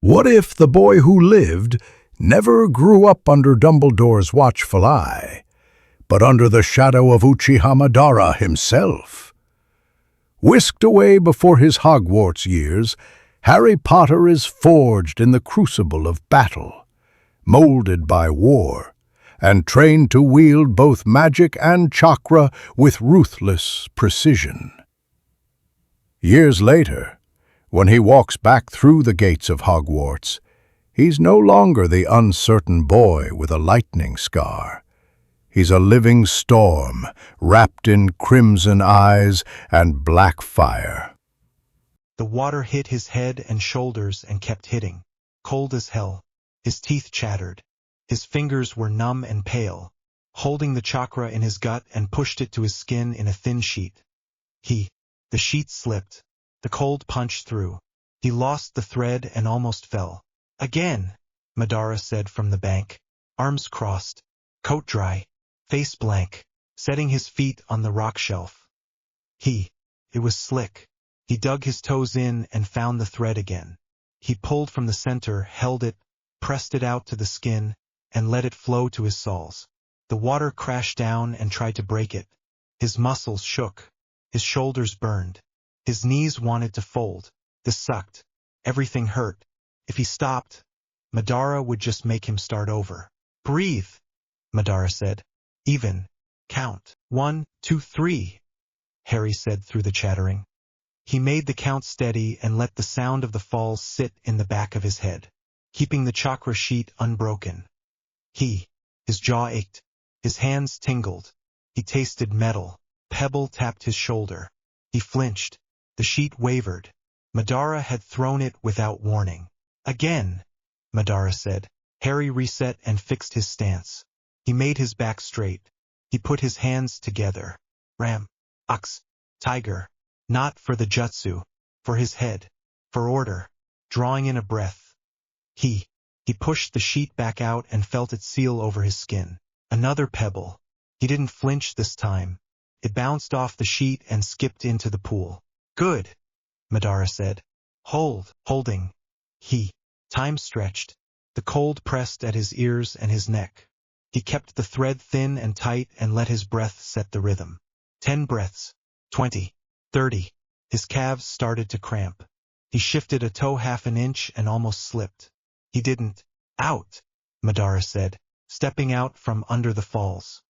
What if the boy who lived never grew up under Dumbledore's watchful eye, but under the shadow of Uchiha Madara himself? Whisked away before his Hogwarts years, Harry Potter is forged in the crucible of battle, molded by war, and trained to wield both magic and chakra with ruthless precision. Years later, when he walks back through the gates of Hogwarts, he's no longer the uncertain boy with a lightning scar. He's a living storm, wrapped in crimson eyes and black fire. The water hit his head and shoulders and kept hitting, cold as hell. His teeth chattered. His fingers were numb and pale, holding the chakra in his gut and pushed it to his skin in a thin sheet. The sheet slipped. The cold punched through. He lost the thread and almost fell. Again, Madara said from the bank, arms crossed, coat dry, face blank, setting his feet on the rock shelf. It was slick. He dug his toes in and found the thread again. He pulled from the center, held it, pressed it out to the skin, and let it flow to his soles. The water crashed down and tried to break it. His muscles shook. His shoulders burned. His knees wanted to fold. This sucked. Everything hurt. If he stopped, Madara would just make him start over. Breathe, Madara said. Even. Count. 1, 2, 3, Harry said through the chattering. He made the count steady and let the sound of the falls sit in the back of his head, keeping the chakra sheet unbroken. His jaw ached. His hands tingled. He tasted metal. Pebble tapped his shoulder. He flinched. The sheet wavered. Madara had thrown it without warning. Again, Madara said. Harry reset and fixed his stance. He made his back straight. He put his hands together. Ram, ox, tiger. Not for the jutsu, for his head, for order, drawing in a breath. He pushed the sheet back out and felt it seal over his skin. Another pebble. He didn't flinch this time. It bounced off the sheet and skipped into the pool. Good, Madara said. Holding. Time stretched. The cold pressed at his ears and his neck. He kept the thread thin and tight and let his breath set the rhythm. 10 breaths. 20. 30. His calves started to cramp. He shifted a toe half an inch and almost slipped. He didn't. Out, Madara said, stepping out from under the falls.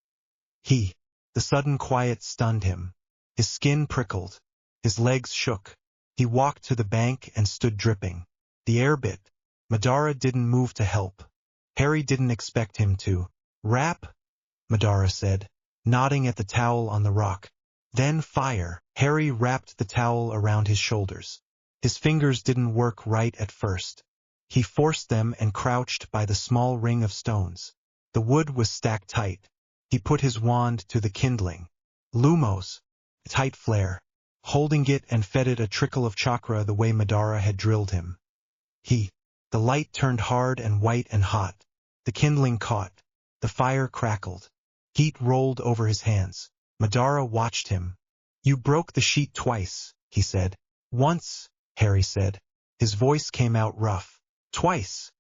The sudden quiet stunned him. His skin prickled. His legs shook. He walked to the bank and stood dripping. The air bit. Madara didn't move to help. Harry didn't expect him to. Wrap, Madara said, nodding at the towel on the rock. Then fire. Harry wrapped the towel around his shoulders. His fingers didn't work right at first. He forced them and crouched by the small ring of stones. The wood was stacked tight. He put his wand to the kindling. Lumos. Tight flare. Holding it and fed it a trickle of chakra the way Madara had drilled him. The light turned hard and white and hot. The kindling caught. The fire crackled. Heat rolled over his hands. Madara watched him. You broke the sheet twice, he said. Once, Harry said. His voice came out rough. Twice,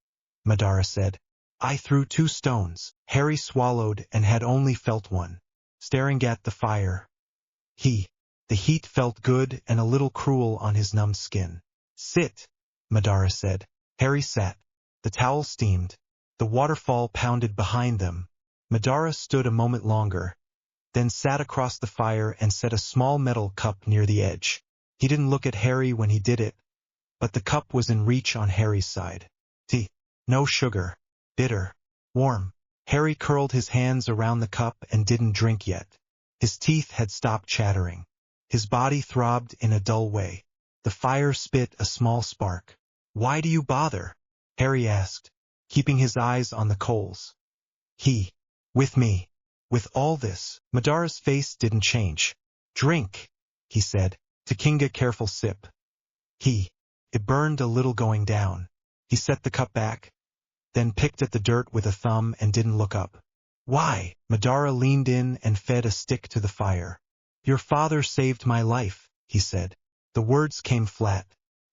Madara said. I threw 2 stones. Harry swallowed and had only felt one. Staring at the fire. The heat felt good and a little cruel on his numbed skin. Sit, Madara said. Harry sat. The towel steamed. The waterfall pounded behind them. Madara stood a moment longer, then sat across the fire and set a small metal cup near the edge. He didn't look at Harry when he did it, but the cup was in reach on Harry's side. Tea. No sugar. Bitter. Warm. Harry curled his hands around the cup and didn't drink yet. His teeth had stopped chattering. His body throbbed in a dull way. The fire spit a small spark. Why do you bother? Harry asked, keeping his eyes on the coals. With me. With all this. Madara's face didn't change. Drink, he said, taking a careful sip. It burned a little going down. He set the cup back, then picked at the dirt with a thumb and didn't look up. Why? Madara leaned in and fed a stick to the fire. Your father saved my life, he said. The words came flat.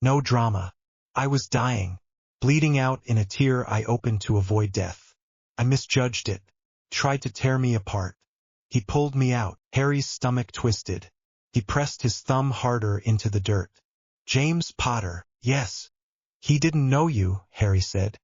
No drama. I was dying. Bleeding out in a tear I opened to avoid death. I misjudged it. Tried to tear me apart. He pulled me out. Harry's stomach twisted. He pressed his thumb harder into the dirt. James Potter, yes. He didn't know you, Harry said.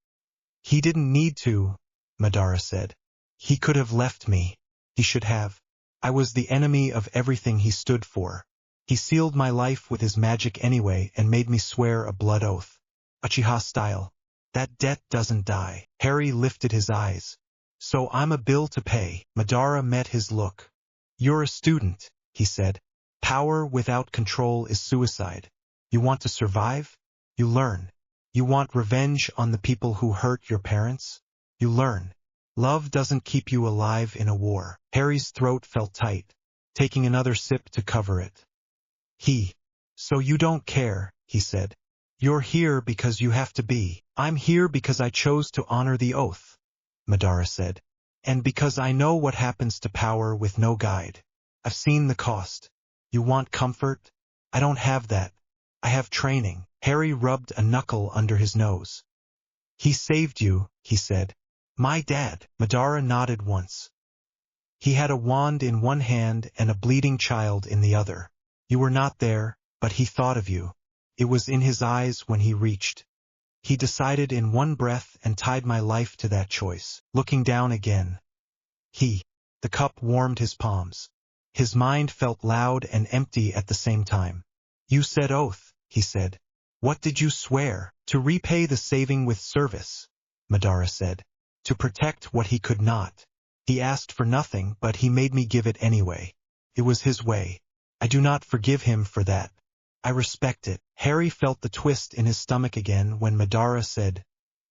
He didn't need to, Madara said. He could have left me. He should have. I was the enemy of everything he stood for. He sealed my life with his magic anyway and made me swear a blood oath. Uchiha style. That debt doesn't die. Harry lifted his eyes. So I'm a bill to pay. Madara met his look. You're a student, he said. Power without control is suicide. You want to survive? You learn. You want revenge on the people who hurt your parents? You learn. Love doesn't keep you alive in a war. Harry's throat felt tight, taking another sip to cover it. So you don't care, he said. You're here because you have to be. I'm here because I chose to honor the oath, Madara said. And because I know what happens to power with no guide. I've seen the cost. You want comfort? I don't have that. I have training. Harry rubbed a knuckle under his nose. He saved you, he said. My dad. Madara nodded once. He had a wand in one hand and a bleeding child in the other. You were not there, but he thought of you. It was in his eyes when he reached. He decided in one breath and tied my life to that choice. Looking down again. The cup warmed his palms. His mind felt loud and empty at the same time. You said oath, he said. What did you swear? To repay the saving with service, Madara said. To protect what he could not. He asked for nothing, but he made me give it anyway. It was his way. I do not forgive him for that. I respect it. Harry felt the twist in his stomach again when Madara said,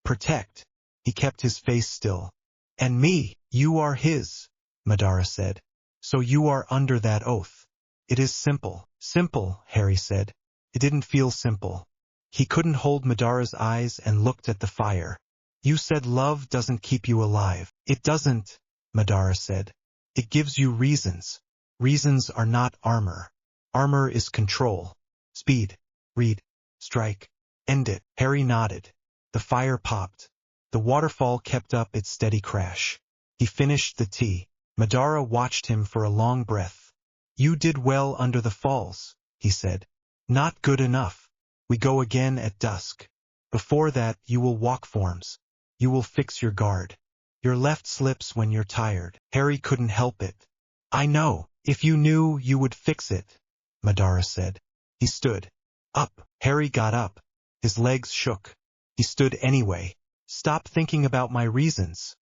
protect. He kept his face still. And me, you are his, Madara said. So you are under that oath. It is simple. Simple, Harry said. It didn't feel simple. He couldn't hold Madara's eyes and looked at the fire. You said love doesn't keep you alive. It doesn't, Madara said. It gives you reasons. Reasons are not armor. Armor is control. Speed. Read. Strike. End it. Harry nodded. The fire popped. The waterfall kept up its steady crash. He finished the tea. Madara watched him for a long breath. You did well under the falls, he said. Not good enough. We go again at dusk. Before that, you will walk forms. You will fix your guard. Your left slips when you're tired. Harry couldn't help it. I know. If you knew, you would fix it, Madara said. He stood up. Harry got up. His legs shook. He stood anyway. Stop thinking about my reasons,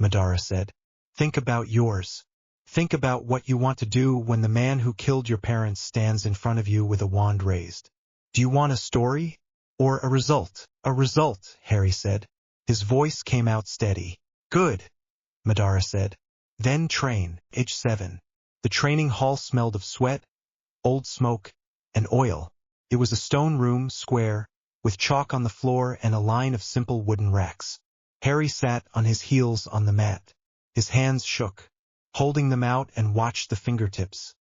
Madara said. Think about yours. Think about what you want to do when the man who killed your parents stands in front of you with a wand raised. Do you want a story? Or a result? A result, Harry said. His voice came out steady. Good, Madara said. Then train. Age 7. The training hall smelled of sweat, old smoke, and oil. It was a stone room, square, with chalk on the floor and a line of simple wooden racks. Harry sat on his heels on the mat. His hands shook, holding them out and watched the fingertips.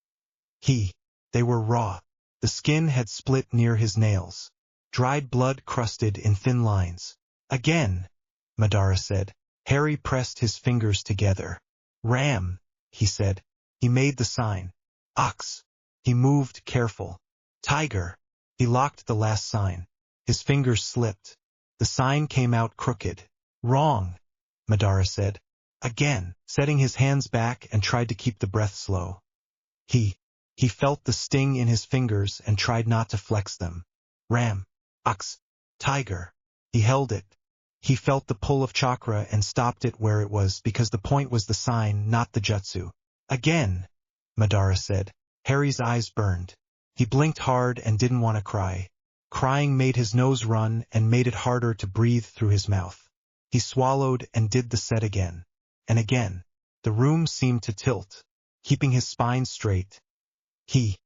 They were raw. The skin had split near his nails. Dried blood crusted in thin lines. Again, Madara said. Harry pressed his fingers together. Ram, he said. He made the sign. Ox. He moved careful. Tiger. He locked the last sign. His fingers slipped. The sign came out crooked. Wrong, Madara said. Again, setting his hands back and tried to keep the breath slow. He felt the sting in his fingers and tried not to flex them. Ram. Ox. Tiger. He held it. He felt the pull of chakra and stopped it where it was because the point was the sign, not the jutsu. Again, Madara said. Harry's eyes burned. He blinked hard and didn't want to cry. Crying made his nose run and made it harder to breathe through his mouth. He swallowed and did the set again. And again. The room seemed to tilt, keeping his spine straight. He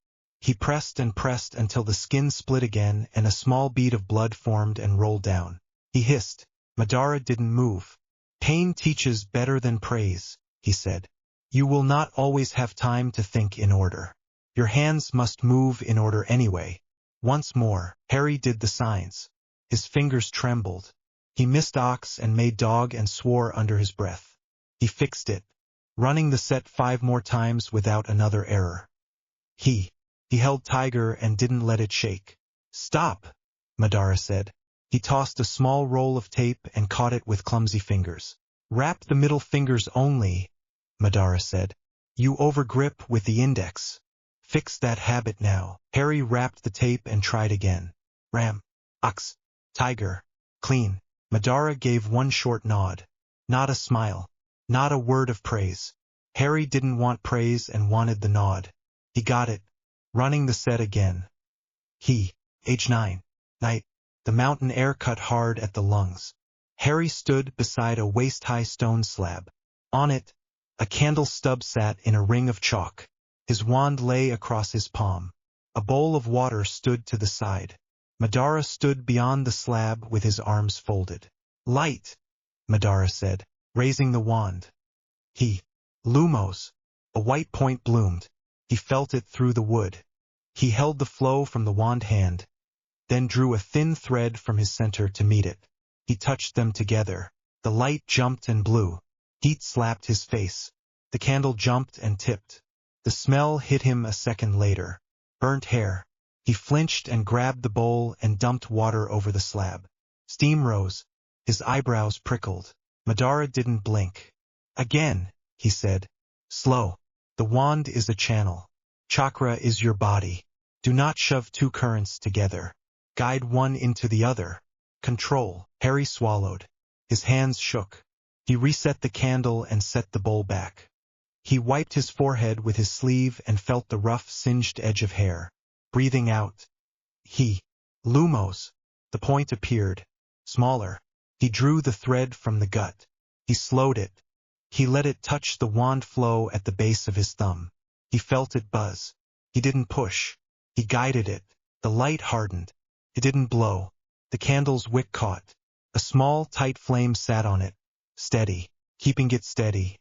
pressed and pressed until the skin split again and a small bead of blood formed and rolled down. He hissed. Madara didn't move. Pain teaches better than praise, he said. You will not always have time to think in order. Your hands must move in order anyway. Once more, Harry did the signs. His fingers trembled. He missed ox and made dog and swore under his breath. He fixed it, running the set 5 more times without another error. He held tiger and didn't let it shake. "Stop," Madara said. He tossed a small roll of tape and caught it with clumsy fingers. "Wrap the middle fingers only," Madara said. "You overgrip with the index. Fix that habit now." Harry wrapped the tape and tried again. Ram, ox, tiger, clean. Madara gave one short nod. Not a smile. Not a word of praise. Harry didn't want praise and wanted the nod. He got it, running the set again. Age 9. Night. The mountain air cut hard at the lungs. Harry stood beside a waist-high stone slab. On it, a candle stub sat in a ring of chalk. His wand lay across his palm. A bowl of water stood to the side. Madara stood beyond the slab with his arms folded. "Light," Madara said, raising the wand. Lumos. A white point bloomed. He felt it through the wood. He held the flow from the wand hand, then drew a thin thread from his center to meet it. He touched them together. The light jumped and blew. Heat slapped his face. The candle jumped and tipped. The smell hit him a second later. Burnt hair. He flinched and grabbed the bowl and dumped water over the slab. Steam rose. His eyebrows prickled. Madara didn't blink. "Again," he said. "Slow. The wand is a channel. Chakra is your body. Do not shove 2 currents together. Guide one into the other. Control." Harry swallowed. His hands shook. He reset the candle and set the bowl back. He wiped his forehead with his sleeve and felt the rough, singed edge of hair. Breathing out. Lumos. The point appeared. Smaller. He drew the thread from the gut. He slowed it. He let it touch the wand flow at the base of his thumb. He felt it buzz. He didn't push. He guided it. The light hardened. It didn't blow. The candle's wick caught. A small, tight flame sat on it. Steady. Keeping it steady.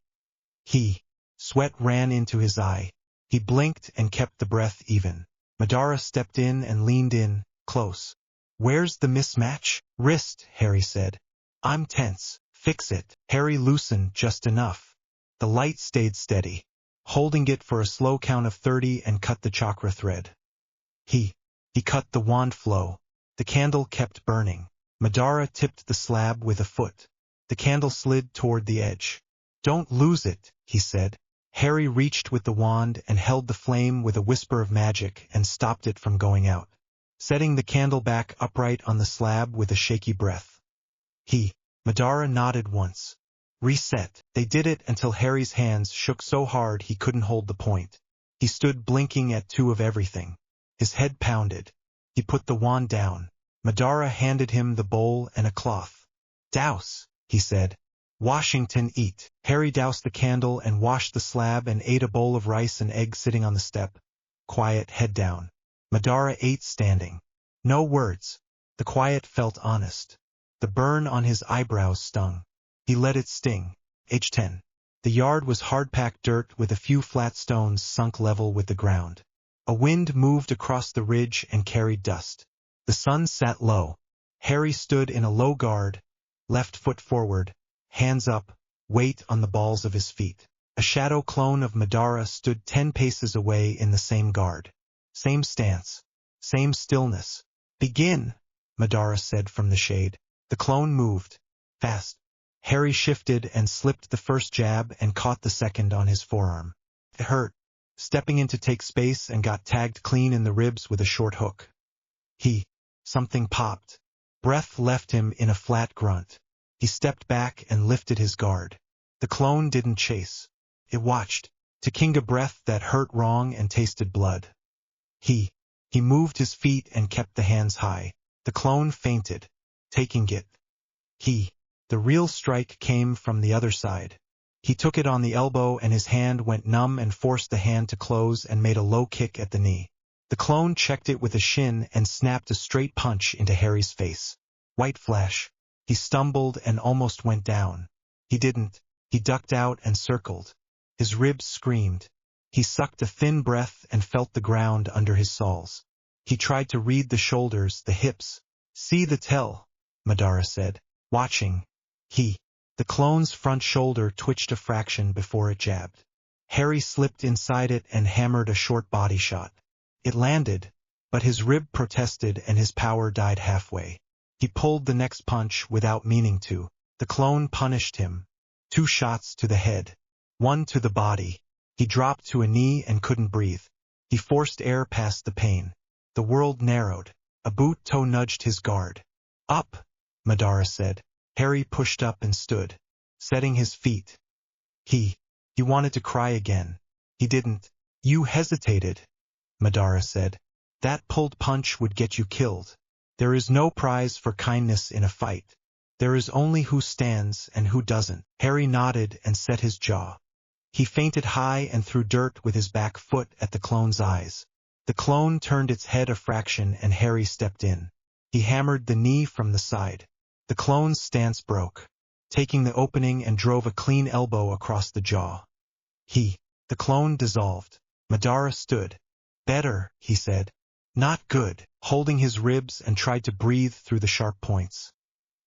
Sweat ran into his eye. He blinked and kept the breath even. Madara stepped in and leaned in, close. "Where's the mismatch?" "Wrist," Harry said. "I'm tense." "Fix it." Harry loosened just enough. The light stayed steady, holding it for a slow count of 30 and cut the chakra thread. He cut the wand flow. The candle kept burning. Madara tipped the slab with a foot. The candle slid toward the edge. "Don't lose it," he said. Harry reached with the wand and held the flame with a whisper of magic and stopped it from going out, setting the candle back upright on the slab with a shaky breath. Madara nodded once. "Reset." They did it until Harry's hands shook so hard he couldn't hold the point. He stood blinking at 2 of everything. His head pounded. He put the wand down. Madara handed him the bowl and a cloth. "Douse," he said. "Washington, eat." Harry doused the candle and washed the slab and ate a bowl of rice and egg sitting on the step. Quiet, head down. Madara ate standing. No words. The quiet felt honest. The burn on his eyebrows stung. He let it sting. Age 10. The yard was hard-packed dirt with a few flat stones sunk level with the ground. A wind moved across the ridge and carried dust. The sun sat low. Harry stood in a low guard, left foot forward, hands up, weight on the balls of his feet. A shadow clone of Madara stood 10 paces away in the same guard. Same stance. Same stillness. "Begin," Madara said from the shade. The clone moved. Fast. Harry shifted and slipped the first jab and caught the second on his forearm. It hurt, stepping in to take space and got tagged clean in the ribs with a short hook. Something popped. Breath left him in a flat grunt. He stepped back and lifted his guard. The clone didn't chase. It watched. Takinga breath that hurt wrong and tasted blood. He moved his feet and kept the hands high. The clone fainted, taking it. The real strike came from the other side. He took it on the elbow and his hand went numb and forced the hand to close and made a low kick at the knee. The clone checked it with a shin and snapped a straight punch into Harry's face. White flash. He stumbled and almost went down. He didn't. He ducked out and circled. His ribs screamed. He sucked a thin breath and felt the ground under his soles. He tried to read the shoulders, the hips. "See the tell," Madara said. watching. The clone's front shoulder twitched a fraction before it jabbed. Harry slipped inside it and hammered a short body shot. It landed, but his rib protested and his power died halfway. He pulled the next punch without meaning to. The clone punished him. 2 shots to the head. 1 to the body. He dropped to a knee and couldn't breathe. He forced air past the pain. The world narrowed. A boot toe nudged his guard. Up, Madara said. Harry pushed up and stood, setting his feet. He wanted to cry again. He didn't. You hesitated, Madara said. That pulled punch would get you killed. There is no prize for kindness in a fight. There is only who stands and who doesn't. Harry nodded and set his jaw. He feinted high and threw dirt with his back foot at the clone's eyes. The clone turned its head a fraction and Harry stepped in. He hammered the knee from the side. The clone's stance broke, taking the opening and drove a clean elbow across the jaw. The clone dissolved. Madara stood. Better, he said. Not good, holding his ribs and tried to breathe through the sharp points.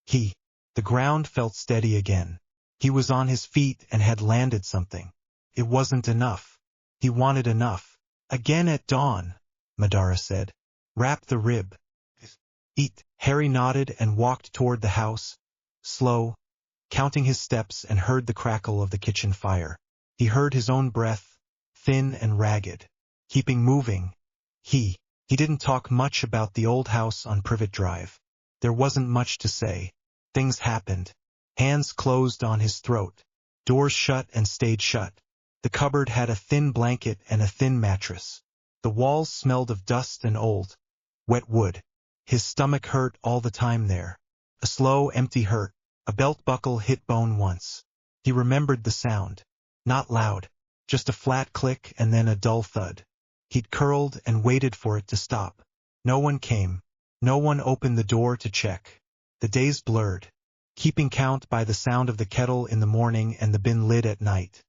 The ground felt steady again. He was on his feet and had landed something. It wasn't enough. He wanted enough. Again at dawn, Madara said. Wrap the rib. Eat. Harry nodded and walked toward the house, slow, counting his steps, and heard the crackle of the kitchen fire. He heard his own breath, thin and ragged. Keeping moving. He didn't talk much about the old house on Privet Drive. There wasn't much to say. Things happened. Hands closed on his throat. Doors shut and stayed shut. The cupboard had a thin blanket and a thin mattress. The walls smelled of dust and old, wet wood. His stomach hurt all the time there. A slow, empty hurt. A belt buckle hit bone once. He remembered the sound. Not loud. Just a flat click and then a dull thud. He'd curled and waited for it to stop. No one came. No one opened the door to check. The days blurred, keeping count by the sound of the kettle in the morning and the bin lid at night.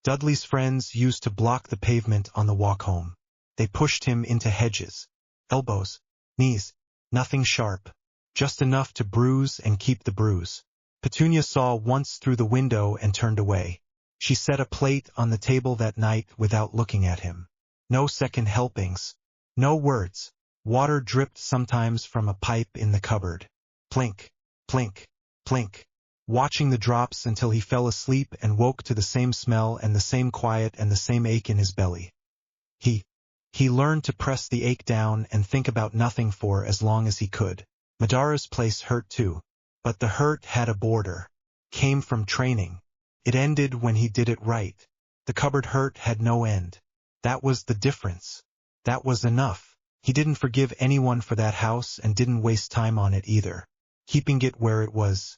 Dudley's friends used to block the pavement on the walk home. They pushed him into hedges. Elbows, knees, nothing sharp. Just enough to bruise and keep the bruise. Petunia saw once through the window and turned away. She set a plate on the table that night without looking at him. No second helpings. No words. Water dripped sometimes from a pipe in the cupboard. Plink, plink, plink. Watching the drops until he fell asleep and woke to the same smell and the same quiet and the same ache in his belly. He learned to press the ache down and think about nothing for as long as he could. Madara's place hurt too. But the hurt had a border. Came from training. It ended when he did it right. The cupboard hurt had no end. That was the difference. That was enough. He didn't forgive anyone for that house and didn't waste time on it either. Keeping it where it was.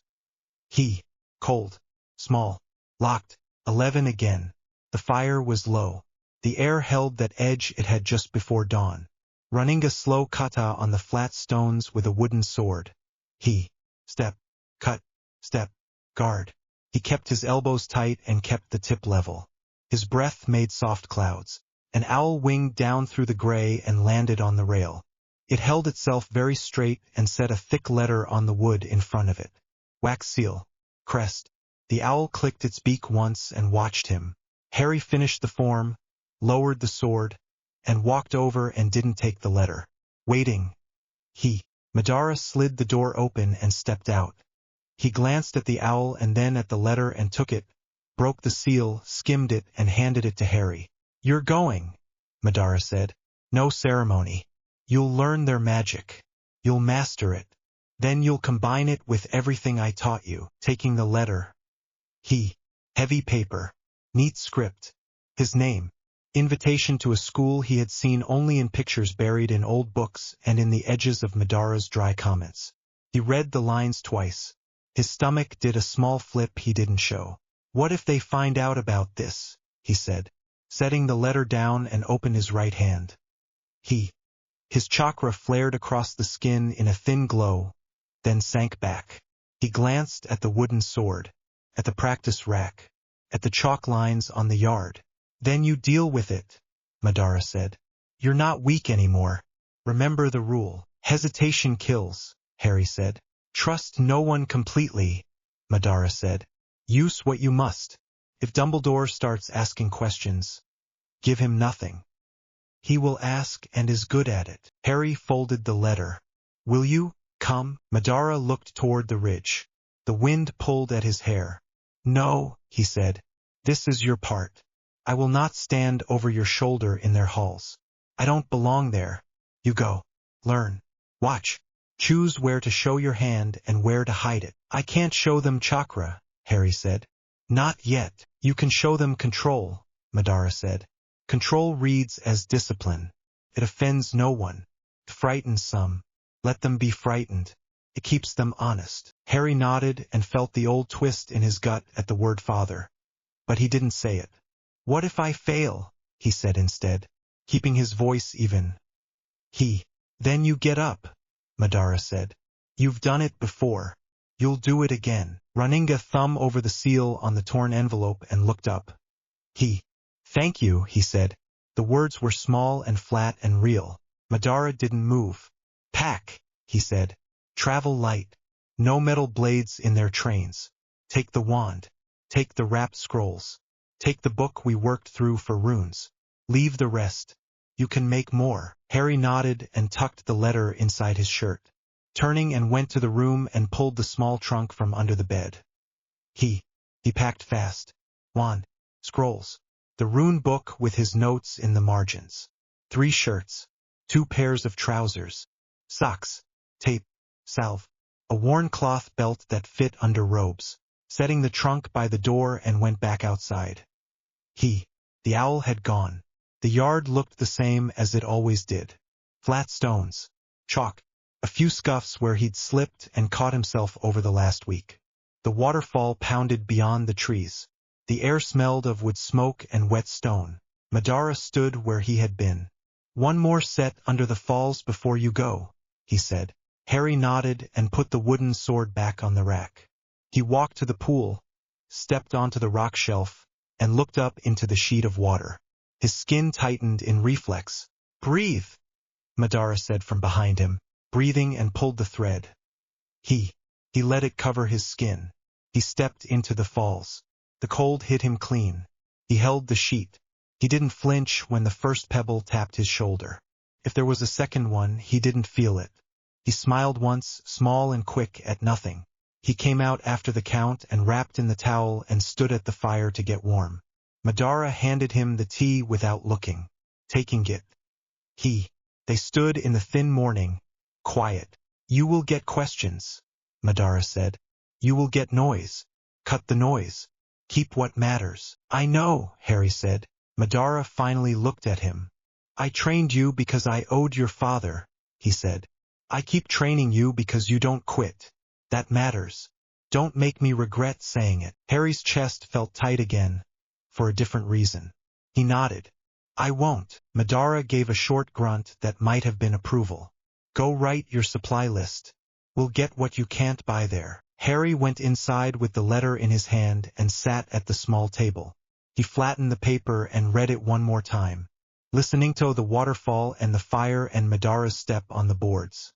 Cold, small, locked, 11 again. The fire was low. The air held that edge it had just before dawn. Running a slow kata on the flat stones with a wooden sword. Step, cut, step, guard. He kept his elbows tight and kept the tip level. His breath made soft clouds. An owl winged down through the gray and landed on the rail. It held itself very straight and set a thick letter on the wood in front of it. Wax seal. Crest. The owl clicked its beak once and watched him. Harry finished the form, lowered the sword, and walked over and didn't take the letter. Waiting. Madara slid the door open and stepped out. He glanced at the owl and then at the letter and took it, broke the seal, skimmed it, and handed it to Harry. You're going, Madara said. No ceremony. You'll learn their magic. You'll master it. Then you'll combine it with everything I taught you. Taking the letter. Heavy paper. Neat script. His name. Invitation to a school he had seen only in pictures buried in old books and in the edges of Madara's dry comments. He read the lines twice. His stomach did a small flip he didn't show. What if they find out about this? He said, setting the letter down and opened his right hand. His chakra flared across the skin in a thin glow, then sank back. He glanced at the wooden sword, at the practice rack, at the chalk lines on the yard. Then you deal with it, Madara said. You're not weak anymore. Remember the rule. Hesitation kills, Harry said. Trust no one completely, Madara said. Use what you must. If Dumbledore starts asking questions, give him nothing. He will ask and is good at it. Harry folded the letter. Will you come? Madara looked toward the ridge. The wind pulled at his hair. No, he said. This is your part. I will not stand over your shoulder in their halls. I don't belong there. You go. Learn. Watch. Choose where to show your hand and where to hide it. I can't show them chakra, Harry said. Not yet. You can show them control, Madara said. Control reads as discipline. It offends no one. It frightens some. Let them be frightened. It keeps them honest. Harry nodded and felt the old twist in his gut at the word father. But he didn't say it. What if I fail? He said instead, keeping his voice even. Then you get up, Madara said. You've done it before. You'll do it again. Raninga thumbed over the seal on the torn envelope and looked up. Thank you, he said. The words were small and flat and real. Madara didn't move. Pack, he said. Travel light. No metal blades in their trains. Take the wand. Take the wrapped scrolls. Take the book we worked through for runes. Leave the rest. You can make more. Harry nodded and tucked the letter inside his shirt, turning and went to the room and pulled the small trunk from under the bed. He packed fast. Wand, scrolls, the rune book with his notes in the margins, 3 shirts, 2 pairs of trousers, socks, tape, salve, a worn cloth belt that fit under robes, setting the trunk by the door and went back outside. The owl had gone. The yard looked the same as it always did. Flat stones, chalk, a few scuffs where he'd slipped and caught himself over the last week. The waterfall pounded beyond the trees. The air smelled of wood smoke and wet stone. Madara stood where he had been. One more set under the falls before you go, he said. Harry nodded and put the wooden sword back on the rack. He walked to the pool, stepped onto the rock shelf, and looked up into the sheet of water. His skin tightened in reflex. Breathe, Madara said from behind him, breathing and pulled the thread. He let it cover his skin. He stepped into the falls. The cold hit him clean. He held the sheet. He didn't flinch when the first pebble tapped his shoulder. If there was a second one, he didn't feel it. He smiled once, small and quick, at nothing. He came out after the count and wrapped in the towel and stood at the fire to get warm. Madara handed him the tea without looking, taking it. They stood in the thin morning, quiet. You will get questions, Madara said. You will get noise. Cut the noise. Keep what matters. I know, Harry said. Madara finally looked at him. I trained you because I owed your father, he said. I keep training you because you don't quit. That matters. Don't make me regret saying it. Harry's chest felt tight again, for a different reason. He nodded. I won't. Madara gave a short grunt that might have been approval. Go write your supply list. We'll get what you can't buy there. Harry went inside with the letter in his hand and sat at the small table. He flattened the paper and read it one more time, listening to the waterfall and the fire and Madara's step on the boards.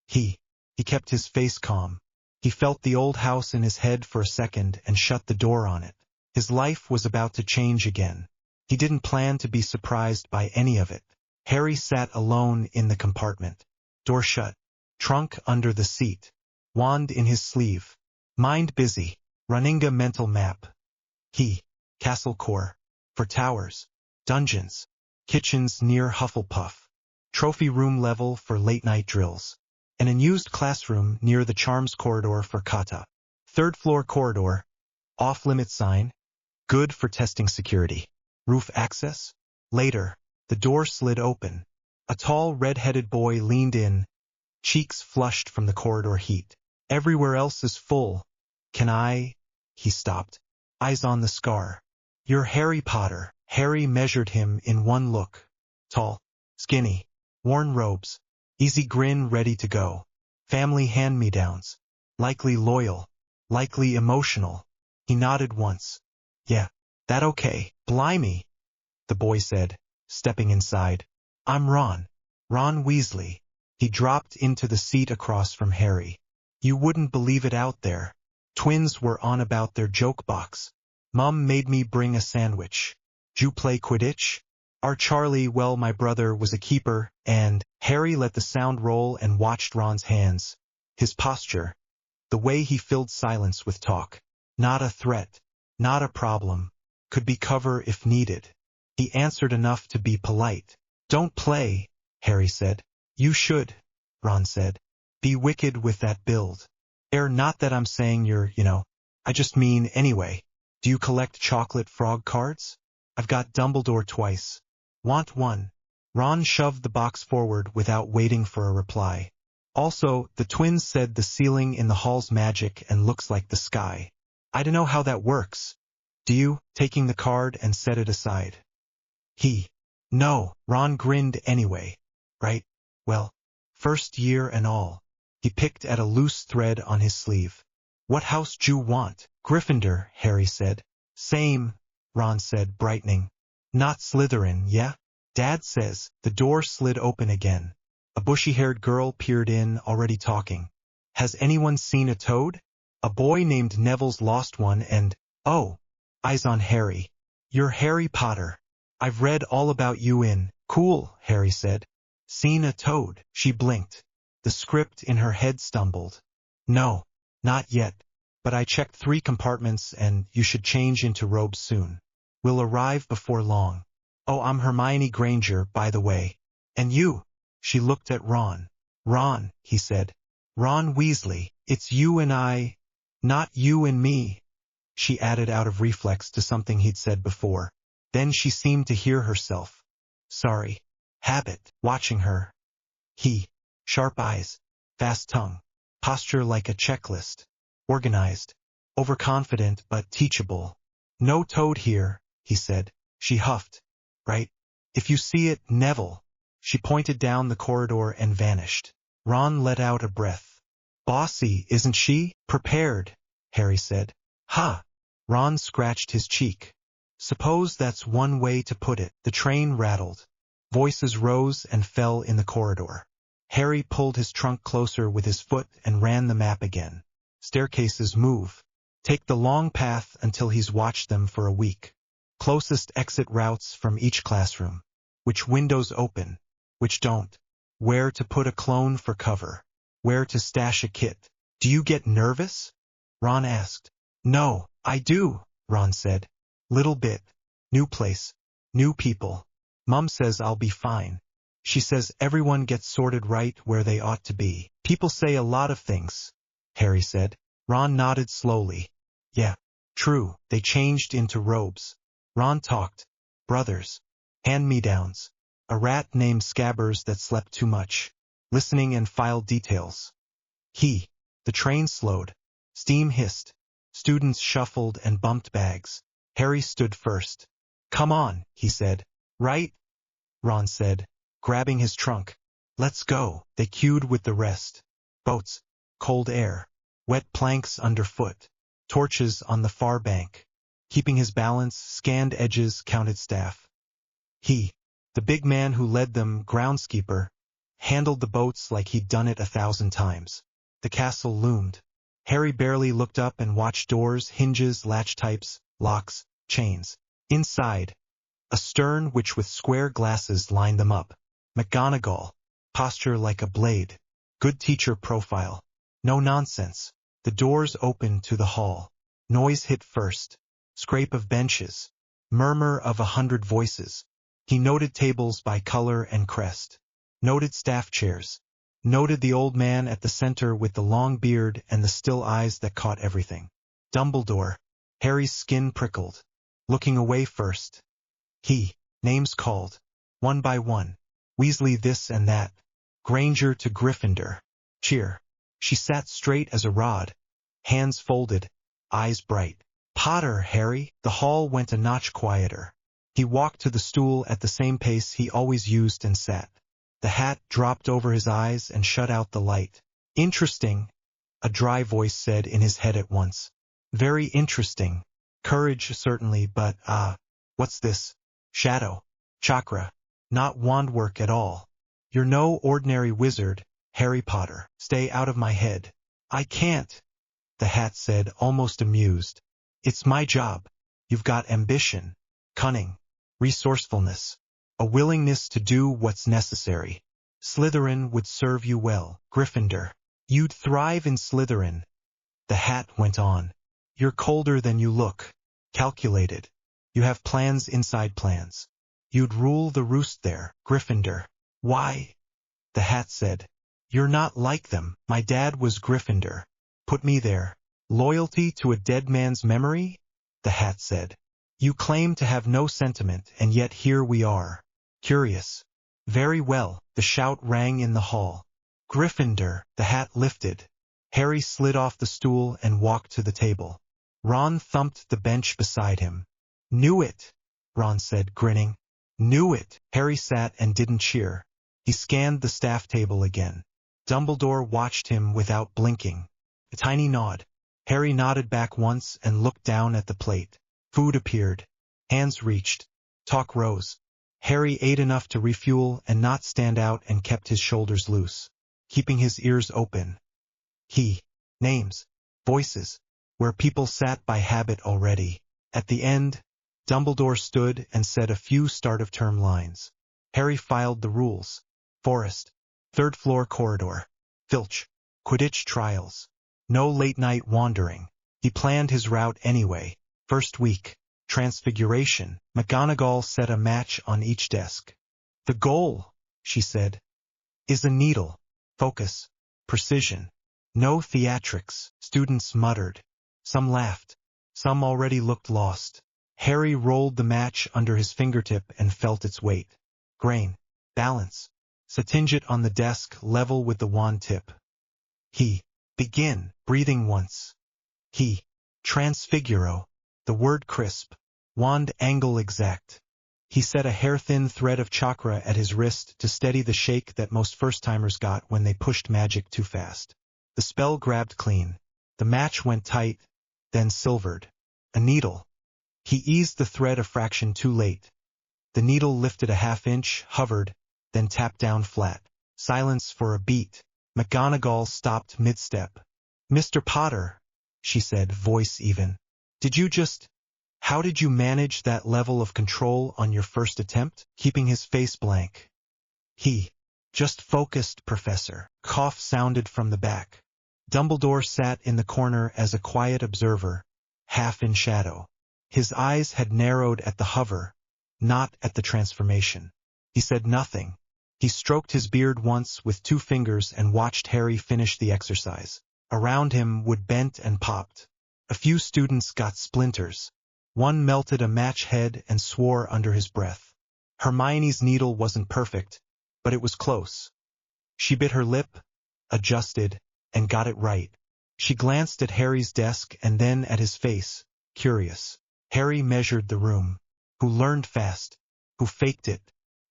He kept his face calm. He felt the old house in his head for a second and shut the door on it. His life was about to change again. He didn't plan to be surprised by any of it. Harry sat alone in the compartment. Door shut. Trunk under the seat. Wand in his sleeve. Mind busy. Raninga mental map. Castle core. For towers. Dungeons. Kitchens near Hufflepuff. Trophy room level for late-night drills. An unused classroom near the charms corridor for kata. 3rd floor corridor. Off-limit sign. Good for testing security. Roof access? Later. The door slid open. A tall red-headed boy leaned in, cheeks flushed from the corridor heat. Everywhere else is full. Can I? He stopped. Eyes on the scar. You're Harry Potter. Harry measured him in one look. Tall. Skinny. Worn robes. Easy grin ready to go. Family hand-me-downs. Likely loyal. Likely emotional. He nodded once. Yeah, that okay. Blimey, the boy said, stepping inside. I'm Ron. Ron Weasley. He dropped into the seat across from Harry. You wouldn't believe it out there. Twins were on about their joke box. Mum made me bring a sandwich. "You play Quidditch?" Our Charlie, well, my brother was a keeper, and Harry let the sound roll and watched Ron's hands. His posture. The way he filled silence with talk. Not a threat. Not a problem. Could be cover if needed. He answered enough to be polite. "Don't play," Harry said. "You should," Ron said. "Be wicked with that build." Not that I'm saying you're, I just mean anyway. Do you collect chocolate frog cards? I've got Dumbledore twice. Want one? Ron shoved the box forward without waiting for a reply. Also, the twins said the ceiling in the hall's magic and looks like the sky. I don't know how that works. Do you? Taking the card and set it aside. No, Ron grinned anyway. Right? Well, first year and all. He picked at a loose thread on his sleeve. "What house d'you want?" "Gryffindor," Harry said. "Same," Ron said, brightening. "Not Slytherin, yeah?" "Dad says." The door slid open again. A bushy-haired girl peered in, already talking. "Has anyone seen a toad? A boy named Neville's lost one and, oh," eyes on Harry. "You're Harry Potter. I've read all about you in." "Cool," Harry said. "Seen a toad?" She blinked. The script in her head stumbled. "No, not yet. But I checked 3 compartments and you should change into robes soon. We'll arrive before long. Oh, I'm Hermione Granger, by the way. And you?" She looked at Ron. "Ron," he said. "Ron Weasley. It's you and I, not you and me," she added out of reflex to something he'd said before. Then she seemed to hear herself. "Sorry." Habit. Watching her. He. Sharp eyes. Fast tongue. Posture like a checklist. Organized. Overconfident but teachable. "No toad here," he said. She huffed. "Right? If you see it, Neville." She pointed down the corridor and vanished. Ron let out a breath. "Bossy, isn't she?" "Prepared," Harry said. "Ha!" Ron scratched his cheek. "Suppose that's one way to put it." The train rattled. Voices rose and fell in the corridor. Harry pulled his trunk closer with his foot and ran the map again. Staircases move. Take the long path until he's watched them for a week. Closest exit routes from each classroom. Which windows open, which don't. Where to put a clone for cover. Where to stash a kit. "Do you get nervous?" Ron asked. "No, I do," Ron said. "Little bit. New place. New people. Mum says I'll be fine. She says everyone gets sorted right where they ought to be." "People say a lot of things," Harry said. Ron nodded slowly. "Yeah, true." They changed into robes. Ron talked. Brothers. Hand-me-downs. A rat named Scabbers that slept too much. Listening and filed details. The train slowed. Steam hissed. Students shuffled and bumped bags. Harry stood first. "Come on," he said. "Right?" Ron said, grabbing his trunk. "Let's go." They queued with the rest. Boats. Cold air. Wet planks underfoot. Torches on the far bank. Keeping his balance, scanned edges, counted staff. The big man who led them, groundskeeper, handled the boats like he'd done it 1,000 times. The castle loomed. Harry barely looked up and watched doors, hinges, latch types, locks, chains. Inside, a stern which with square glasses lined them up. McGonagall. Posture like a blade. Good teacher profile. No nonsense. The doors opened to the hall. Noise hit first. Scrape of benches. Murmur of 100 voices. He noted tables by color and crest. Noted staff chairs. Noted the old man at the center with the long beard and the still eyes that caught everything. Dumbledore. Harry's skin prickled. Looking away first. Names called. One by one. Weasley this and that. Granger to Gryffindor. Cheer. She sat straight as a rod. Hands folded. Eyes bright. Potter, Harry. The hall went a notch quieter. He walked to the stool at the same pace he always used and sat. The hat dropped over his eyes and shut out the light. Interesting, a dry voice said in his head at once. Very interesting. Courage, certainly, but, what's this? Shadow. Chakra. Not wand work at all. You're no ordinary wizard, Harry Potter. Stay out of my head. I can't, the hat said, almost amused. It's my job. You've got ambition, cunning, resourcefulness, a willingness to do what's necessary. Slytherin would serve you well, Gryffindor. You'd thrive in Slytherin. The hat went on. You're colder than you look. Calculated. You have plans inside plans. You'd rule the roost there, Gryffindor. Why? The hat said. You're not like them. My dad was Gryffindor. Put me there. Loyalty to a dead man's memory? The hat said. You claim to have no sentiment, and yet here we are. Curious. Very well, the shout rang in the hall. Gryffindor, the hat lifted. Harry slid off the stool and walked to the table. Ron thumped the bench beside him. Knew it, Ron said, grinning. Knew it. Harry sat and didn't cheer. He scanned the staff table again. Dumbledore watched him without blinking. A tiny nod. Harry nodded back once and looked down at the plate. Food appeared. Hands reached. Talk rose. Harry ate enough to refuel and not stand out and kept his shoulders loose, keeping his ears open. Names. Voices. Where people sat by habit already. At the end, Dumbledore stood and said a few start-of-term lines. Harry filed the rules. Forest. Third floor corridor. Filch. Quidditch trials. No late-night wandering. He planned his route anyway. First week. Transfiguration. McGonagall set a match on each desk. The goal, she said, is a needle. Focus. Precision. No theatrics. Students muttered. Some laughed. Some already looked lost. Harry rolled the match under his fingertip and felt its weight. Grain. Balance. Setting it on the desk level with the wand tip. Begin, breathing once. Transfiguro. The word crisp. Wand angle exact. He set a hair-thin thread of chakra at his wrist to steady the shake that most first-timers got when they pushed magic too fast. The spell grabbed clean. The match went tight, then silvered. A needle. He eased the thread a fraction too late. The needle lifted a half-inch, hovered, then tapped down flat. Silence for a beat. McGonagall stopped mid-step. Mr. Potter, she said, voice even. How did you manage that level of control on your first attempt? Keeping his face blank. Just focused, Professor. Cough sounded from the back. Dumbledore sat in the corner as a quiet observer, half in shadow. His eyes had narrowed at the hover, not at the transformation. He said nothing. He stroked his beard once with 2 fingers and watched Harry finish the exercise. Around him, wood bent and popped. A few students got splinters. One melted a match head and swore under his breath. Hermione's needle wasn't perfect, but it was close. She bit her lip, adjusted, and got it right. She glanced at Harry's desk and then at his face, curious. Harry measured the room. Who learned fast? Who faked it?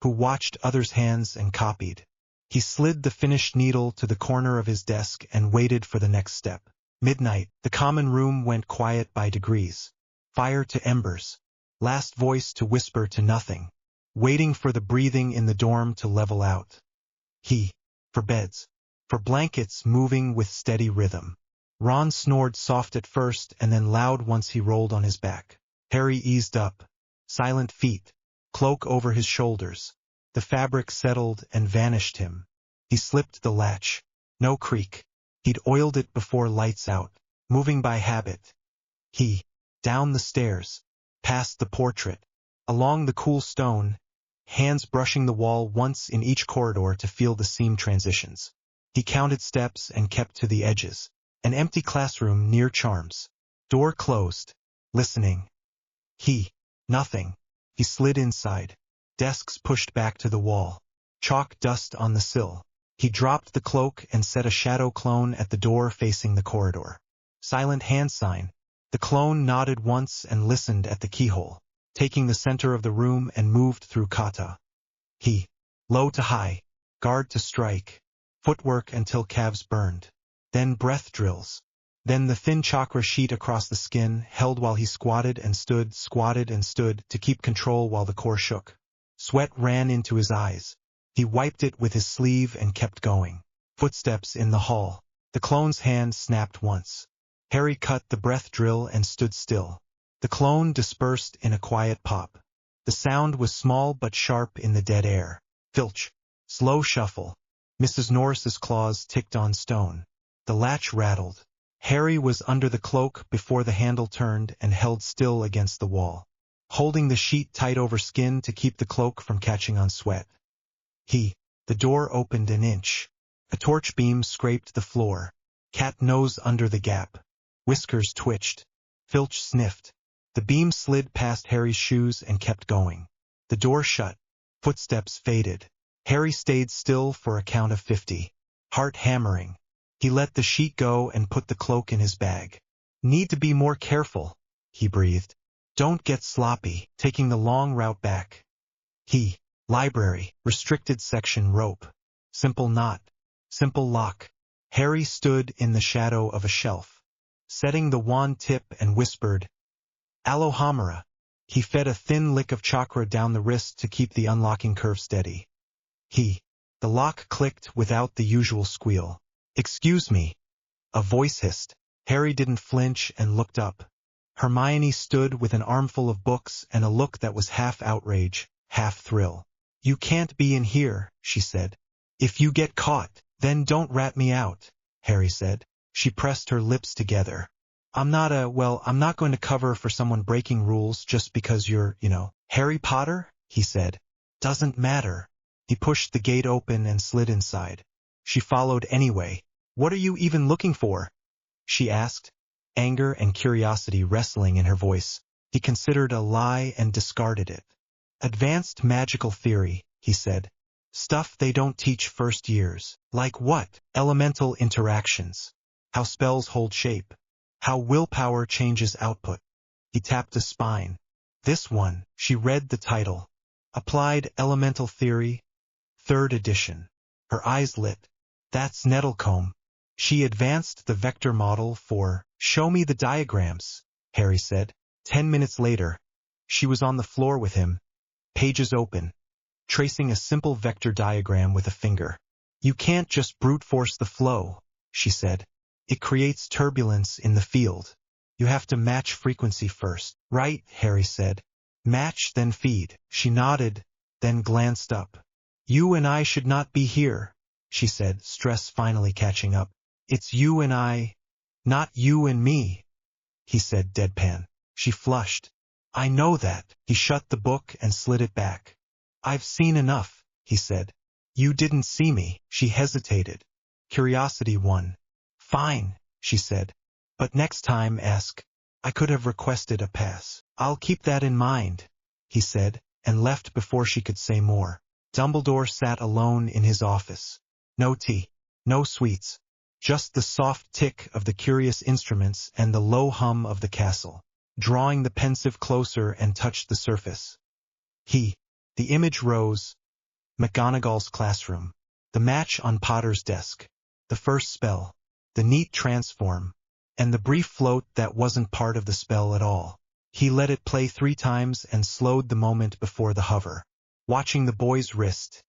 Who watched others' hands and copied? He slid the finished needle to the corner of his desk and waited for the next step. Midnight. The common room went quiet by degrees. Fire to embers. Last voice to whisper to nothing. Waiting for the breathing in the dorm to level out. For beds. For blankets moving with steady rhythm. Ron snored soft at first and then loud once he rolled on his back. Harry eased up. Silent feet. Cloak over his shoulders. The fabric settled and vanished him. He slipped the latch. No creak. He'd oiled it before lights out. Moving by habit. Down the stairs. Past the portrait. Along the cool stone. Hands brushing the wall once in each corridor to feel the seam transitions. He counted steps and kept to the edges. An empty classroom near Charms. Door closed. Listening. Nothing. He slid inside. Desks pushed back to the wall. Chalk dust on the sill. He dropped the cloak and set a shadow clone at the door facing the corridor. Silent hand sign. The clone nodded once and listened at the keyhole, taking the center of the room and moved through kata. Low to high. Guard to strike. Footwork until calves burned. Then breath drills. Then the thin chakra sheet across the skin, held while he squatted and stood to keep control while the core shook. Sweat ran into his eyes. He wiped it with his sleeve and kept going. Footsteps in the hall. The clone's hand snapped once. Harry cut the breath drill and stood still. The clone dispersed in a quiet pop. The sound was small but sharp in the dead air. Filch. Slow shuffle. Mrs. Norris's claws ticked on stone. The latch rattled. Harry was under the cloak before the handle turned and held still against the wall, holding the sheet tight over skin to keep the cloak from catching on sweat. The door opened an inch. A torch beam scraped the floor. Cat nose under the gap. Whiskers twitched. Filch sniffed. The beam slid past Harry's shoes and kept going. The door shut. Footsteps faded. Harry stayed still for a count of 50. Heart hammering. He let the sheet go and put the cloak in his bag. Need to be more careful, he breathed. Don't get sloppy, taking the long route back. Library, restricted section rope. Simple knot. Simple lock. Harry stood in the shadow of a shelf, setting the wand tip and whispered, Alohomora. He fed a thin lick of chakra down the wrist to keep the unlocking curve steady. The lock clicked without the usual squeal. Excuse me. A voice hissed. Harry didn't flinch and looked up. Hermione stood with an armful of books and a look that was half outrage, half thrill. You can't be in here, she said. If you get caught, then don't rat me out, Harry said. She pressed her lips together. I'm not going to cover for someone breaking rules just because you're, Harry Potter, he said. Doesn't matter. He pushed the gate open and slid inside. She followed anyway. What are you even looking for? She asked, anger and curiosity wrestling in her voice. He considered a lie and discarded it. Advanced magical theory, he said. Stuff they don't teach first years. Like what? Elemental interactions. How spells hold shape. How willpower changes output. He tapped a spine. This one, she read the title. Applied Elemental Theory, 3rd edition. Her eyes lit. That's Nettlecombe. She advanced the vector model for, show me the diagrams, Harry said. 10 minutes later, she was on the floor with him, pages open, tracing a simple vector diagram with a finger. You can't just brute force the flow, she said. It creates turbulence in the field. You have to match frequency first. Right, Harry said. Match, then feed. She nodded, then glanced up. You and I should not be here, she said, stress finally catching up. It's you and I, not you and me, he said deadpan. She flushed. I know that. He shut the book and slid it back. I've seen enough, he said. You didn't see me, she hesitated. Curiosity won. Fine, she said. But next time ask. I could have requested a pass. I'll keep that in mind, he said, and left before she could say more. Dumbledore sat alone in his office. No tea, no sweets, just the soft tick of the curious instruments and the low hum of the castle. Drawing the pensive closer and touched the surface. The image rose. McGonagall's classroom. The match on Potter's desk. The first spell. The neat transform. And the brief float that wasn't part of the spell at all. He let it play 3 times and slowed the moment before the hover. Watching the boy's wrist.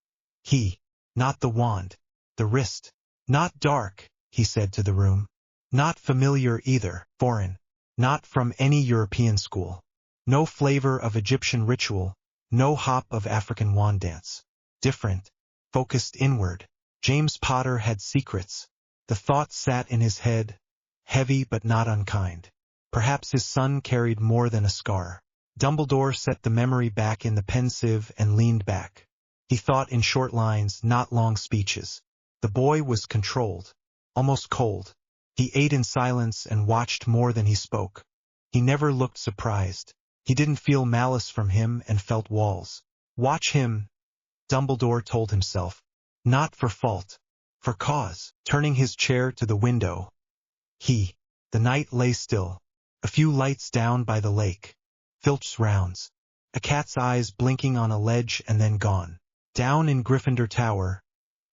Not the wand. The wrist. Not dark, he said to the room. Not familiar either, foreign. Not from any European school. No flavor of Egyptian ritual. No hop of African wand dance. Different. Focused inward. James Potter had secrets. The thought sat in his head, heavy but not unkind. Perhaps his son carried more than a scar. Dumbledore set the memory back in the pensieve and leaned back. He thought in short lines, not long speeches. The boy was controlled, almost cold. He ate in silence and watched more than he spoke. He never looked surprised. He didn't feel malice from him and felt walls. Watch him, Dumbledore told himself. Not for fault, for cause. Turning his chair to the window. The night lay still. A few lights down by the lake. Filch's rounds. A cat's eyes blinking on a ledge and then gone. Down in Gryffindor Tower,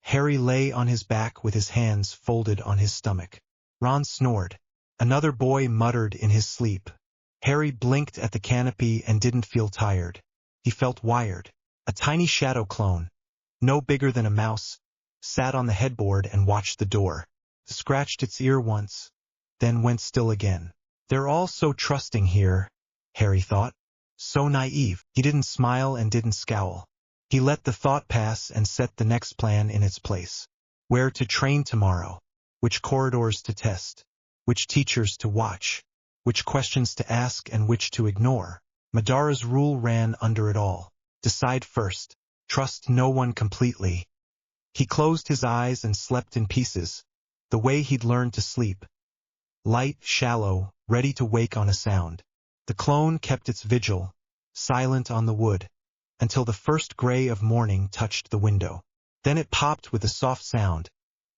Harry lay on his back with his hands folded on his stomach. Ron snored. Another boy muttered in his sleep. Harry blinked at the canopy and didn't feel tired. He felt wired. A tiny shadow clone, no bigger than a mouse, sat on the headboard and watched the door. scratched its ear once, then went still again. They're all so trusting here, Harry thought. So naive. He didn't smile and didn't scowl. He let the thought pass and set the next plan in its place. Where to train tomorrow, which corridors to test, which teachers to watch, which questions to ask and which to ignore. Madara's rule ran under it all. Decide first. Trust no one completely. He closed his eyes and slept in pieces, the way he'd learned to sleep. Light, shallow, ready to wake on a sound. The clone kept its vigil, silent on the wood, until the first gray of morning touched the window. Then it popped with a soft sound,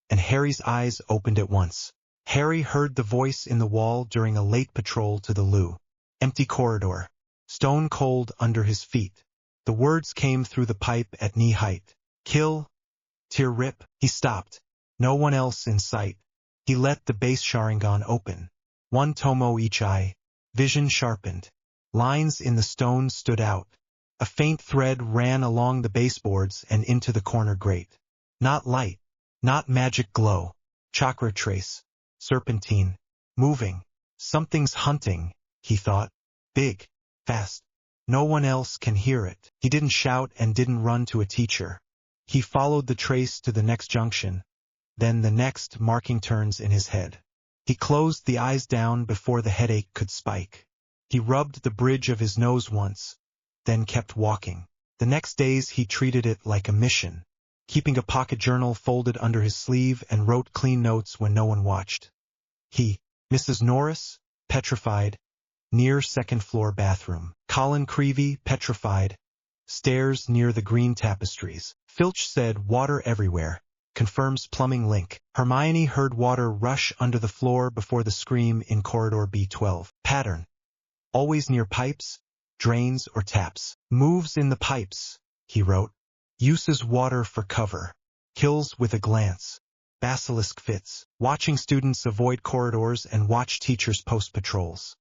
and Harry's eyes opened at once. Harry heard the voice in the wall during a late patrol to the loo. Empty corridor, stone cold under his feet. The words came through the pipe at knee height. Kill, tear rip. He stopped. No one else in sight. He let the base Sharingan open. One tomo each eye. Vision sharpened. Lines in the stone stood out. A faint thread ran along the baseboards and into the corner grate. Not light. Not magic glow. Chakra trace. Serpentine. Moving. Something's hunting, he thought. Big. Fast. No one else can hear it. He didn't shout and didn't run to a teacher. He followed the trace to the next junction, then the next, marking turns in his head. He closed the eyes down before the headache could spike. He rubbed the bridge of his nose once, then kept walking. The next days he treated it like a mission, keeping a pocket journal folded under his sleeve and wrote clean notes when no one watched. Mrs. Norris, petrified, near second-floor bathroom. Colin Creevy, petrified, stairs near the green tapestries. Filch said water everywhere, confirms plumbing link. Hermione heard water rush under the floor before the scream in corridor B12. Pattern. Always near pipes, drains or taps. Moves in the pipes, he wrote. Uses water for cover. Kills with a glance. Basilisk fits. Watching students avoid corridors and watch teachers post patrols.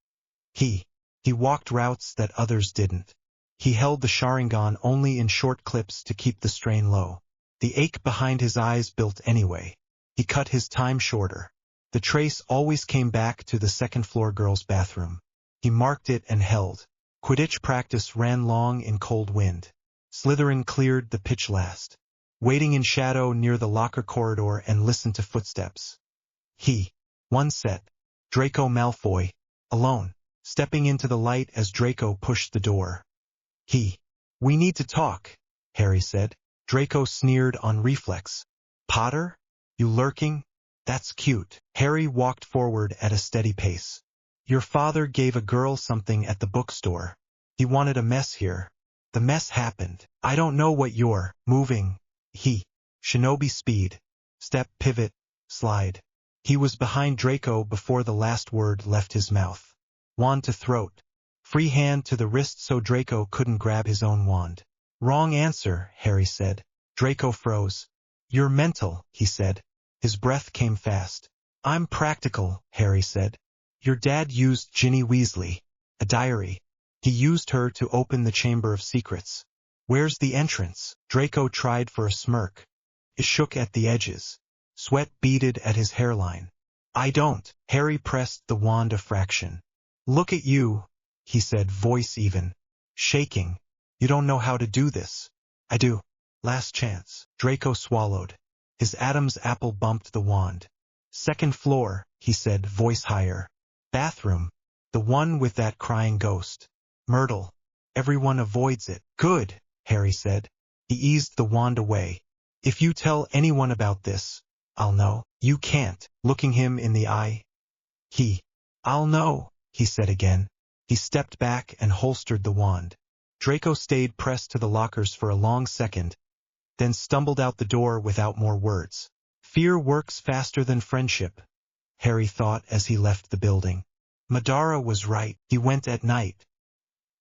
He walked routes that others didn't. He held the Sharingan only in short clips to keep the strain low. The ache behind his eyes built anyway. He cut his time shorter. The trace always came back to the second-floor girls' bathroom. He marked it and held. Quidditch practice ran long in cold wind. Slytherin cleared the pitch last. Waiting in shadow near the locker corridor and listened to footsteps. One set. Draco Malfoy, alone, stepping into the light as Draco pushed the door. We need to talk, Harry said. Draco sneered on reflex. Potter? You lurking? That's cute. Harry walked forward at a steady pace. Your father gave a girl something at the bookstore. He wanted a mess here. The mess happened. I don't know what you're moving. Shinobi speed. Step, pivot, slide. He was behind Draco before the last word left his mouth. Wand to throat. Free hand to the wrist so Draco couldn't grab his own wand. Wrong answer, Harry said. Draco froze. You're mental, he said. His breath came fast. I'm practical, Harry said. Your dad used Ginny Weasley. A diary. He used her to open the Chamber of Secrets. Where's the entrance? Draco tried for a smirk. It shook at the edges. Sweat beaded at his hairline. I don't. Harry pressed the wand a fraction. Look at you, he said, voice even. Shaking. You don't know how to do this. I do. Last chance. Draco swallowed. His Adam's apple bumped the wand. Second floor, he said, voice higher. Bathroom. The one with that crying ghost. Myrtle. Everyone avoids it. Good, Harry said. He eased the wand away. If you tell anyone about this, I'll know. You can't. Looking him in the eye. I'll know, he said again. He stepped back and holstered the wand. Draco stayed pressed to the lockers for a long second, then stumbled out the door without more words. Fear works faster than friendship, Harry thought as he left the building. Madara was right. He went at night.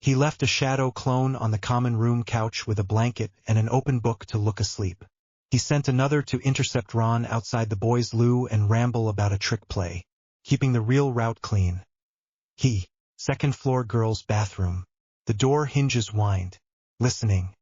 He left a shadow clone on the common room couch with a blanket and an open book to look asleep. He sent another to intercept Ron outside the boys' loo and ramble about a trick play, keeping the real route clean. Second floor girls' bathroom. The door hinges whined. Listening.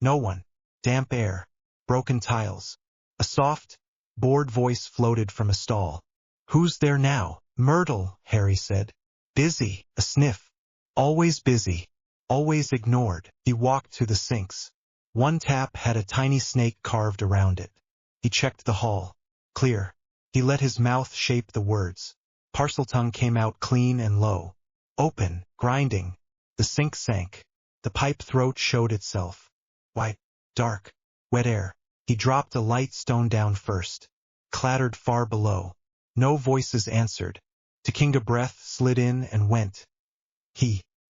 No one. Damp air. Broken tiles. A soft, bored voice floated from a stall. "Who's there now?" "Myrtle," Harry said. "Busy." A sniff. "Always busy. Always ignored." He walked to the sinks. One tap had a tiny snake carved around it. He checked the hall. Clear. He let his mouth shape the words. Parseltongue came out clean and low. Open, grinding. The sink sank. The pipe throat showed itself. White, dark, wet air. He dropped a light stone down first. Clattered far below. No voices answered. Takinga breath slid in and went.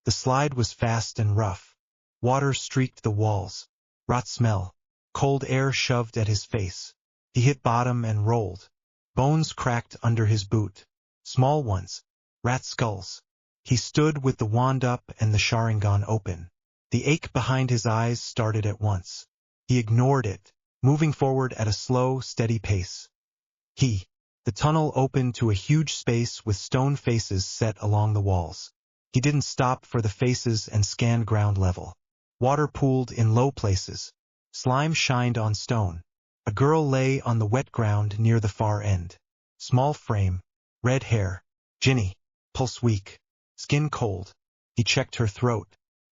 The slide was fast and rough. Water streaked the walls. Rot smell. Cold air shoved at his face. He hit bottom and rolled. Bones cracked under his boot. Small ones. Rat skulls. He stood with the wand up and the Sharingan open. The ache behind his eyes started at once. He ignored it, moving forward at a slow, steady pace. The tunnel opened to a huge space with stone faces set along the walls. He didn't stop for the faces and scanned ground level. Water pooled in low places. Slime shined on stone. A girl lay on the wet ground near the far end. Small frame, red hair. Ginny, pulse weak, skin cold. He checked her throat.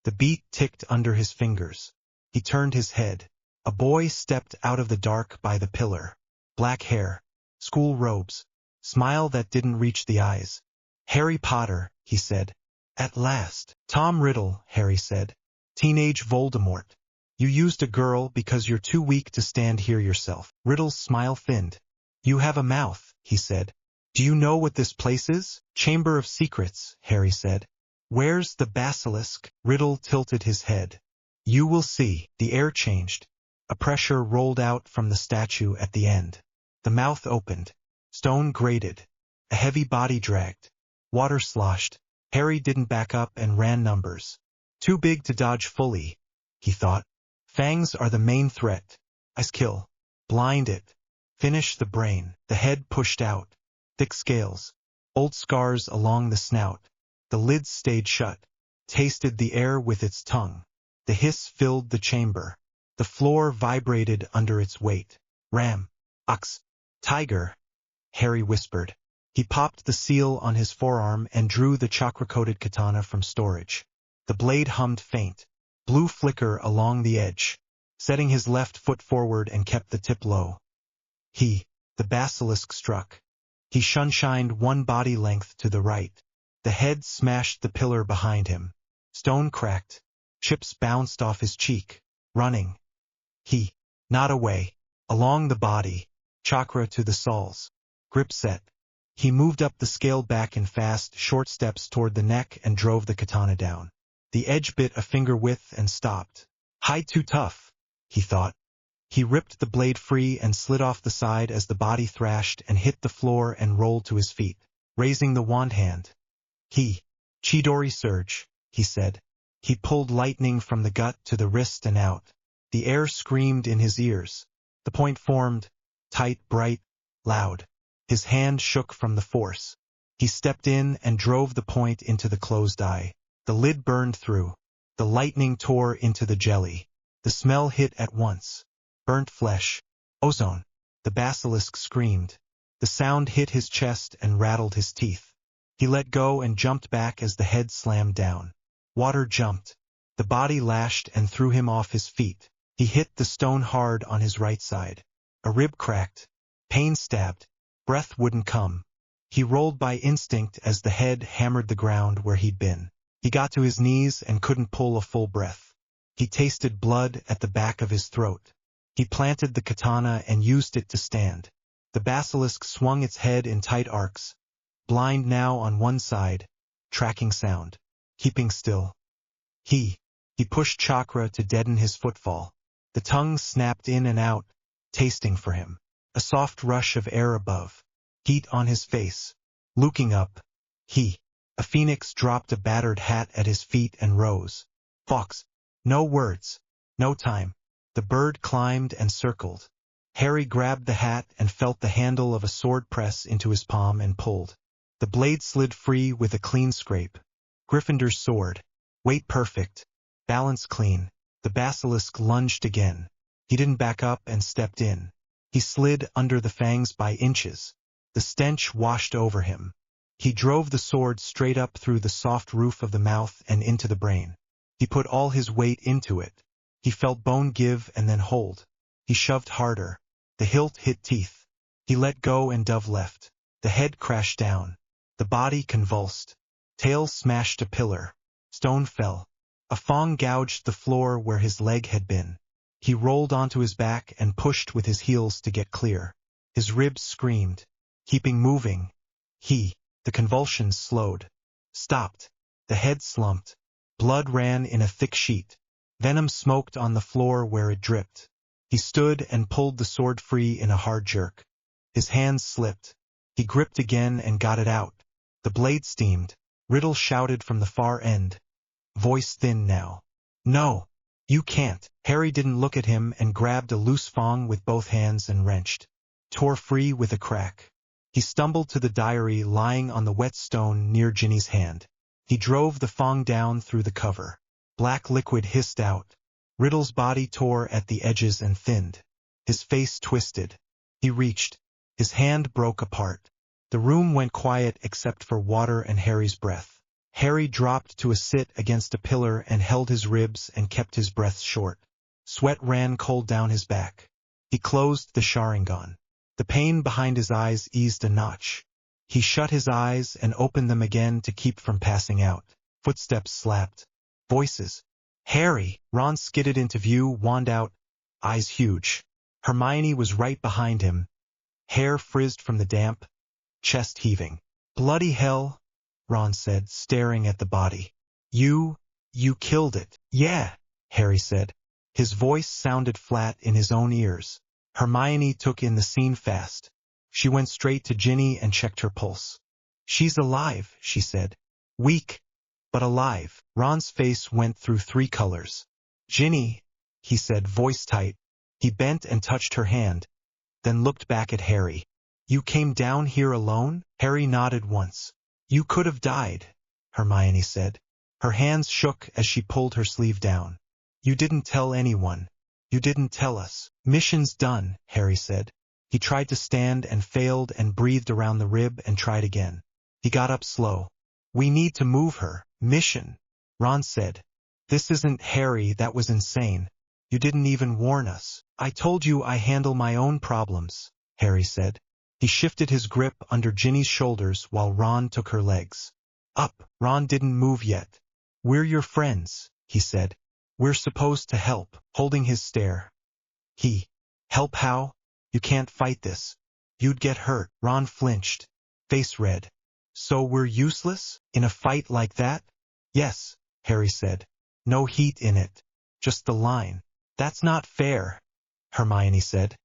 The beat ticked under his fingers. He turned his head. A boy stepped out of the dark by the pillar. Black hair, school robes, smile that didn't reach the eyes. "Harry Potter," he said. "At last." "Tom Riddle," Harry said. "Teenage Voldemort. You used a girl because you're too weak to stand here yourself." Riddle's smile thinned. "You have a mouth," he said. "Do you know what this place is?" "Chamber of Secrets," Harry said. "Where's the basilisk?" Riddle tilted his head. "You will see." The air changed. A pressure rolled out from the statue at the end. The mouth opened. Stone grated. A heavy body dragged. Water sloshed. Harry didn't back up and ran numbers. Too big to dodge fully, he thought. Fangs are the main threat. Ice kill. Blind it. Finish the brain. The head pushed out. Thick scales. Old scars along the snout. The lids stayed shut. Tasted the air with its tongue. The hiss filled the chamber. The floor vibrated under its weight. "Ram. Ox. Tiger," Harry whispered. He popped the seal on his forearm and drew the chakra-coated katana from storage. The blade hummed faint. Blue flicker along the edge. Setting his left foot forward and kept the tip low. The basilisk struck. He shunshined one body length to the right. The head smashed the pillar behind him. Stone cracked. Chips bounced off his cheek. Running. Not away. Along the body. Chakra to the soles. Grip set. He moved up the scale back in fast, short steps toward the neck and drove the katana down. The edge bit a finger width and stopped. Hide too tough, he thought. He ripped the blade free and slid off the side as the body thrashed and hit the floor and rolled to his feet, raising the wand hand. Chidori surge, he said. He pulled lightning from the gut to the wrist and out. The air screamed in his ears. The point formed, tight, bright, loud. His hand shook from the force. He stepped in and drove the point into the closed eye. The lid burned through. The lightning tore into the jelly. The smell hit at once. Burnt flesh. Ozone. The basilisk screamed. The sound hit his chest and rattled his teeth. He let go and jumped back as the head slammed down. Water jumped. The body lashed and threw him off his feet. He hit the stone hard on his right side. A rib cracked. Pain stabbed. Breath wouldn't come. He rolled by instinct as the head hammered the ground where he'd been. He got to his knees and couldn't pull a full breath. He tasted blood at the back of his throat. He planted the katana and used it to stand. The basilisk swung its head in tight arcs. Blind now on one side, tracking sound, keeping still. He pushed chakra to deaden his footfall. The tongue snapped in and out, tasting for him. A soft rush of air above. Heat on his face. Looking up. A phoenix dropped a battered hat at his feet and rose. Fox. No words. No time. The bird climbed and circled. Harry grabbed the hat and felt the handle of a sword press into his palm and pulled. The blade slid free with a clean scrape. Gryffindor's sword. Weight perfect. Balance clean. The basilisk lunged again. He didn't back up and stepped in. He slid under the fangs by inches. The stench washed over him. He drove the sword straight up through the soft roof of the mouth and into the brain. He put all his weight into it. He felt bone give and then hold. He shoved harder. The hilt hit teeth. He let go and dove left. The head crashed down. The body convulsed. Tail smashed a pillar. Stone fell. A fang gouged the floor where his leg had been. He rolled onto his back and pushed with his heels to get clear. His ribs screamed. Keeping moving. The convulsions slowed. Stopped. The head slumped. Blood ran in a thick sheet. Venom smoked on the floor where it dripped. He stood and pulled the sword free in a hard jerk. His hands slipped. He gripped again and got it out. The blade steamed. Riddle shouted from the far end. Voice thin now. No! You can't. Harry didn't look at him and grabbed a loose fang with both hands and wrenched. Tore free with a crack. He stumbled to the diary lying on the wet stone near Ginny's hand. He drove the fang down through the cover. Black liquid hissed out. Riddle's body tore at the edges and thinned. His face twisted. He reached. His hand broke apart. The room went quiet except for water and Harry's breath. Harry dropped to a sit against a pillar and held his ribs and kept his breath short. Sweat ran cold down his back. He closed the Sharingan. The pain behind his eyes eased a notch. He shut his eyes and opened them again to keep from passing out. Footsteps slapped. Voices. Harry! Ron skidded into view, wand out, eyes huge. Hermione was right behind him. Hair frizzed from the damp, chest heaving. Bloody hell, Ron said, staring at the body. You killed it. Yeah, Harry said. His voice sounded flat in his own ears. Hermione took in the scene fast. She went straight to Ginny and checked her pulse. She's alive, she said. Weak, but alive. Ron's face went through 3 colors. Ginny, he said, voice tight. He bent and touched her hand, then looked back at Harry. You came down here alone? Harry nodded once. You could have died, Hermione said. Her hands shook as she pulled her sleeve down. You didn't tell anyone. You didn't tell us. Mission's done, Harry said. He tried to stand and failed and breathed around the rib and tried again. He got up slow. We need to move her. Mission, Ron said. This isn't Harry, that was insane. You didn't even warn us. I told you I handle my own problems, Harry said. He shifted his grip under Ginny's shoulders while Ron took her legs. Up. Ron didn't move yet. We're your friends, he said. We're supposed to help, holding his stare. Help how? You can't fight this. You'd get hurt. Ron flinched, face red. So we're useless? In a fight like that? Yes, Harry said. No heat in it. Just the line. That's not fair, Hermione said,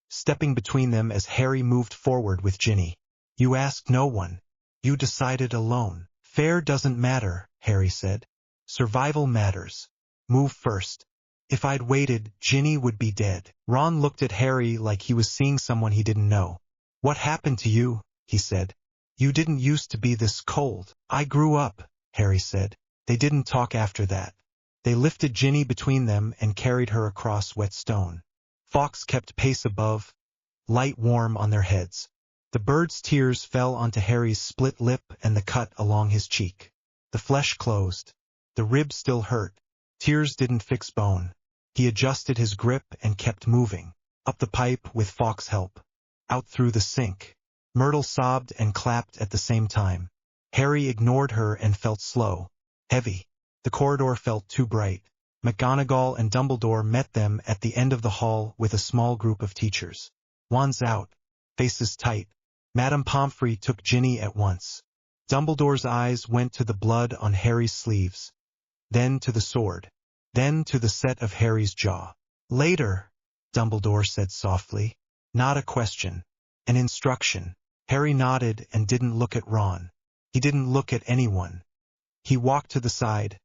stepping between them as Harry moved forward with Ginny. You asked no one. You decided alone. Fair doesn't matter, Harry said. Survival matters. Move first. If I'd waited, Ginny would be dead. Ron looked at Harry like he was seeing someone he didn't know. What happened to you? He said. You didn't used to be this cold. I grew up, Harry said. They didn't talk after that. They lifted Ginny between them and carried her across wet stone. Fawkes kept pace above, light warm on their heads. The bird's tears fell onto Harry's split lip and the cut along his cheek. The flesh closed. The rib still hurt. Tears didn't fix bone. He adjusted his grip and kept moving. Up the pipe with Fawkes' help. Out through the sink. Myrtle sobbed and clapped at the same time. Harry ignored her and felt slow. Heavy. The corridor felt too bright. McGonagall and Dumbledore met them at the end of the hall with a small group of teachers. Wands out. Faces tight. Madame Pomfrey took Ginny at once. Dumbledore's eyes went to the blood on Harry's sleeves. Then to the sword. Then to the set of Harry's jaw. Later, Dumbledore said softly. Not a question. An instruction. Harry nodded and didn't look at Ron. He didn't look at anyone. He walked to the side,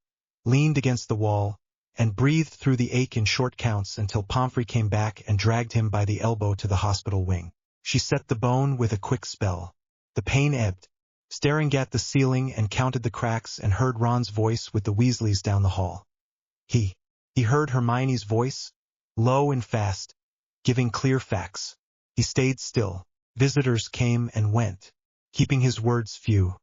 leaned against the wall, and breathed through the ache in short counts until Pomfrey came back and dragged him by the elbow to the hospital wing. She set the bone with a quick spell. The pain ebbed. Staring at the ceiling and counted the cracks and heard Ron's voice with the Weasleys down the hall. He heard Hermione's voice, low and fast, giving clear facts. He stayed still. Visitors came and went, keeping his words few.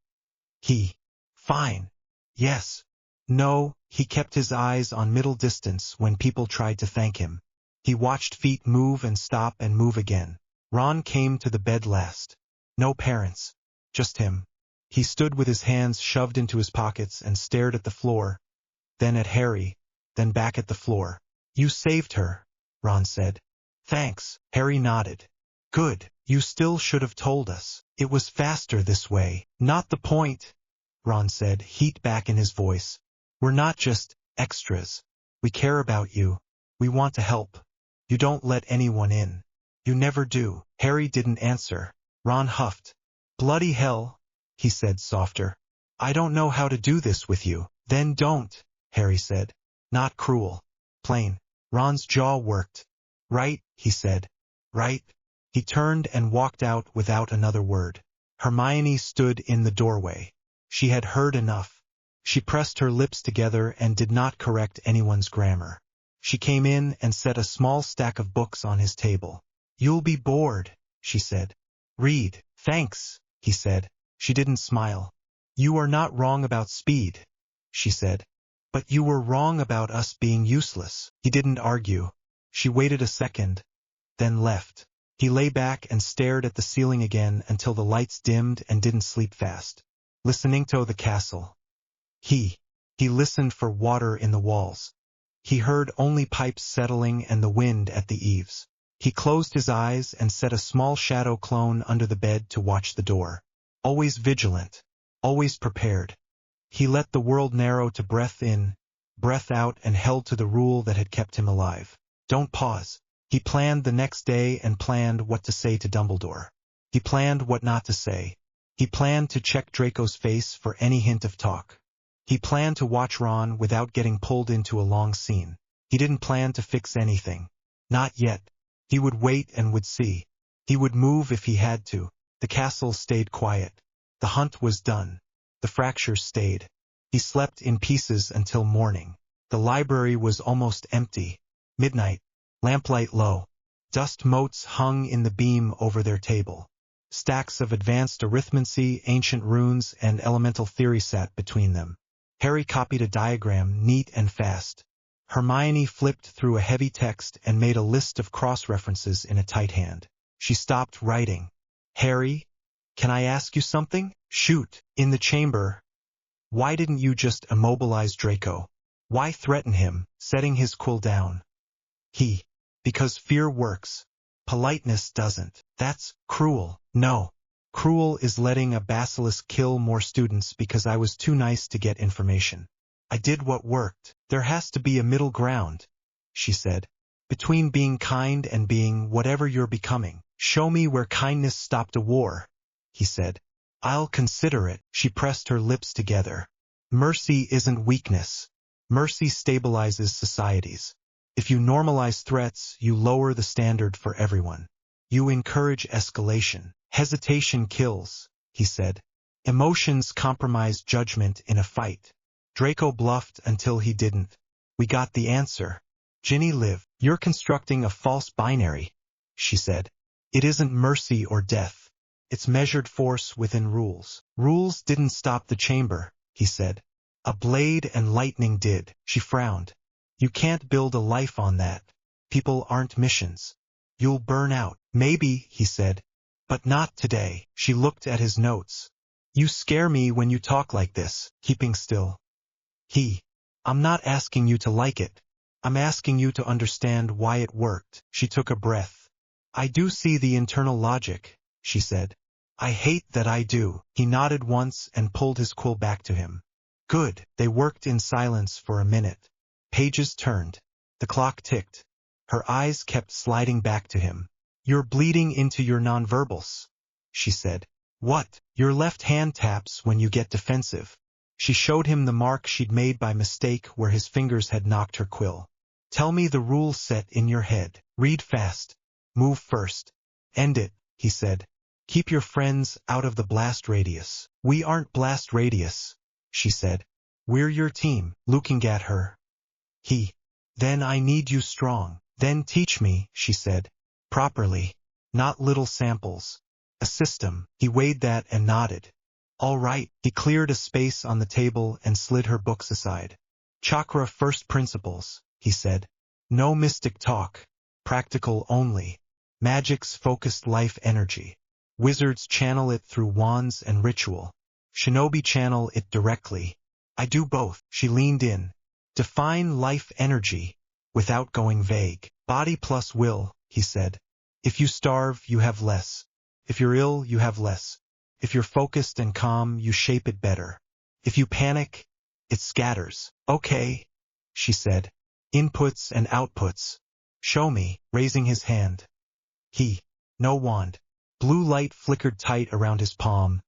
Fine. Yes. No, he kept his eyes on middle distance when people tried to thank him. He watched feet move and stop and move again. Ron came to the bed last. No parents. Just him. He stood with his hands shoved into his pockets and stared at the floor, then at Harry, then back at the floor. You saved her, Ron said. Thanks, Harry nodded. Good, you still should have told us. It was faster this way. Not the point, Ron said, heat back in his voice. We're not just extras. We care about you. We want to help. You don't let anyone in. You never do. Harry didn't answer. Ron huffed. Bloody hell, he said softer. I don't know how to do this with you. Then don't, Harry said. Not cruel. Plain. Ron's jaw worked. Right, he said. Right. He turned and walked out without another word. Hermione stood in the doorway. She had heard enough. She pressed her lips together and did not correct anyone's grammar. She came in and set a small stack of books on his table. You'll be bored, she said. Read. Thanks, he said. She didn't smile. You are not wrong about speed, she said. But you were wrong about us being useless. He didn't argue. She waited a second, then left. He lay back and stared at the ceiling again until the lights dimmed and didn't sleep fast. Listening to the castle. He listened for water in the walls. He heard only pipes settling and the wind at the eaves. He closed his eyes and set a small shadow clone under the bed to watch the door. Always vigilant, always prepared. He let the world narrow to breath in, breath out, and held to the rule that had kept him alive. Don't pause. He planned the next day and planned what to say to Dumbledore. He planned what not to say. He planned to check Draco's face for any hint of talk. He planned to watch Ron without getting pulled into a long scene. He didn't plan to fix anything. Not yet. He would wait and would see. He would move if he had to. The castle stayed quiet. The hunt was done. The fractures stayed. He slept in pieces until morning. The library was almost empty. Midnight. Lamplight low. Dust motes hung in the beam over their table. Stacks of advanced arithmancy, ancient runes, and elemental theory sat between them. Harry copied a diagram, neat and fast. Hermione flipped through a heavy text and made a list of cross-references in a tight hand. She stopped writing. Harry, can I ask you something? Shoot. In the chamber. Why didn't you just immobilize Draco? Why threaten him, setting his quill down? Because fear works. Politeness doesn't. That's cruel. No. Cruel is letting a basilisk kill more students because I was too nice to get information. I did what worked. There has to be a middle ground, she said. Between being kind and being whatever you're becoming. Show me where kindness stopped a war, he said. I'll consider it. She pressed her lips together. Mercy isn't weakness. Mercy stabilizes societies. If you normalize threats, you lower the standard for everyone. You encourage escalation. Hesitation kills, he said. Emotions compromise judgment in a fight. Draco bluffed until he didn't. We got the answer. Ginny lived. You're constructing a false binary, she said. It isn't mercy or death. It's measured force within rules. Rules didn't stop the chamber, he said. A blade and lightning did. She frowned. You can't build a life on that. People aren't missions. You'll burn out. Maybe, he said. But not today. She looked at his notes. You scare me when you talk like this, keeping still. I'm not asking you to like it. I'm asking you to understand why it worked. She took a breath. I do see the internal logic, she said. I hate that I do. He nodded once and pulled his quill back to him. Good. They worked in silence for a minute. Pages turned. The clock ticked. Her eyes kept sliding back to him. You're bleeding into your nonverbals, she said. What? Your left hand taps when you get defensive. She showed him the mark she'd made by mistake where his fingers had knocked her quill. Tell me the rule set in your head. Read fast. Move first. End it, he said. Keep your friends out of the blast radius. We aren't blast radius, she said. We're your team. Looking at her. Then I need you strong. Then teach me, she said. Properly. not little samples. A system. He weighed that and nodded. All right. He cleared a space on the table and slid her books aside. Chakra first principles, he said. No mystic talk. Practical only. Magic's focused life energy. Wizards channel it through wands and ritual. Shinobi channel it directly. I do both. She leaned in. Define life energy, without going vague. Body plus will, he said. If you starve, you have less. If you're ill, you have less. If you're focused and calm, you shape it better. If you panic, it scatters. Okay, she said. Inputs and outputs. Show me, raising his hand. No wand. Blue light flickered tight around his palm.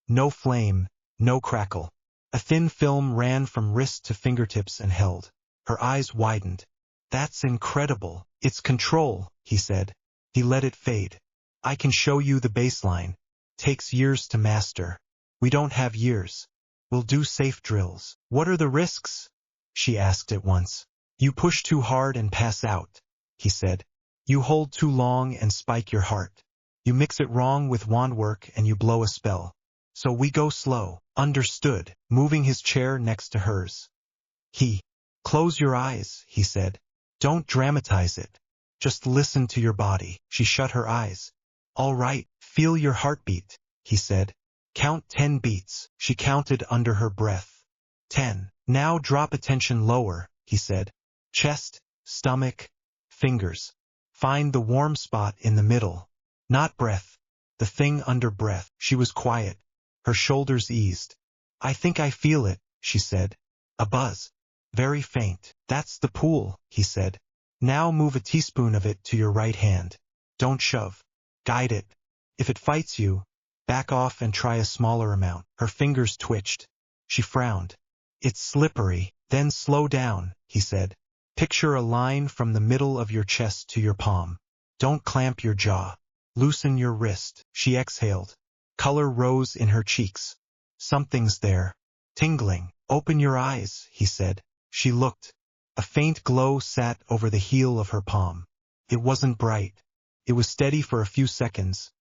No flame, no crackle. A thin film ran from wrist to fingertips and held. Her eyes widened. That's incredible. It's control, he said. He let it fade. I can show you the baseline. Takes years to master. We don't have years. We'll do safe drills. What are the risks? She asked at once. You push too hard and pass out, he said. You hold too long and spike your heart. You mix it wrong with wand work and you blow a spell. So we go slow. Understood, moving his chair next to hers. Close your eyes, he said. Don't dramatize it. Just listen to your body. She shut her eyes. All right, feel your heartbeat, he said. Count 10 beats. She counted under her breath. 10. Now drop attention lower, he said. Chest, stomach, fingers. Find the warm spot in the middle. Not breath. The thing under breath. She was quiet. Her shoulders eased. I think I feel it, she said. A buzz. Very faint. That's the pool, he said. Now move a teaspoon of it to your right hand. Don't shove. Guide it. If it fights you, back off and try a smaller amount. Her fingers twitched. She frowned. It's slippery. Then slow down, he said. Picture a line from the middle of your chest to your palm. Don't clamp your jaw. Loosen your wrist. She exhaled. Color rose in her cheeks. Something's there. Tingling. Open your eyes, he said. She looked. A faint glow sat over the heel of her palm. It wasn't bright. It was steady for a few seconds,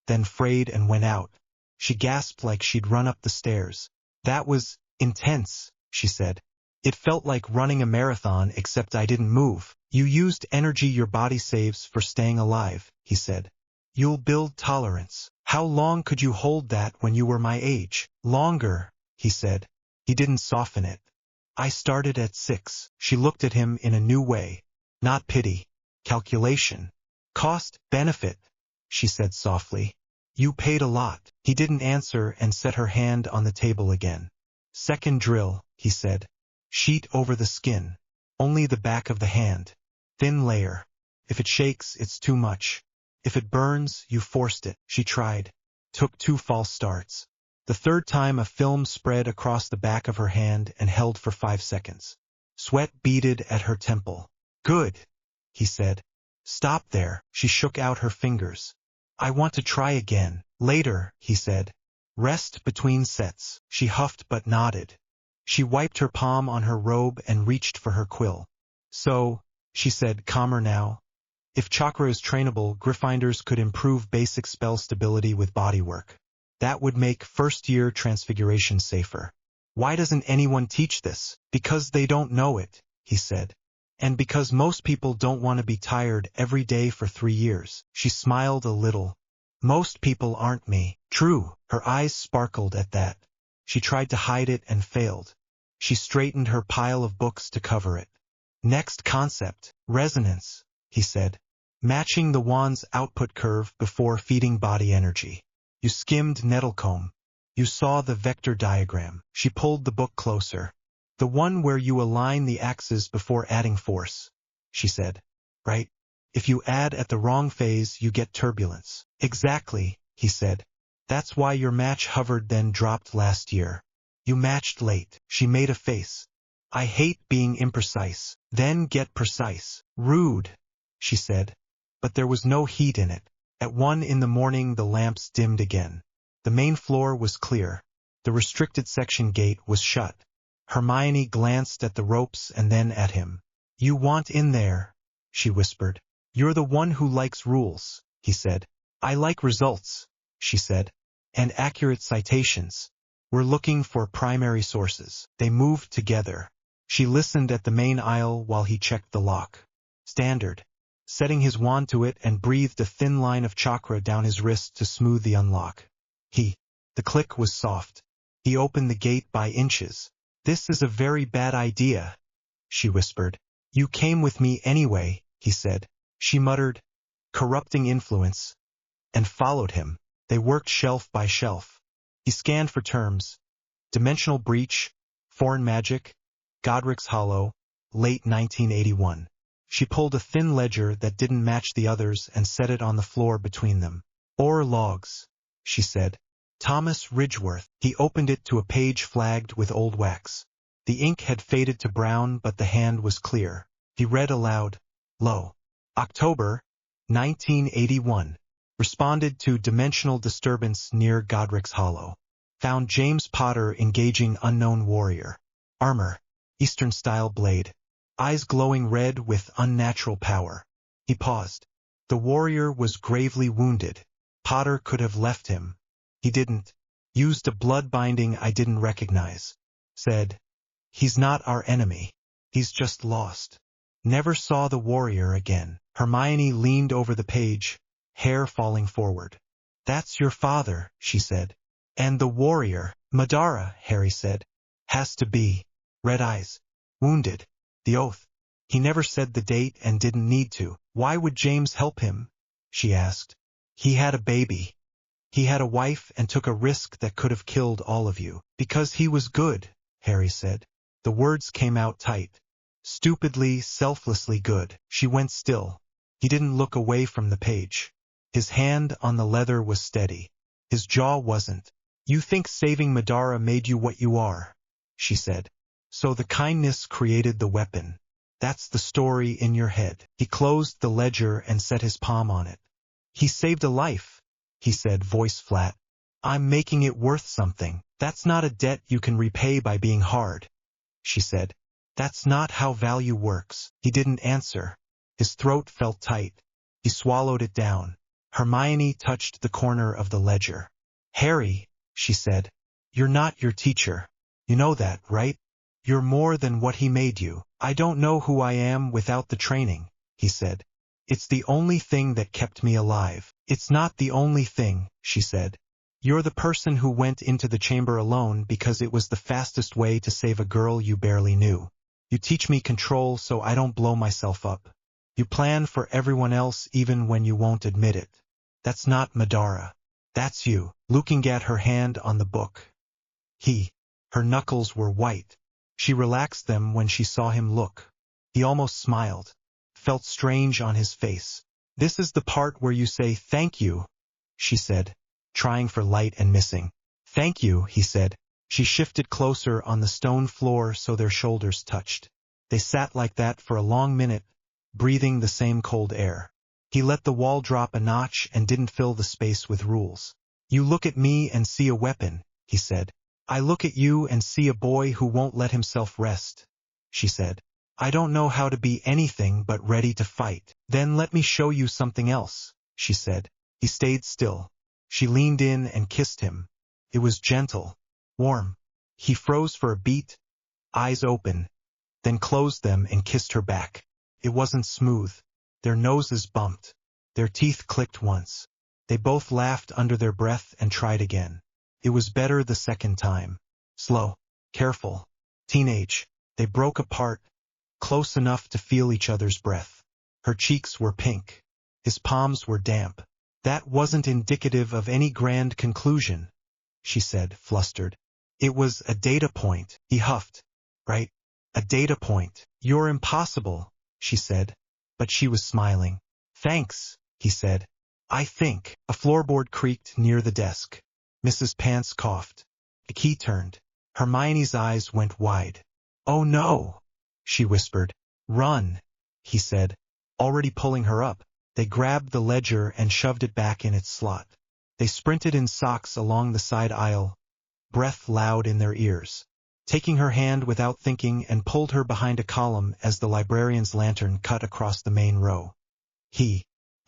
then frayed and went out. She gasped like she'd run up the stairs. That was intense, she said. It felt like running a marathon except I didn't move. You used energy your body saves for staying alive, he said. You'll build tolerance. How long could you hold that when you were my age? Longer, he said. He didn't soften it. I started at 6. She looked at him in a new way. Not pity. Calculation. Cost, benefit, she said softly. You paid a lot. He didn't answer and set her hand on the table again. Second drill, he said. Sheet over the skin. Only the back of the hand. Thin layer. If it shakes, it's too much. If it burns, you forced it. She tried. Took 2 false starts. The third time a film spread across the back of her hand and held for 5 seconds. Sweat beaded at her temple. Good, he said. Stop there. She shook out her fingers. I want to try again. Later, he said. Rest between sets. She huffed but nodded. She wiped her palm on her robe and reached for her quill. So, she said, calmer now. If chakra is trainable, Gryffindors could improve basic spell stability with bodywork. That would make first-year transfiguration safer. Why doesn't anyone teach this? Because they don't know it, he said. And because most people don't want to be tired every day for 3 years. She smiled a little. Most people aren't me. True. Her eyes sparkled at that. She tried to hide it and failed. She straightened her pile of books to cover it. Next concept, resonance, he said. Matching the wand's output curve before feeding body energy. You skimmed Nettlecomb. You saw the vector diagram. She pulled the book closer. The one where you align the axes before adding force, she said. Right? If you add at the wrong phase, you get turbulence. Exactly, he said. That's why your match hovered then dropped last year. You matched late. She made a face. I hate being imprecise. Then get precise. Rude, she said. But there was no heat in it. At 1 in the morning the lamps dimmed again. The main floor was clear. The restricted section gate was shut. Hermione glanced at the ropes and then at him. You want in there, she whispered. You're the one who likes rules, he said. I like results, she said. And accurate citations. We're looking for primary sources. They moved together. She listened at the main aisle while he checked the lock. Standard. Setting his wand to it and breathed a thin line of chakra down his wrist to smooth the unlock. The click was soft. He opened the gate by inches. This is a very bad idea, she whispered. You came with me anyway, he said. She muttered, corrupting influence, and followed him. They worked shelf by shelf. He scanned for terms. Dimensional breach, foreign magic, Godric's Hollow, late 1981. She pulled a thin ledger that didn't match the others and set it on the floor between them. Ore logs, she said. Thomas Ridgeworth. He opened it to a page flagged with old wax. The ink had faded to brown, but the hand was clear. He read aloud, Low. October, 1981. Responded to dimensional disturbance near Godric's Hollow. Found James Potter engaging unknown warrior. Armor, Eastern-style blade. Eyes glowing red with unnatural power. He paused. The warrior was gravely wounded. Potter could have left him. He didn't. Used a blood binding I didn't recognize. Said, he's not our enemy. He's just lost. Never saw the warrior again. Hermione leaned over the page, hair falling forward. That's your father, she said. And the warrior, Madara, Harry said. Has to be. Red eyes. Wounded. The oath. He never said the date and didn't need to. Why would James help him? She asked. He had a baby. He had a wife and took a risk that could have killed all of you. Because he was good, Harry said. The words came out tight. Stupidly, selflessly good. She went still. He didn't look away from the page. His hand on the leather was steady. His jaw wasn't. You think saving Madara made you what you are, she said. So the kindness created the weapon. That's the story in your head. He closed the ledger and set his palm on it. He saved a life, he said, voice flat. I'm making it worth something. That's not a debt you can repay by being hard, she said. That's not how value works. He didn't answer. His throat felt tight. He swallowed it down. Hermione touched the corner of the ledger. Harry, she said, you're not your teacher. You know that, right? You're more than what he made you. I don't know who I am without the training, he said. It's the only thing that kept me alive. It's not the only thing, she said. You're the person who went into the chamber alone because it was the fastest way to save a girl you barely knew. You teach me control so I don't blow myself up. You plan for everyone else even when you won't admit it. That's not Madara. That's you. Looking at her hand on the book. Her knuckles were white. She relaxed them when she saw him look. He almost smiled. Felt strange on his face. This is the part where you say thank you, she said, trying for light and missing. Thank you, he said. She shifted closer on the stone floor so their shoulders touched. They sat like that for a long minute, breathing the same cold air. He let the wall drop a notch and didn't fill the space with rules. You look at me and see a weapon, he said. I look at you and see a boy who won't let himself rest, she said. I don't know how to be anything but ready to fight. Then let me show you something else, she said. He stayed still. She leaned in and kissed him. It was gentle, warm. He froze for a beat, eyes open, then closed them and kissed her back. It wasn't smooth. Their noses bumped. Their teeth clicked once. They both laughed under their breath and tried again. It was better the second time. Slow, careful, teenage. They broke apart, close enough to feel each other's breath. Her cheeks were pink. His palms were damp. That wasn't indicative of any grand conclusion, she said, flustered. It was a data point, he huffed. Right? A data point. You're impossible, she said, but she was smiling. Thanks, he said. I think. A floorboard creaked near the desk. Mrs. Pants coughed. The key turned. Hermione's eyes went wide. Oh no, she whispered. Run, he said, already pulling her up. They grabbed the ledger and shoved it back in its slot. They sprinted in socks along the side aisle, breath loud in their ears. Taking her hand without thinking and pulled her behind a column as the librarian's lantern cut across the main row.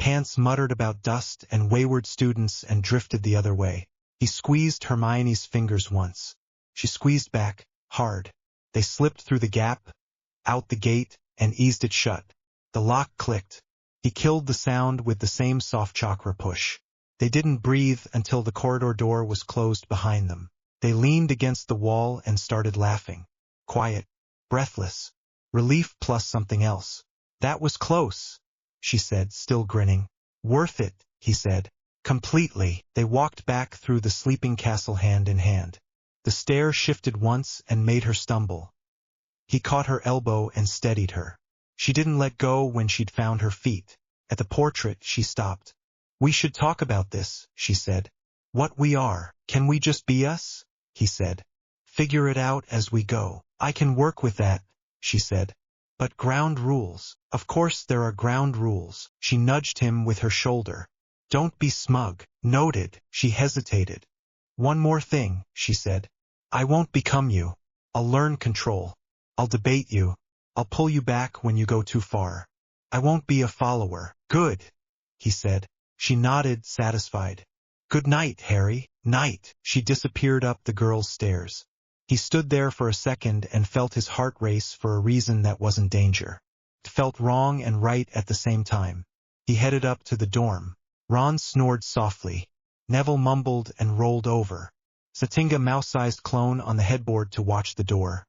Pants muttered about dust and wayward students and drifted the other way. He squeezed Hermione's fingers once. She squeezed back, hard. They slipped through the gap, out the gate, and eased it shut. The lock clicked. He killed the sound with the same soft chakra push. They didn't breathe until the corridor door was closed behind them. They leaned against the wall and started laughing. Quiet, breathless, relief plus something else. That was close, she said, still grinning. Worth it, he said. Completely. They walked back through the sleeping castle hand in hand. The stair shifted once and made her stumble. He caught her elbow and steadied her. She didn't let go when she'd found her feet. At the portrait, she stopped. We should talk about this, she said. What we are. Can we just be us? He said. Figure it out as we go. I can work with that, she said. But ground rules. Of course there are ground rules. She nudged him with her shoulder. Don't be smug. Noted. She hesitated. One more thing, she said. I won't become you. I'll learn control. I'll debate you. I'll pull you back when you go too far. I won't be a follower. Good, he said. She nodded, satisfied. Good night, Harry. Night. She disappeared up the girls' stairs. He stood there for a second and felt his heart race for a reason that wasn't danger. It felt wrong and right at the same time. He headed up to the dorm. Ron snored softly. Neville mumbled and rolled over. Satinga mouse-sized clone on the headboard to watch the door.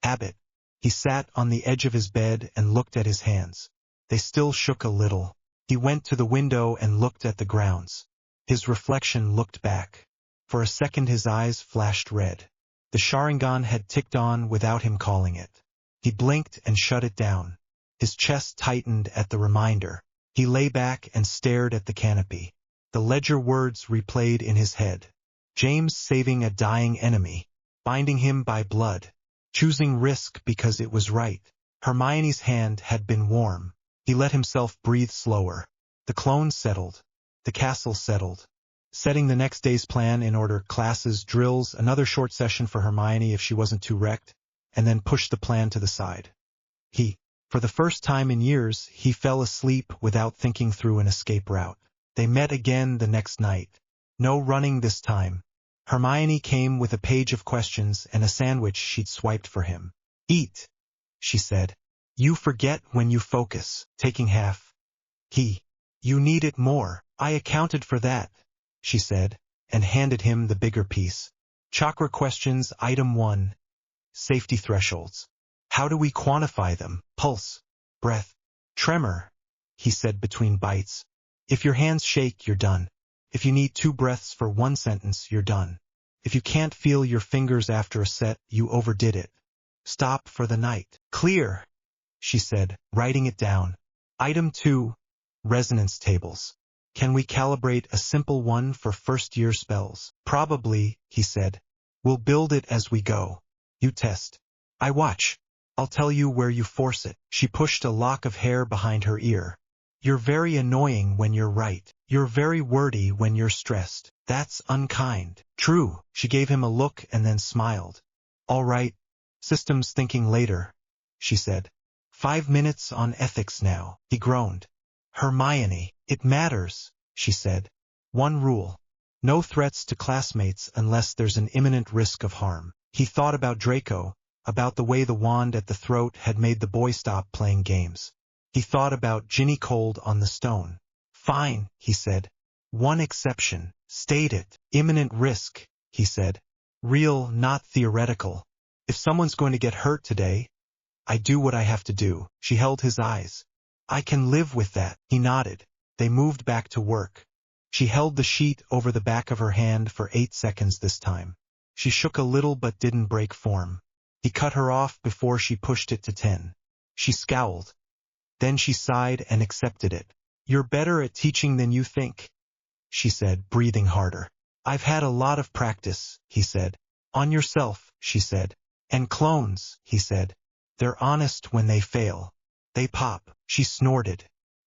Habit. He sat on the edge of his bed and looked at his hands. They still shook a little. He went to the window and looked at the grounds. His reflection looked back. For a second his eyes flashed red. The Sharingan had ticked on without him calling it. He blinked and shut it down. His chest tightened at the reminder. He lay back and stared at the canopy. The ledger words replayed in his head. James saving a dying enemy. Binding him by blood. Choosing risk because it was right. Hermione's hand had been warm. He let himself breathe slower. The clones settled. The castle settled. Setting the next day's plan in order: classes, drills, another short session for Hermione if she wasn't too wrecked, and then pushed the plan to the side. For the first time in years, he fell asleep without thinking through an escape route. They met again the next night. No running this time. Hermione came with a page of questions and a sandwich she'd swiped for him. Eat, she said. You forget when you focus, taking half. You need it more. I accounted for that, she said, and handed him the bigger piece. Chakra questions, item 1. Safety thresholds. How do we quantify them? Pulse, breath, tremor, he said between bites. If your hands shake, you're done. If you need 2 breaths for 1 sentence, you're done. If you can't feel your fingers after a set, you overdid it. Stop for the night. Clear, she said, writing it down. Item 2. Resonance tables. Can we calibrate a simple one for first-year spells? Probably, he said. We'll build it as we go. You test. I watch. I'll tell you where you force it. She pushed a lock of hair behind her ear. You're very annoying when you're right. You're very wordy when you're stressed. That's unkind. True. She gave him a look and then smiled. All right. Systems thinking later, she said. 5 minutes on ethics now. He groaned. Hermione, it matters, she said. 1 rule. No threats to classmates unless there's an imminent risk of harm. He thought about Draco, about the way the wand at the throat had made the boy stop playing games. He thought about Ginny cold on the stone. Fine, he said. 1 exception. State it. Imminent risk, he said. Real, not theoretical. If someone's going to get hurt today, I do what I have to do. She held his eyes. I can live with that. He nodded. They moved back to work. She held the sheet over the back of her hand for 8 seconds this time. She shook a little but didn't break form. He cut her off before she pushed it to 10. She scowled. Then she sighed and accepted it. You're better at teaching than you think, she said, breathing harder. I've had a lot of practice, he said. On yourself, she said. And clones, he said. They're honest when they fail. They pop. She snorted.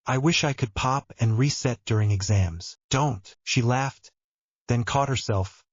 I wish I could pop and reset during exams. Don't. She laughed, then caught herself,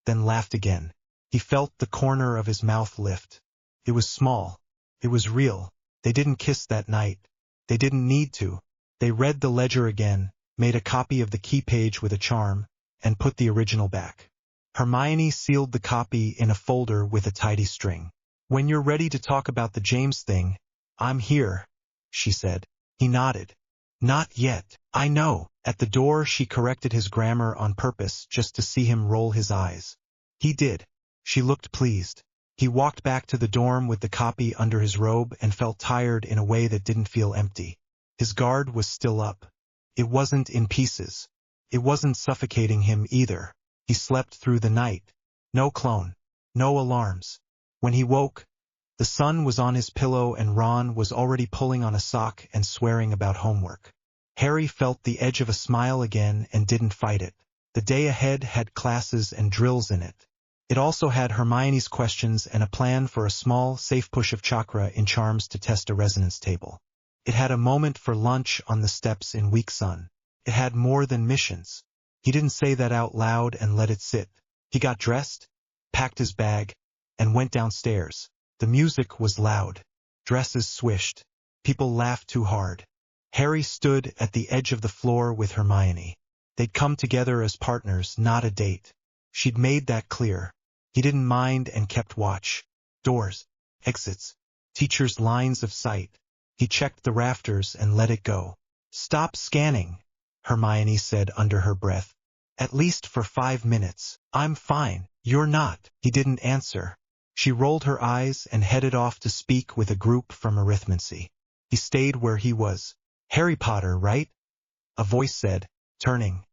then laughed again. He felt the corner of his mouth lift. It was small. It was real. They didn't kiss that night. They didn't need to. They read the ledger again, made a copy of the key page with a charm, and put the original back. Hermione sealed the copy in a folder with a tidy string. "When you're ready to talk about the James thing, I'm here," she said. He nodded. "Not yet, I know." At the door she corrected his grammar on purpose just to see him roll his eyes. He did. She looked pleased. He walked back to the dorm with the copy under his robe and felt tired in a way that didn't feel empty. His guard was still up. It wasn't in pieces. It wasn't suffocating him either. He slept through the night. No clone. No alarms. When he woke, the sun was on his pillow and Ron was already pulling on a sock and swearing about homework. Harry felt the edge of a smile again and didn't fight it. The day ahead had classes and drills in it. It also had Hermione's questions and a plan for a small, safe push of chakra in charms to test a resonance table. It had a moment for lunch on the steps in weak sun. It had more than missions. He didn't say that out loud and let it sit. He got dressed, packed his bag, and went downstairs. The music was loud. Dresses swished. People laughed too hard. Harry stood at the edge of the floor with Hermione. They'd come together as partners, not a date. She'd made that clear. He didn't mind and kept watch. Doors, exits, teachers' lines of sight. He checked the rafters and let it go. "Stop scanning," Hermione said under her breath. "At least for 5 minutes. I'm fine. You're not." He didn't answer. She rolled her eyes and headed off to speak with a group from arithmancy. He stayed where he was. "Harry Potter, right?" a voice said, turning.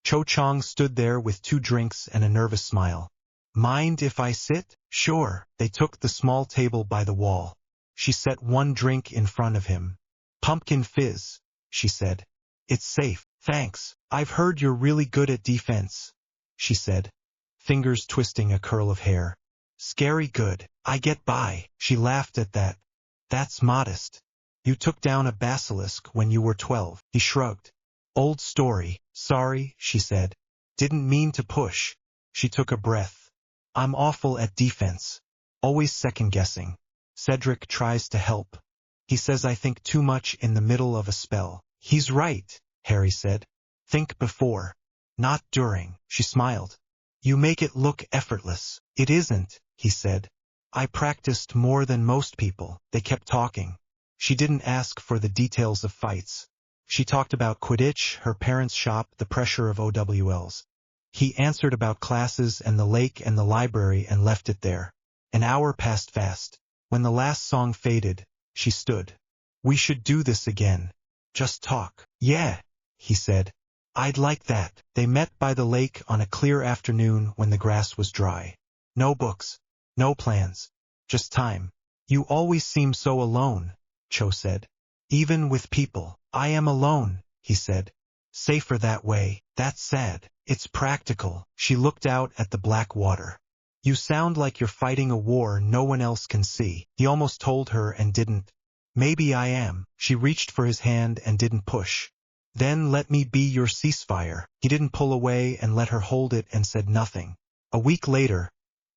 Cho Chang stood there with 2 drinks and a nervous smile. "Mind if I sit?" "Sure." They took the small table by the wall. She set 1 drink in front of him. "Pumpkin fizz," she said. "It's safe, thanks. I've heard you're really good at defense," she said, fingers twisting a curl of hair. "Scary good. I get by." She laughed at that. "That's modest. You took down a basilisk when you were 12. He shrugged. "Old story. Sorry," she said. "Didn't mean to push." She took a breath. "I'm awful at defense. Always second-guessing. Cedric tries to help. He says I think too much in the middle of a spell." "He's right," Harry said. "Think before, not during." She smiled. "You make it look effortless." "It isn't," he said. "I practiced more than most people." They kept talking. She didn't ask for the details of fights. She talked about Quidditch, her parents' shop, the pressure of OWLs. He answered about classes and the lake and the library and left it there. An hour passed fast. When the last song faded, she stood. "We should do this again. Just talk." "Yeah," he said. "I'd like that." They met by the lake on a clear afternoon when the grass was dry. No books, no plans, just time. "You always seem so alone," Cho said. "Even with people." "I am alone," he said. "Safer that way." "That's sad." "It's practical." She looked out at the black water. "You sound like you're fighting a war no one else can see." He almost told her and didn't. "Maybe I am." She reached for his hand and didn't push. "Then let me be your ceasefire." He didn't pull away and let her hold it and said nothing. A week later,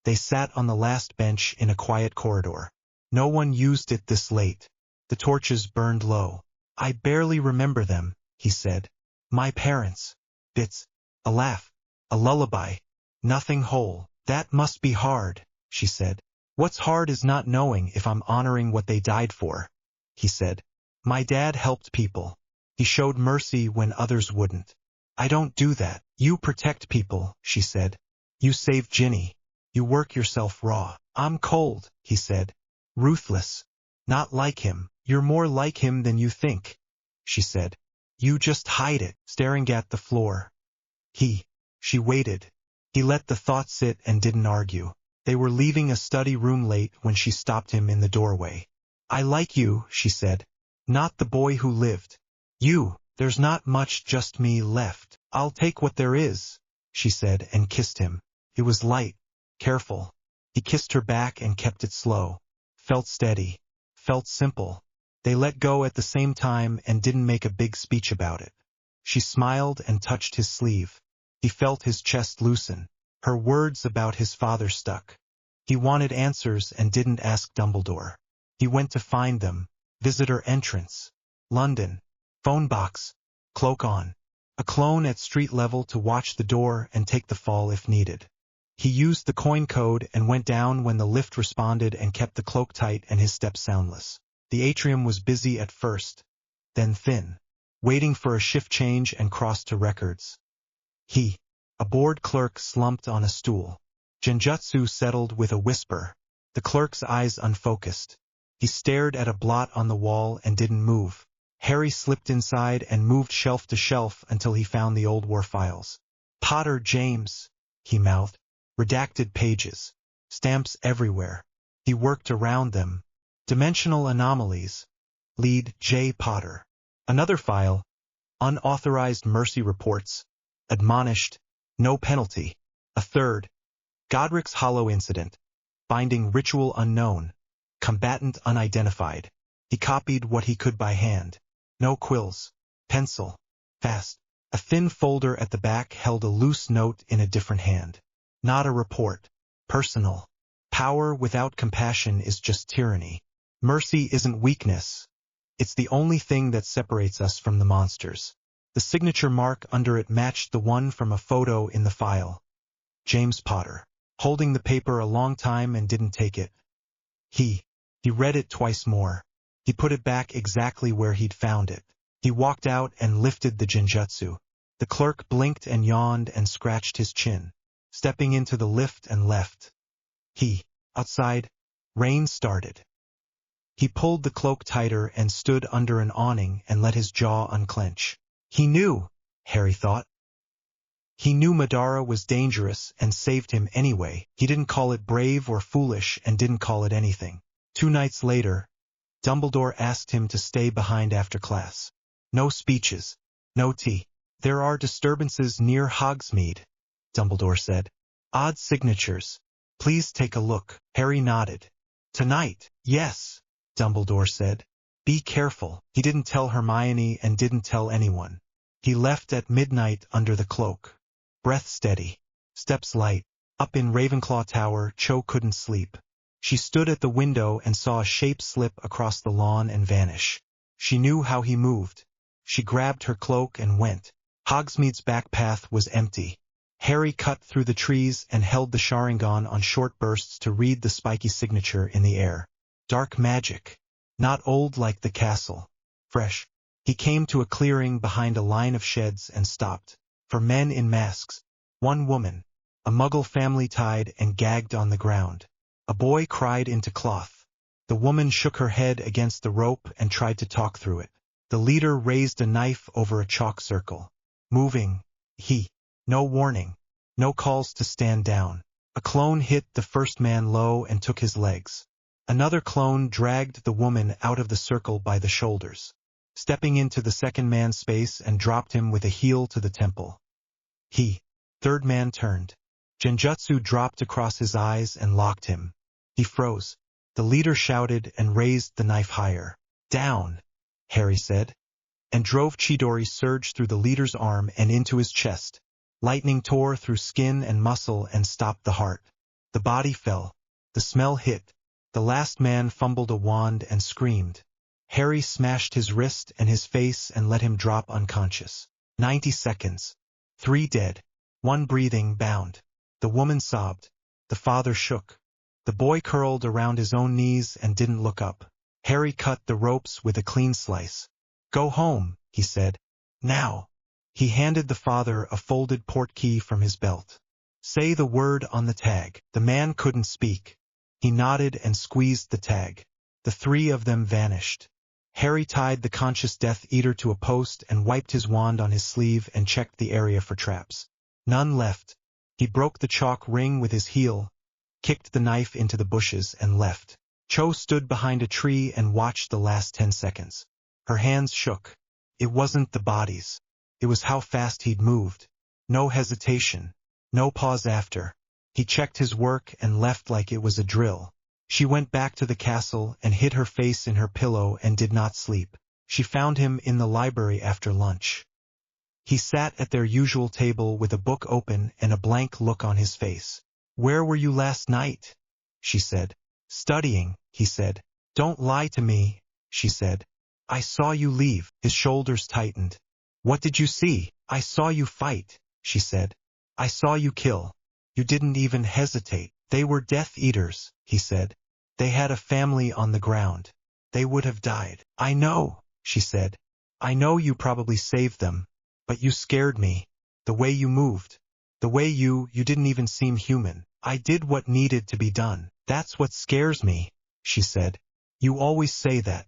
they sat on the last bench in a quiet corridor. No one used it this late. The torches burned low. "I barely remember them," he said. "My parents. Bits. A laugh. A lullaby. Nothing whole." "That must be hard," she said. "What's hard is not knowing if I'm honoring what they died for," he said. "My dad helped people. He showed mercy when others wouldn't. I don't do that." "You protect people," she said. "You save Ginny. You work yourself raw." "I'm cold," he said. "Ruthless. Not like him." "You're more like him than you think," she said. "You just hide it." Staring at the floor. She waited. He let the thought sit and didn't argue. They were leaving a study room late when she stopped him in the doorway. "I like you," she said. "Not the boy who lived. You. There's not much just me left." "I'll take what there is," she said and kissed him. It was light, careful. He kissed her back and kept it slow. Felt steady. Felt simple. They let go at the same time and didn't make a big speech about it. She smiled and touched his sleeve. He felt his chest loosen. Her words about his father stuck. He wanted answers and didn't ask Dumbledore. He went to find them. Visitor entrance. London. Phone box. Cloak on. A clone at street level to watch the door and take the fall if needed. He used the coin code and went down when the lift responded and kept the cloak tight and his steps soundless. The atrium was busy at first, then thin, waiting for a shift change and crossed to records. A bored clerk slumped on a stool. Genjutsu settled with a whisper. The clerk's eyes unfocused. He stared at a blot on the wall and didn't move. Harry slipped inside and moved shelf to shelf until he found the old war files. Potter James, he mouthed. Redacted pages. Stamps everywhere. He worked around them. Dimensional anomalies. Lead J. Potter. Another file. Unauthorized mercy reports. Admonished. No penalty. A third. Godric's Hollow incident. Finding ritual unknown. Combatant unidentified. He copied what he could by hand. No quills. Pencil. Fast. A thin folder at the back held a loose note in a different hand. Not a report. Personal. Power without compassion is just tyranny. Mercy isn't weakness. It's the only thing that separates us from the monsters. The signature mark under it matched the one from a photo in the file. James Potter. Holding the paper a long time and didn't take it. He read it twice more. He put it back exactly where he'd found it. He walked out and lifted the Genjutsu. The clerk blinked and yawned and scratched his chin. Stepping into the lift and left. Outside, rain started. He pulled the cloak tighter and stood under an awning and let his jaw unclench. He knew, Harry thought. He knew Madara was dangerous and saved him anyway. He didn't call it brave or foolish and didn't call it anything. 2 nights later, Dumbledore asked him to stay behind after class. No speeches. No tea. There are disturbances near Hogsmeade, Dumbledore said. Odd signatures. Please take a look. Harry nodded. Tonight, yes, Dumbledore said. Be careful. He didn't tell Hermione and didn't tell anyone. He left at midnight under the cloak. Breath steady. Steps light. Up in Ravenclaw Tower, Cho couldn't sleep. She stood at the window and saw a shape slip across the lawn and vanish. She knew how he moved. She grabbed her cloak and went. Hogsmeade's back path was empty. Harry cut through the trees and held the Sharingan on short bursts to read the spiky signature in the air. Dark magic. Not old like the castle. Fresh. He came to a clearing behind a line of sheds and stopped. For men in masks. 1 woman. A Muggle family tied and gagged on the ground. A boy cried into cloth. The woman shook her head against the rope and tried to talk through it. The leader raised a knife over a chalk circle. Moving. No warning. No calls to stand down. A clone hit the first man low and took his legs. Another clone dragged the woman out of the circle by the shoulders, stepping into the second man's space and dropped him with a heel to the temple. Third man turned. Genjutsu dropped across his eyes and locked him. He froze. The leader shouted and raised the knife higher. Down, Harry said, and drove Chidori surge through the leader's arm and into his chest. Lightning tore through skin and muscle and stopped the heart. The body fell. The smell hit. The last man fumbled a wand and screamed. Harry smashed his wrist and his face and let him drop unconscious. 90 seconds. 3 dead. 1 breathing, bound. The woman sobbed. The father shook. The boy curled around his own knees and didn't look up. Harry cut the ropes with a clean slice. Go home, he said. Now. He handed the father a folded portkey from his belt. Say the word on the tag. The man couldn't speak. He nodded and squeezed the tag. The 3 of them vanished. Harry tied the conscious Death Eater to a post and wiped his wand on his sleeve and checked the area for traps. None left. He broke the chalk ring with his heel, kicked the knife into the bushes and left. Cho stood behind a tree and watched the last 10 seconds. Her hands shook. It wasn't the bodies. It was how fast he'd moved. No hesitation. No pause after. He checked his work and left like it was a drill. She went back to the castle and hid her face in her pillow and did not sleep. She found him in the library after lunch. He sat at their usual table with a book open and a blank look on his face. Where were you last night? She said. Studying, he said. Don't lie to me, she said. I saw you leave. His shoulders tightened. What did you see? I saw you fight, she said. I saw you kill. You didn't even hesitate. They were Death Eaters, he said. They had a family on the ground. They would have died. I know, she said. I know you probably saved them, but you scared me. The way you moved. The way you didn't even seem human. I did what needed to be done. That's what scares me, she said. You always say that.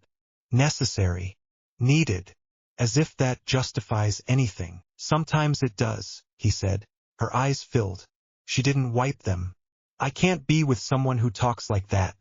Necessary. Needed. As if that justifies anything. Sometimes it does, he said. Her eyes filled. She didn't wipe them. I can't be with someone who talks like that,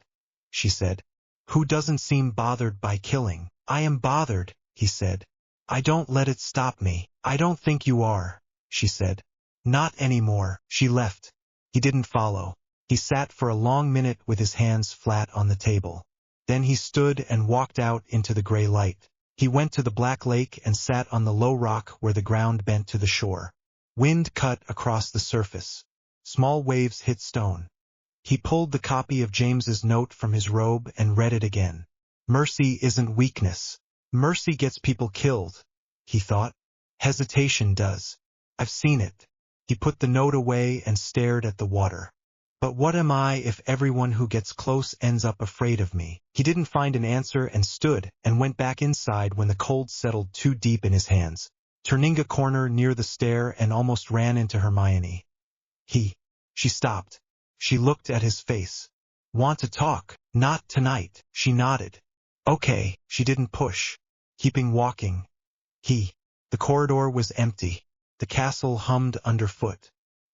she said. Who doesn't seem bothered by killing. I am bothered, he said. I don't let it stop me. I don't think you are, she said. Not anymore. She left. He didn't follow. He sat for a long minute with his hands flat on the table. Then he stood and walked out into the gray light. He went to the black lake and sat on the low rock where the ground bent to the shore. Wind cut across the surface. Small waves hit stone. He pulled the copy of James's note from his robe and read it again. Mercy isn't weakness. Mercy gets people killed, he thought. Hesitation does. I've seen it. He put the note away and stared at the water. But what am I if everyone who gets close ends up afraid of me? He didn't find an answer and stood and went back inside when the cold settled too deep in his hands. Turning a corner near the stair and almost ran into Hermione. She stopped. She looked at his face. Want to talk? Not tonight, she nodded. Okay, she didn't push. Keeping walking. The corridor was empty. The castle hummed underfoot.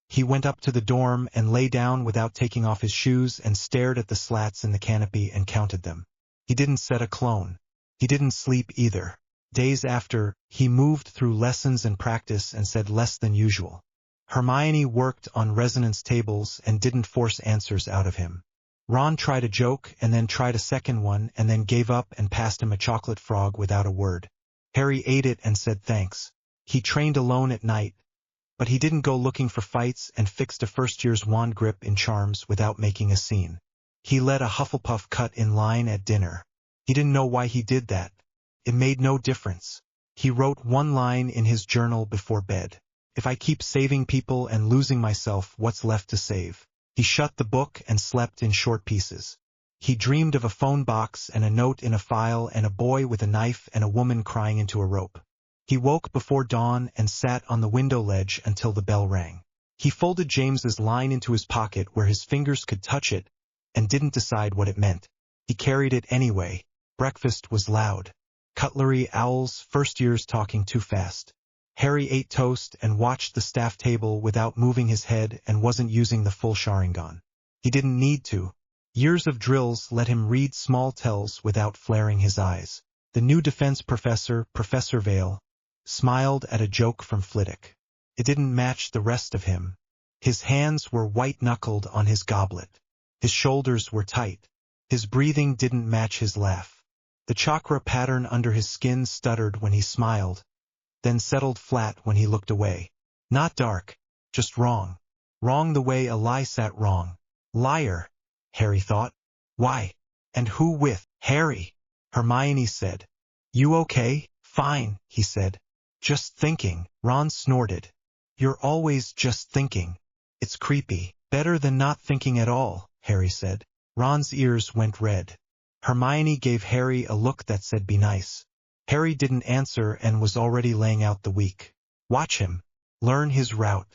He went up to the dorm and lay down without taking off his shoes and stared at the slats in the canopy and counted them. He didn't set a clone. He didn't sleep either. Days after, he moved through lessons and practice and said less than usual. Hermione worked on resonance tables and didn't force answers out of him. Ron tried a joke and then tried a second one and then gave up and passed him a chocolate frog without a word. Harry ate it and said thanks. He trained alone at night, but he didn't go looking for fights and fixed a first-year's wand grip in charms without making a scene. He let a Hufflepuff cut in line at dinner. He didn't know why he did that. It made no difference. He wrote one line in his journal before bed. If I keep saving people and losing myself, what's left to save? He shut the book and slept in short pieces. He dreamed of a phone box and a note in a file and a boy with a knife and a woman crying into a rope. He woke before dawn and sat on the window ledge until the bell rang. He folded James's line into his pocket where his fingers could touch it and didn't decide what it meant. He carried it anyway. Breakfast was loud. Cutlery, owls, first years talking too fast. Harry ate toast and watched the staff table without moving his head and wasn't using the full Sharingan. He didn't need to. Years of drills let him read small tells without flaring his eyes. The new defense professor, Professor Vale, smiled at a joke from Flitwick. It didn't match the rest of him. His hands were white-knuckled on his goblet. His shoulders were tight. His breathing didn't match his laugh. The chakra pattern under his skin stuttered when he smiled, then settled flat when he looked away. Not dark, just wrong. Wrong the way a lie sat wrong. Liar, Harry thought. Why? And who with? Harry, Hermione said. You okay? Fine, he said. Just thinking. Ron snorted. You're always just thinking. It's creepy. Better than not thinking at all, Harry said. Ron's ears went red. Hermione gave Harry a look that said be nice. Harry didn't answer and was already laying out the week. Watch him. Learn his route.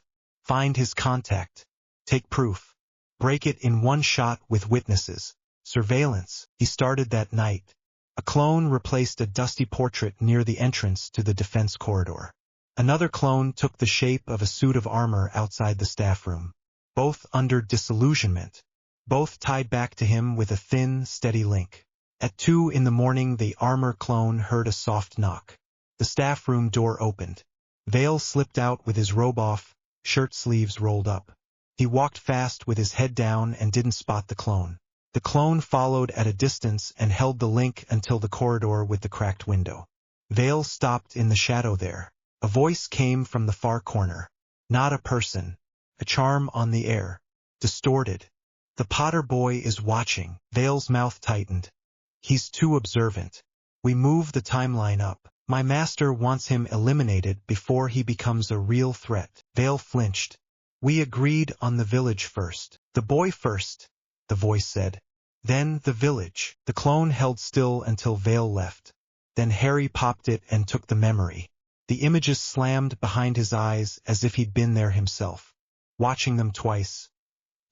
Find his contact. Take proof. Break it in one shot with witnesses. Surveillance. He started that night. A clone replaced a dusty portrait near the entrance to the defense corridor. Another clone took the shape of a suit of armor outside the staff room. Both under disillusionment. Both tied back to him with a thin, steady link. At 2 in the morning, the armor clone heard a soft knock. The staff room door opened. Vale slipped out with his robe off, shirt sleeves rolled up. He walked fast with his head down and didn't spot the clone. The clone followed at a distance and held the link until the corridor with the cracked window. Vale stopped in the shadow there. A voice came from the far corner. Not a person. A charm on the air. Distorted. The Potter boy is watching. Vale's mouth tightened. He's too observant. We move the timeline up. My master wants him eliminated before he becomes a real threat. Vale flinched. We agreed on the village first. The boy first, the voice said. Then the village. The clone held still until Vale left. Then Harry popped it and took the memory. The images slammed behind his eyes as if he'd been there himself, watching them twice.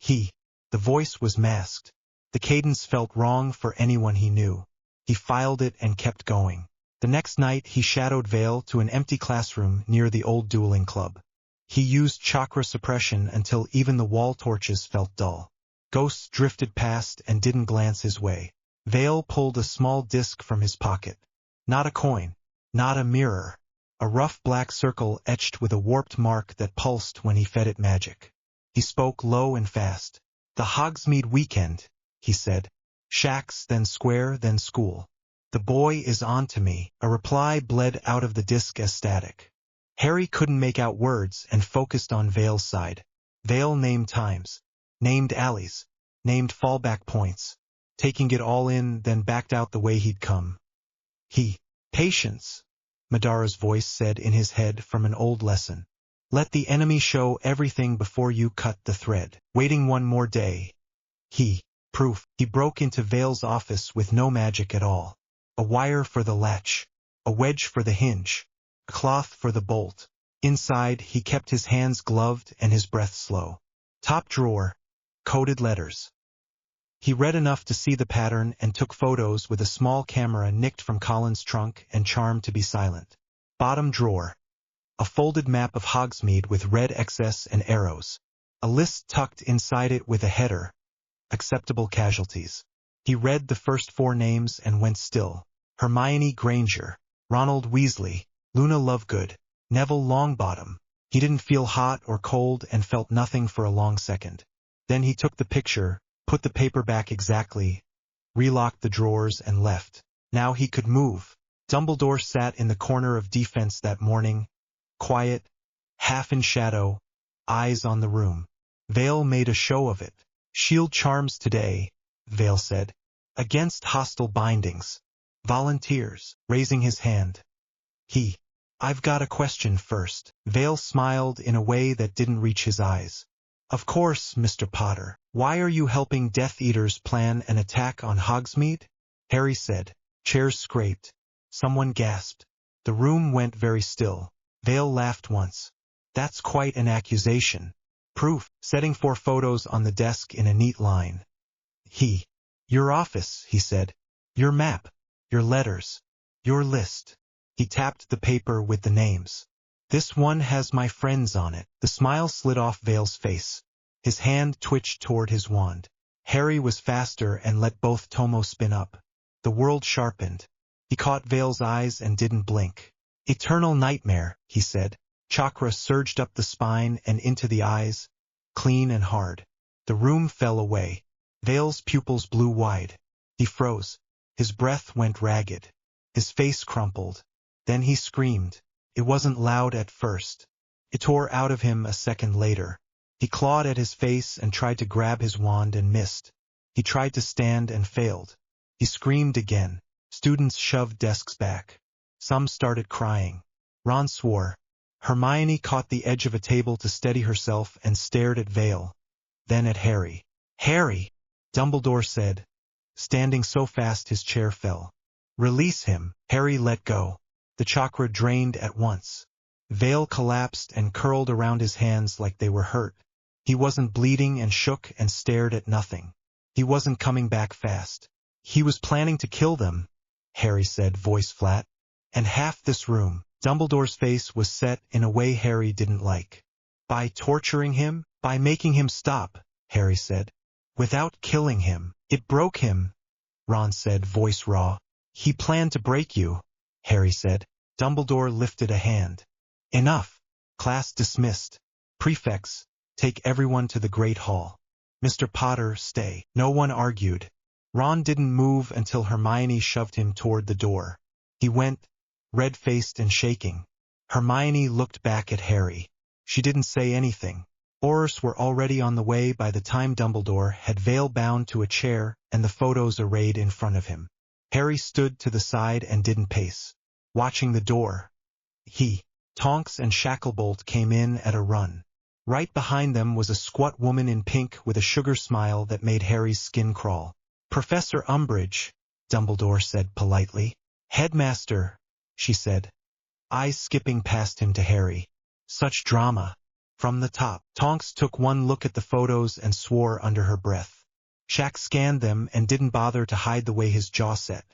The voice was masked. The cadence felt wrong for anyone he knew. He filed it and kept going. The next night he shadowed Vale to an empty classroom near the old dueling club. He used chakra suppression until even the wall torches felt dull. Ghosts drifted past and didn't glance his way. Vale pulled a small disc from his pocket. Not a coin, not a mirror. A rough black circle etched with a warped mark that pulsed when he fed it magic. He spoke low and fast. The Hogsmeade weekend, he said. Shacks, then square, then school. The boy is on to me. A reply bled out of the disc as static. Harry couldn't make out words and focused on Vale's side. Vale named times, named alleys, named fallback points, taking it all in, then backed out the way he'd come. Patience, Madara's voice said in his head from an old lesson. Let the enemy show everything before you cut the thread. Waiting one more day. Proof. He broke into Vale's office with no magic at all. A wire for the latch, a wedge for the hinge, a cloth for the bolt. Inside, he kept his hands gloved and his breath slow. Top drawer, coded letters. He read enough to see the pattern and took photos with a small camera nicked from Colin's trunk and charmed to be silent. Bottom drawer. A folded map of Hogsmeade with red XS and arrows. A list tucked inside it with a header. Acceptable casualties. He read the first 4 names and went still. Hermione Granger, Ronald Weasley, Luna Lovegood, Neville Longbottom. He didn't feel hot or cold and felt nothing for a long second. Then he took the picture, put the paper back exactly, relocked the drawers and left. Now he could move. Dumbledore sat in the corner of defense that morning, quiet, half in shadow, eyes on the room. Vale made a show of it. Shield charms today, Vale said. Against hostile bindings. Volunteers, raising his hand. I've got a question first. Vale smiled in a way that didn't reach his eyes. Of course, Mr. Potter. Why are you helping Death Eaters plan an attack on Hogsmeade? Harry said. Chairs scraped. Someone gasped. The room went very still. Vale laughed once. That's quite an accusation. Proof. Setting 4 photos on the desk in a neat line. Your office, he said. Your map. Your letters. Your list. He tapped the paper with the names. This one has my friends on it. The smile slid off Vale's face. His hand twitched toward his wand. Harry was faster and let both tomos spin up. The world sharpened. He caught Vale's eyes and didn't blink. Eternal nightmare, he said. Chakra surged up the spine and into the eyes, clean and hard. The room fell away. Vale's pupils blew wide. He froze. His breath went ragged. His face crumpled. Then he screamed. It wasn't loud at first. It tore out of him a second later. He clawed at his face and tried to grab his wand and missed. He tried to stand and failed. He screamed again. Students shoved desks back. Some started crying. Ron swore. Hermione caught the edge of a table to steady herself and stared at Vale. Then at Harry. Harry! Dumbledore said, standing so fast his chair fell. Release him. Harry let go. The chakra drained at once. Vale collapsed and curled around his hands like they were hurt. He wasn't bleeding and shook and stared at nothing. He wasn't coming back fast. He was planning to kill them, Harry said, voice flat. And half this room. Dumbledore's face was set in a way Harry didn't like. By torturing him? By making him stop, Harry said. Without killing him. It broke him, Ron said, voice raw. He planned to break you, Harry said. Dumbledore lifted a hand. Enough. Class dismissed. Prefects, take everyone to the Great Hall. Mr. Potter, stay. No one argued. Ron didn't move until Hermione shoved him toward the door. He went, red-faced and shaking. Hermione looked back at Harry. She didn't say anything. Aurors were already on the way by the time Dumbledore had Vale bound to a chair and the photos arrayed in front of him. Harry stood to the side and didn't pace, watching the door. Tonks and Shacklebolt came in at a run. Right behind them was a squat woman in pink with a sugar smile that made Harry's skin crawl. "Professor Umbridge," Dumbledore said politely. "Headmaster," she said, eyes skipping past him to Harry. "Such drama." From the top, Tonks took one look at the photos and swore under her breath. Shaq scanned them and didn't bother to hide the way his jaw set.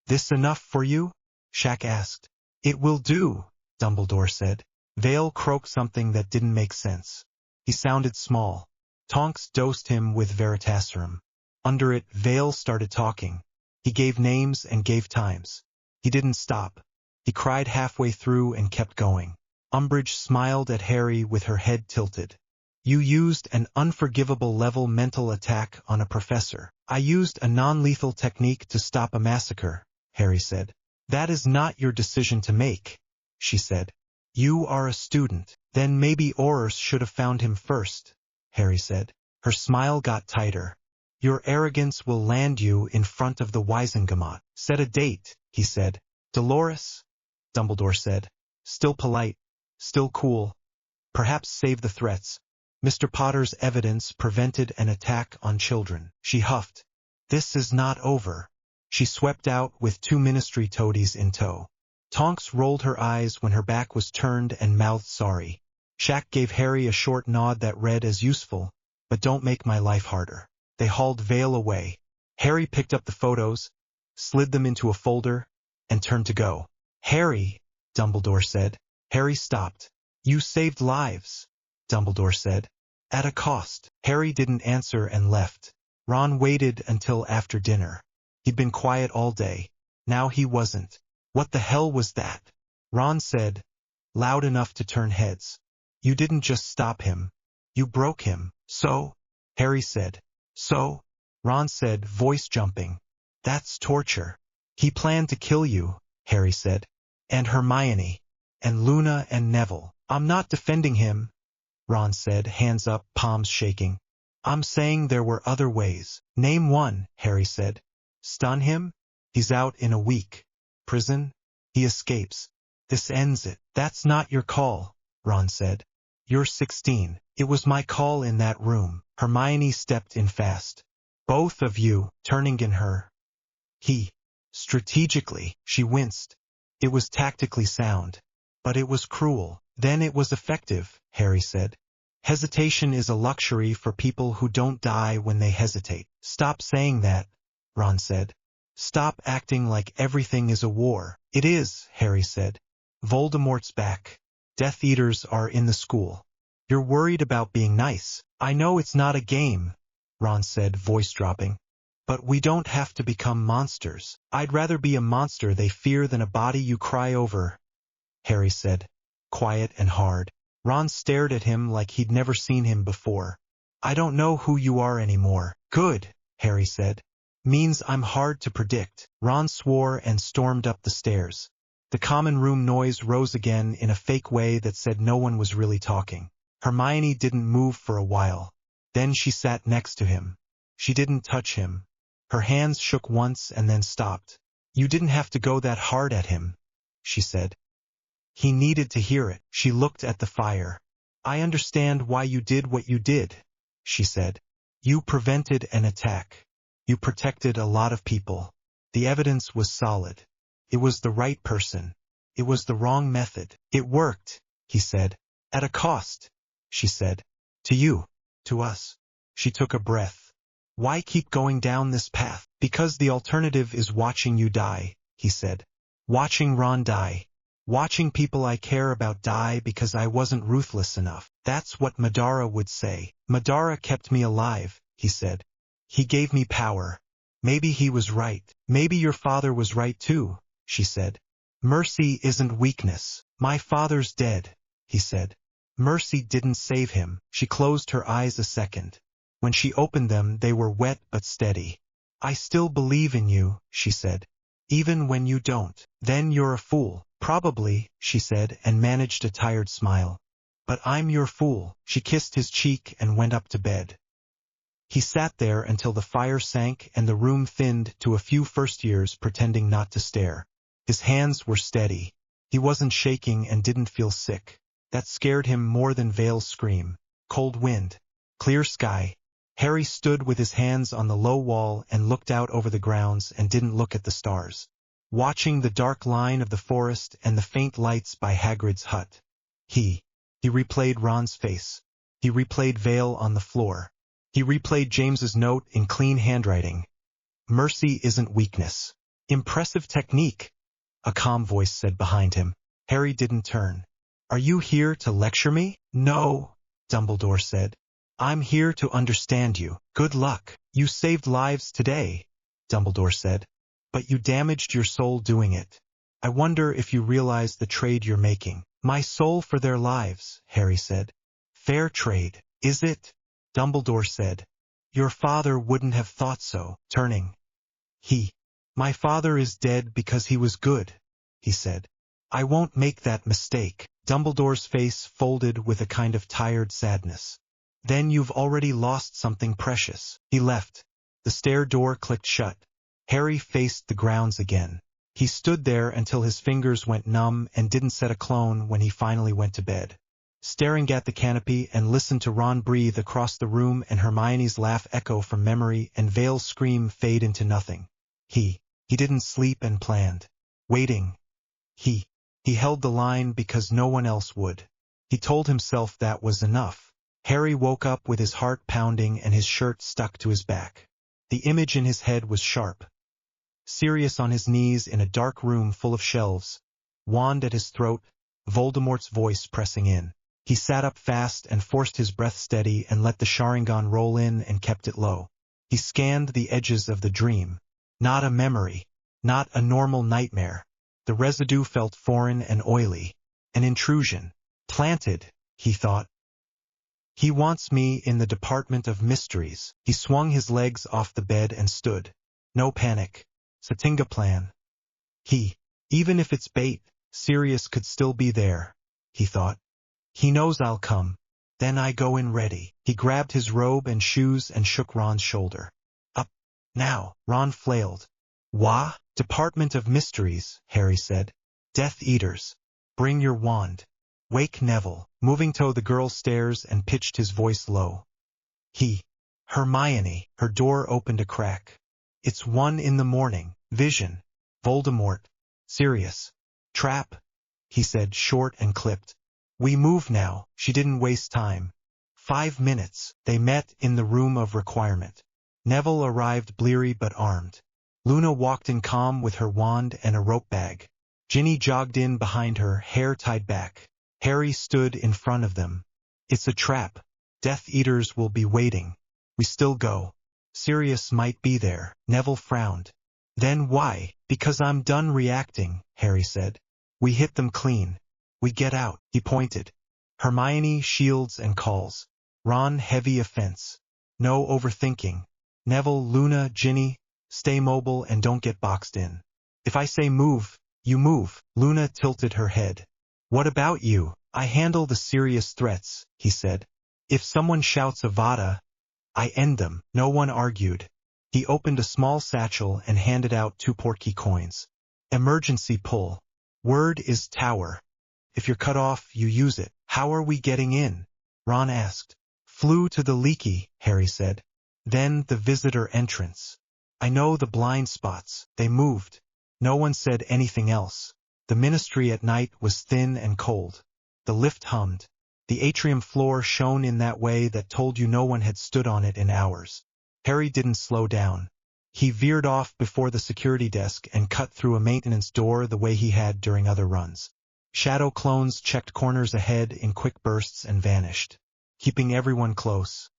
"This enough for you?" Shaq asked. "It will do," Dumbledore said. Vale croaked something that didn't make sense. He sounded small. Tonks dosed him with Veritaserum. Under it, Vale started talking. He gave names and gave times. He didn't stop. He cried halfway through and kept going. Umbridge smiled at Harry with her head tilted. "You used an unforgivable level mental attack on a professor." "I used a non-lethal technique to stop a massacre," Harry said. "That is not your decision to make," she said. "You are a student." "Then maybe Aurors should have found him first," Harry said. Her smile got tighter. "Your arrogance will land you in front of the Wisengamot." "Set a date," he said. "Dolores," Dumbledore said. Still polite, still cool. "Perhaps save the threats. Mr. Potter's evidence prevented an attack on children." She huffed. "This is not over." She swept out with 2 ministry toadies in tow. Tonks rolled her eyes when her back was turned and mouthed sorry. Shaq gave Harry a short nod that read as useful, but don't make my life harder. They hauled Vale away. Harry picked up the photos, slid them into a folder, and turned to go. "Harry," Dumbledore said. Harry stopped. "You saved lives," Dumbledore said. "At a cost." Harry didn't answer and left. Ron waited until after dinner. He'd been quiet all day. Now he wasn't. "What the hell was that?" Ron said, loud enough to turn heads. "You didn't just stop him. You broke him." "So?" Harry said. "So?" Ron said, voice jumping. "That's torture." "He planned to kill you," Harry said. "And Hermione. And Luna and Neville." "I'm not defending him," Ron said, hands up, palms shaking. "I'm saying there were other ways." "Name one," Harry said. "Stun him? He's out in a week. Prison? He escapes. This ends it." "That's not your call," Ron said. "You're 16. It was my call in that room." Hermione stepped in fast. "Both of you," turning in her. Strategically, she winced. It was tactically sound. But it was cruel. "Then it was effective," Harry said. "Hesitation is a luxury for people who don't die when they hesitate." "Stop saying that," Ron said. "Stop acting like everything is a war." "It is," Harry said. "Voldemort's back. Death Eaters are in the school. You're worried about being nice." "I know it's not a game," Ron said, voice dropping. "But we don't have to become monsters." "I'd rather be a monster they fear than a body you cry over," Harry said, quiet and hard. Ron stared at him like he'd never seen him before. "I don't know who you are anymore." "Good," Harry said. "Means I'm hard to predict." Ron swore and stormed up the stairs. The common room noise rose again in a fake way that said no one was really talking. Hermione didn't move for a while. Then she sat next to him. She didn't touch him. Her hands shook once and then stopped. "You didn't have to go that hard at him," she said. "He needed to hear it." She looked at the fire. "I understand why you did what you did," she said. "You prevented an attack. You protected a lot of people. The evidence was solid. It was the right person. It was the wrong method. It worked," he said. "At a cost," she said. "To you. To us." She took a breath. "Why keep going down this path?" "Because the alternative is watching you die," he said. "Watching Ron die. Watching people I care about die because I wasn't ruthless enough. That's what Madara would say." "Madara kept me alive," he said. "He gave me power." "Maybe he was right. Maybe your father was right too," she said. "Mercy isn't weakness." "My father's dead," he said. "Mercy didn't save him." She closed her eyes a second. When she opened them, they were wet but steady. "I still believe in you," she said. "Even when you don't." "Then you're a fool." "Probably," she said, and managed a tired smile. "But I'm your fool." She kissed his cheek and went up to bed. He sat there until the fire sank and the room thinned to a few first years pretending not to stare. His hands were steady. He wasn't shaking and didn't feel sick. That scared him more than Vale's scream. Cold wind. Clear sky. Harry stood with his hands on the low wall and looked out over the grounds and didn't look at the stars. Watching the dark line of the forest and the faint lights by Hagrid's hut. He replayed Ron's face. He replayed Vale on the floor. He replayed James's note in clean handwriting. Mercy isn't weakness. Impressive technique, a calm voice said behind him. Harry didn't turn. Are you here to lecture me? No, Dumbledore said. I'm here to understand you. Good luck. You saved lives today, Dumbledore said. But you damaged your soul doing it. I wonder if you realize the trade you're making. My soul for their lives, Harry said. Fair trade, is it? Dumbledore said. Your father wouldn't have thought so, turning. My father is dead because he was good, he said. I won't make that mistake. Dumbledore's face folded with a kind of tired sadness. Then you've already lost something precious. He left. The stair door clicked shut. Harry faced the grounds again. He stood there until his fingers went numb and didn't set a clone when he finally went to bed. Staring at the canopy and listened to Ron breathe across the room and Hermione's laugh echo from memory and Vale's scream fade into nothing. He didn't sleep and planned. Waiting. He held the line because no one else would. He told himself that was enough. Harry woke up with his heart pounding and his shirt stuck to his back. The image in his head was sharp. Sirius on his knees in a dark room full of shelves. Wand at his throat, Voldemort's voice pressing in. He sat up fast and forced his breath steady and let the Sharingan roll in and kept it low. He scanned the edges of the dream. Not a memory. Not a normal nightmare. The residue felt foreign and oily. An intrusion. Planted, he thought. He wants me in the Department of Mysteries. He swung his legs off the bed and stood. No panic. Satinga plan. Even if it's bait, Sirius could still be there, he thought. He knows I'll come. Then I go in ready. He grabbed his robe and shoes and shook Ron's shoulder. Up. Now, Ron flailed. Wah? Department of Mysteries, Harry said. Death Eaters. Bring your wand. Wake Neville. Moving to the girl's stairs and pitched his voice low. Hermione. Her door opened a crack. It's 1 a.m. Vision. Voldemort. Sirius. Trap, he said, short and clipped. We move now. She didn't waste time. 5 minutes. They met in the room of requirement. Neville arrived bleary but armed. Luna walked in calm with her wand and a rope bag. Ginny jogged in behind her, hair tied back. Harry stood in front of them. It's a trap. Death Eaters will be waiting. We still go. Sirius might be there. Neville frowned. Then why? Because I'm done reacting, Harry said. We hit them clean. We get out, he pointed. Hermione, shields and calls. Ron, heavy offense. No overthinking. Neville, Luna, Ginny, stay mobile and don't get boxed in. If I say move, you move. Luna tilted her head. What about you? I handle the serious threats, he said. If someone shouts Avada, I end them. No one argued. He opened a small satchel and handed out 2 portkey coins. Emergency pull. Word is tower. If you're cut off, you use it. How are we getting in? Ron asked. Flew to the leaky, Harry said. Then the visitor entrance. I know the blind spots. They moved. No one said anything else. The ministry at night was thin and cold. The lift hummed. The atrium floor shone in that way that told you no one had stood on it in hours. Harry didn't slow down. He veered off before the security desk and cut through a maintenance door the way he had during other runs. Shadow clones checked corners ahead in quick bursts and vanished, keeping everyone close.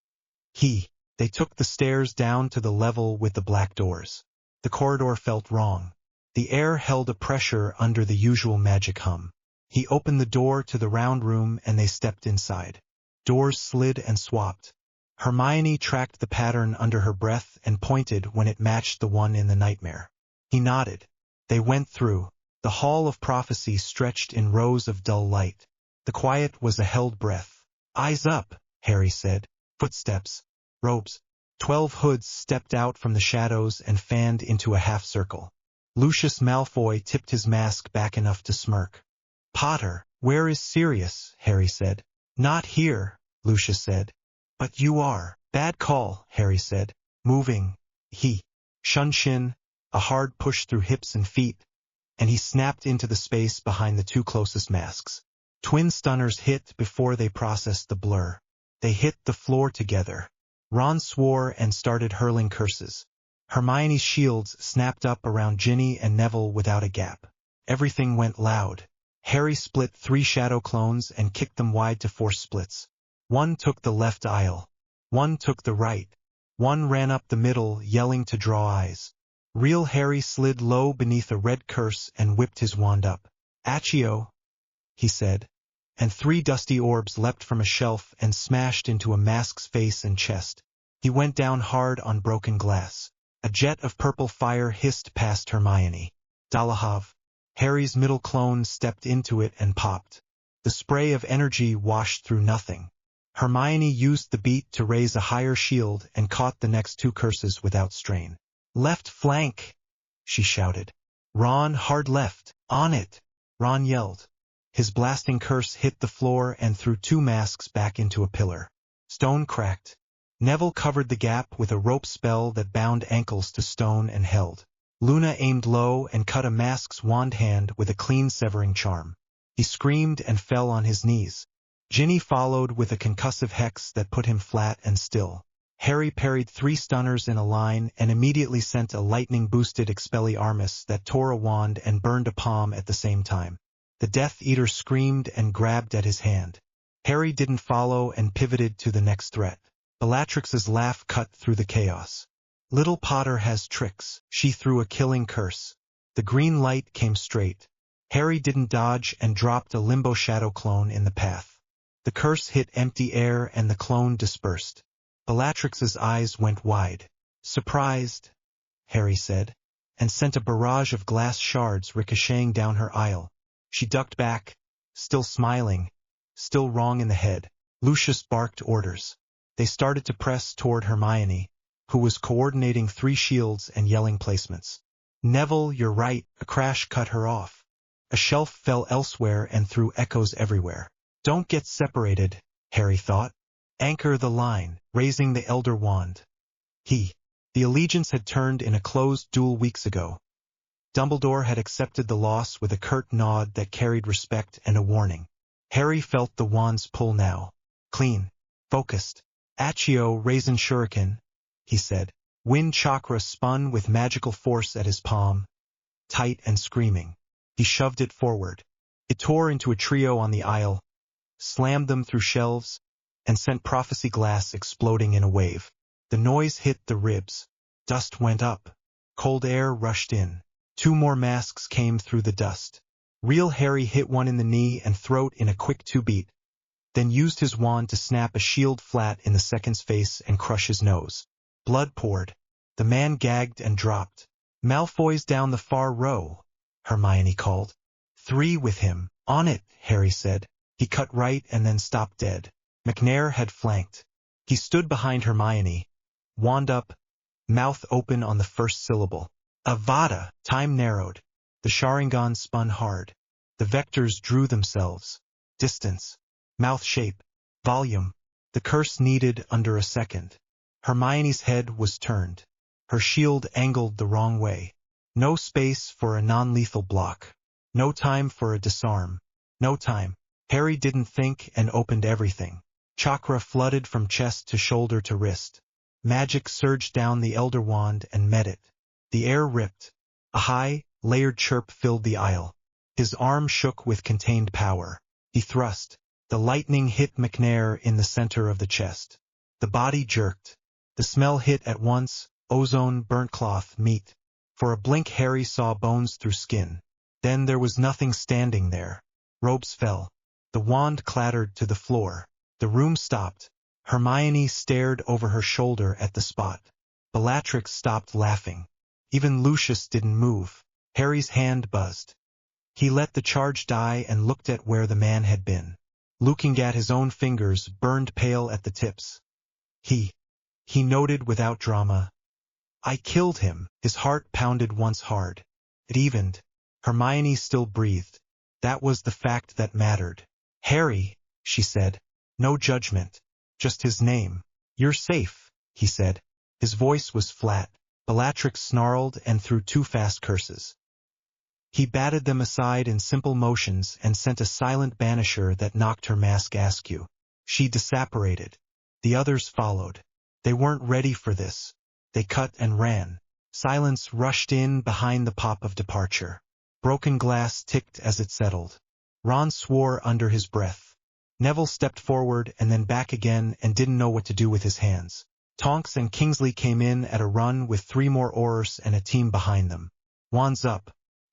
They took the stairs down to the level with the black doors. The corridor felt wrong. The air held a pressure under the usual magic hum. He opened the door to the round room and they stepped inside. Doors slid and swapped. Hermione tracked the pattern under her breath and pointed when it matched the one in the nightmare. He nodded. They went through. The hall of prophecy stretched in rows of dull light. The quiet was a held breath. Eyes up, Harry said. Footsteps. Robes. 12 hoods stepped out from the shadows and fanned into a half-circle. Lucius Malfoy tipped his mask back enough to smirk. "Potter, where is Sirius?" Harry said. "Not here," Lucius said. "But you are." "Bad call," Harry said. "Moving." He Shunshin, a hard push through hips and feet, and he snapped into the space behind the two closest masks. Twin stunners hit before they processed the blur. They hit the floor together. Ron swore and started hurling curses. Hermione's shields snapped up around Ginny and Neville without a gap. Everything went loud. Harry split 3 shadow clones and kicked them wide to force splits. One took the left aisle. One took the right. One ran up the middle, yelling to draw eyes. Real Harry slid low beneath a red curse and whipped his wand up. "Accio," he said, and 3 dusty orbs leapt from a shelf and smashed into a mask's face and chest. He went down hard on broken glass. A jet of purple fire hissed past Hermione. "Dalahav." Harry's middle clone stepped into it and popped. The spray of energy washed through nothing. Hermione used the beat to raise a higher shield and caught the next 2 curses without strain. "Left flank," she shouted. "Ron, hard left." "On it," Ron yelled. His blasting curse hit the floor and threw 2 masks back into a pillar. Stone cracked. Neville covered the gap with a rope spell that bound ankles to stone and held. Luna aimed low and cut a mask's wand hand with a clean severing charm. He screamed and fell on his knees. Ginny followed with a concussive hex that put him flat and still. Harry parried 3 stunners in a line and immediately sent a lightning-boosted Expelliarmus that tore a wand and burned a palm at the same time. The Death Eater screamed and grabbed at his hand. Harry didn't follow and pivoted to the next threat. Bellatrix's laugh cut through the chaos. "Little Potter has tricks." She threw a killing curse. The green light came straight. Harry didn't dodge and dropped a limbo shadow clone in the path. The curse hit empty air and the clone dispersed. Bellatrix's eyes went wide. "Surprised," Harry said, and sent a barrage of glass shards ricocheting down her aisle. She ducked back, still smiling, still wrong in the head. Lucius barked orders. They started to press toward Hermione, who was coordinating 3 shields and yelling placements. "Neville, you're right," a crash cut her off. A shelf fell elsewhere and threw echoes everywhere. "Don't get separated," Harry thought. "Anchor the line," raising the Elder Wand. The allegiance had turned in a closed duel weeks ago. Dumbledore had accepted the loss with a curt nod that carried respect and a warning. Harry felt the wand's pull now. Clean. Focused. "Accio, Raisin Shuriken," he said. Wind chakra spun with magical force at his palm. Tight and screaming. He shoved it forward. It tore into a trio on the aisle, slammed them through shelves, and sent prophecy glass exploding in a wave. The noise hit the ribs. Dust went up. Cold air rushed in. 2 more masks came through the dust. Real Harry hit one in the knee and throat in a quick 2-beat, then used his wand to snap a shield flat in the second's face and crush his nose. Blood poured. The man gagged and dropped. "Malfoy's down the far row," Hermione called. 3 with him. "On it," Harry said. He cut right and then stopped dead. McNair had flanked. He stood behind Hermione, wand up, mouth open on the first syllable. "Avada!" Time narrowed. The Sharingan spun hard. The vectors drew themselves. Distance. Mouth shape. Volume. The curse needed under a second. Hermione's head was turned. Her shield angled the wrong way. No space for a non-lethal block. No time for a disarm. No time. Harry didn't think and opened everything. Chakra flooded from chest to shoulder to wrist. Magic surged down the Elder Wand and met it. The air ripped. A high, layered chirp filled the aisle. His arm shook with contained power. He thrust. The lightning hit McNair in the center of the chest. The body jerked. The smell hit at once, ozone, burnt cloth, meat. For a blink Harry saw bones through skin. Then there was nothing standing there. Robes fell. The wand clattered to the floor. The room stopped. Hermione stared over her shoulder at the spot. Bellatrix stopped laughing. Even Lucius didn't move. Harry's hand buzzed. He let the charge die and looked at where the man had been. Looking at his own fingers, burned pale at the tips. He noted without drama. I killed him. His heart pounded once hard. It evened. Hermione still breathed. That was the fact that mattered. Harry, she said. No judgment. Just his name. You're safe, he said. His voice was flat. Bellatrix snarled and threw 2 fast curses. He batted them aside in simple motions and sent a silent banisher that knocked her mask askew. She disapparated. The others followed. They weren't ready for this. They cut and ran. Silence rushed in behind the pop of departure. Broken glass ticked as it settled. Ron swore under his breath. Neville stepped forward and then back again and didn't know what to do with his hands. Tonks and Kingsley came in at a run with 3 more Aurors and a team behind them. Wands up.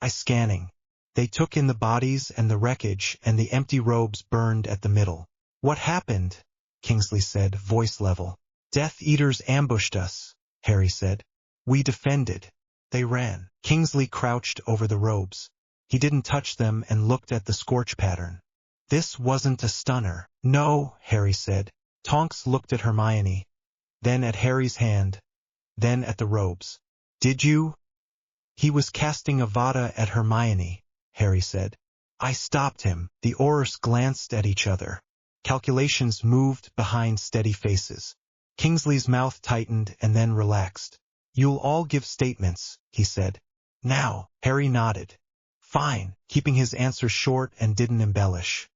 Scanning. They took in the bodies and the wreckage, and the empty robes burned at the middle. What happened? Kingsley said, voice level. Death Eaters ambushed us, Harry said. We defended. They ran. Kingsley crouched over the robes. He didn't touch them and looked at the scorch pattern. This wasn't a stunner. No, Harry said. Tonks looked at Hermione. Then at Harry's hand. Then at the robes. Did you? He was casting Avada at Hermione, Harry said. I stopped him. The Aurors glanced at each other. Calculations moved behind steady faces. Kingsley's mouth tightened and then relaxed. You'll all give statements, he said. Now, Harry nodded. Fine, keeping his answer short and didn't embellish.